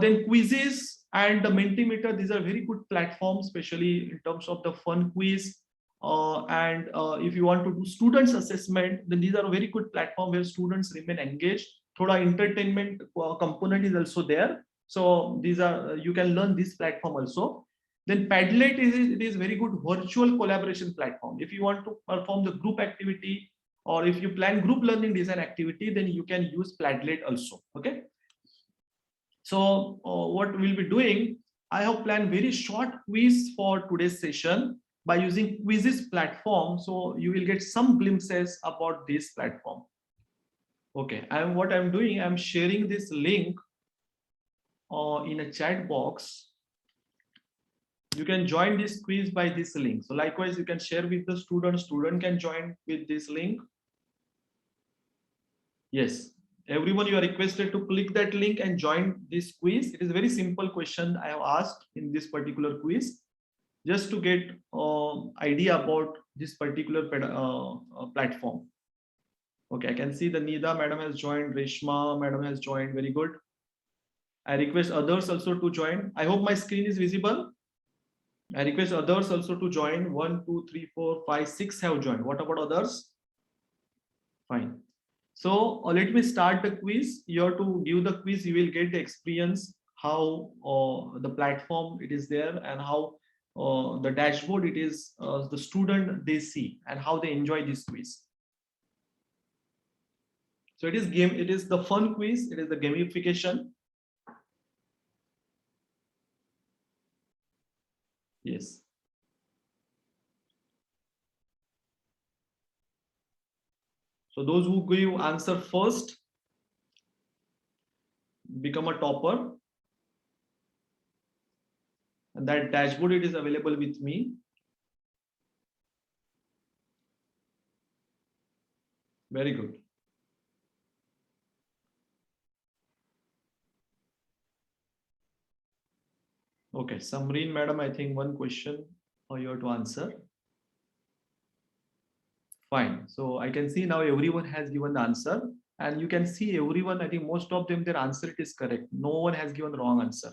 Then quizzes and the Mentimeter, these are very good platforms, especially in terms of the fun quiz. And if you want to do students assessment, then these are a very good platform where students remain engaged. Thoda entertainment component is also there. So these are, you can learn this platform also. Then Padlet is very good virtual collaboration platform. If you want to perform the group activity, or if you plan group learning design activity, then you can use Padlet also. Okay. So what we'll be doing, I have planned very short quiz for today's session by using quizzes platform. So you will get some glimpses about this platform. Okay, and what I'm doing, I'm sharing this link in a chat box. You can join this quiz by this link. So likewise, you can share with the student. Student can join with this link. Yes, everyone, you are requested to click that link and join this quiz. It is a very simple question I have asked in this particular quiz, just to get idea about this particular platform. Okay, I can see the Nida madam has joined, Reshma madam has joined. Very good. I request others also to join. I hope my screen is visible. I request others also to join. 1, 2, 3, 4, 5, 6 have joined. What about others? Fine. So let me start the quiz. You have to give the quiz. You will get the experience how the platform it is there and how the dashboard it is the student they see and how they enjoy this quiz. So it is game. It is the fun quiz. It is the gamification. Yes. So those who give answer first become a topper. And that dashboard it is available with me. Very good. Okay, Samreen madam, I think one question for you to answer. Fine. So I can see now everyone has given the answer, and you can see everyone, I think most of them, their answer it is correct. No one has given the wrong answer.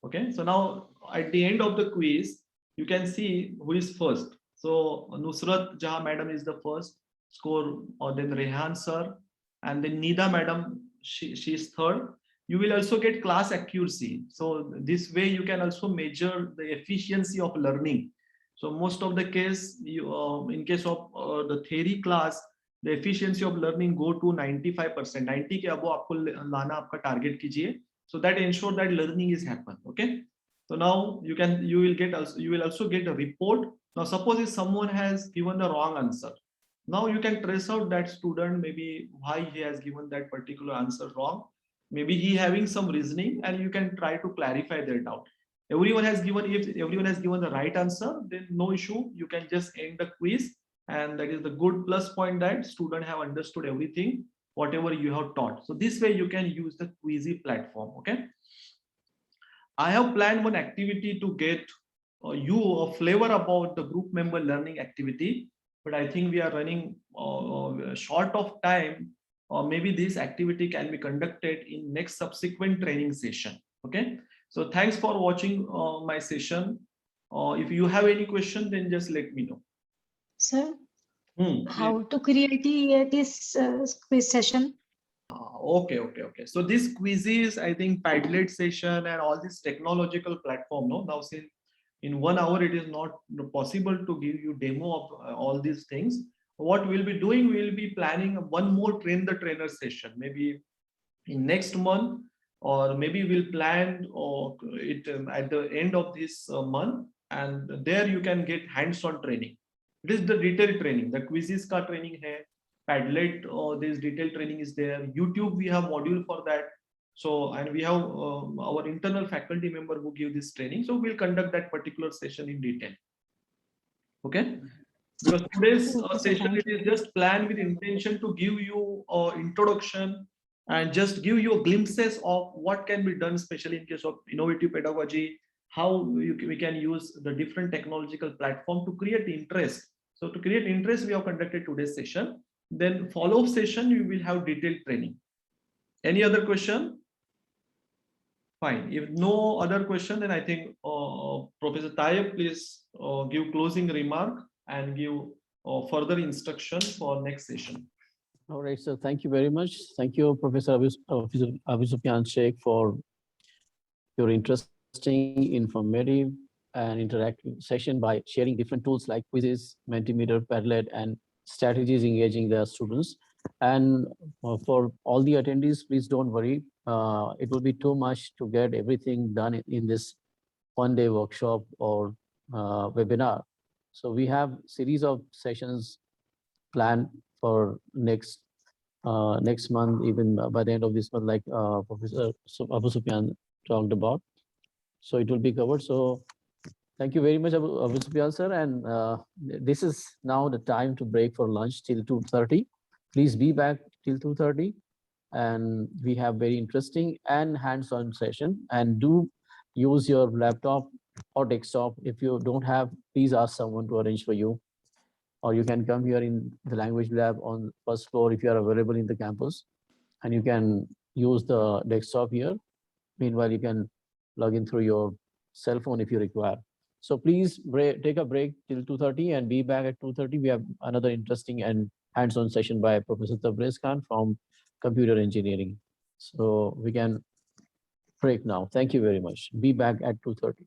Okay. So now at the end of the quiz, you can see who is first. So Nusrat Jahan madam is the first score, or then Rehan sir, and then Nida madam, she is third. You will also get class accuracy. So this way you can also measure the efficiency of learning. So most of the case, you, in case of the theory class, the efficiency of learning go to 95%. 90 के above आपको लाना आपका target कीजिए. So that ensure that learning is happen. Okay. So now you will also get a report. Now suppose if someone has given the wrong answer, now you can trace out that student, maybe why he has given that particular answer wrong. Maybe he having some reasoning, and you can try to clarify their doubt. Everyone has given, if everyone has given the right answer, then no issue. You can just end the quiz, and that is the good plus point that student have understood everything, whatever you have taught. So this way you can use the Quizzy platform. Okay. I have planned one activity to get you a flavor about the group member learning activity, but I think we are running short of time. Or maybe this activity can be conducted in next subsequent training session. Okay. So thanks for watching my session. If you have any question, then just let me know. Sir, how to create this quiz session? Okay. So this quizzes, I think Padlet session and all this technological platform. No, now since in 1 hour it is not possible to give you demo of all these things. What we'll be doing, we'll be planning one more train the trainer session, maybe in next month, or maybe we'll plan it at the end of this month, and there you can get hands-on training. It is the detailed training. The quizzes ka training hai, Padlet, this detailed training is there. YouTube, we have module for that. So, and we have our internal faculty member who give this training. So we'll conduct that particular session in detail. Okay. Because today's session it is just planned with intention to give you introduction and just give you glimpses of what can be done, especially in case of innovative pedagogy, how we can use the different technological platform to create interest. So to create interest, we have conducted today's session. Then follow-up session, you will have detailed training. Any other question? Fine. If no other question, then I think Professor Tayyab, please give closing remark and give further instruction for next session. All right, so thank you very much. Thank you, Professor Abusufyan Shaikh, for your interesting, informative, and interactive session by sharing different tools like quizzes, Mentimeter, Padlet, and strategies engaging the students. And for all the attendees, please don't worry. It will be too much to get everything done in this one-day workshop or webinar. So we have series of sessions planned for next next month, even by the end of this month, like Professor Abusufyan talked about. So it will be covered. So thank you very much, Abusufyan sir. And this is now the time to break for lunch till 2:30. Please be back till 2:30. And we have very interesting and hands-on session. And do use your laptop or desktop. If you don't have, please ask someone to arrange for you. Or you can come here in the language lab on first floor if you are available in the campus. And you can use the desktop here. Meanwhile, you can log in through your cell phone if you require. So please take a break till 2:30 and be back at 2:30. We have another interesting and hands-on session by Professor Tabriz Khan from computer engineering. So we can break now. Thank you very much. Be back at 2:30.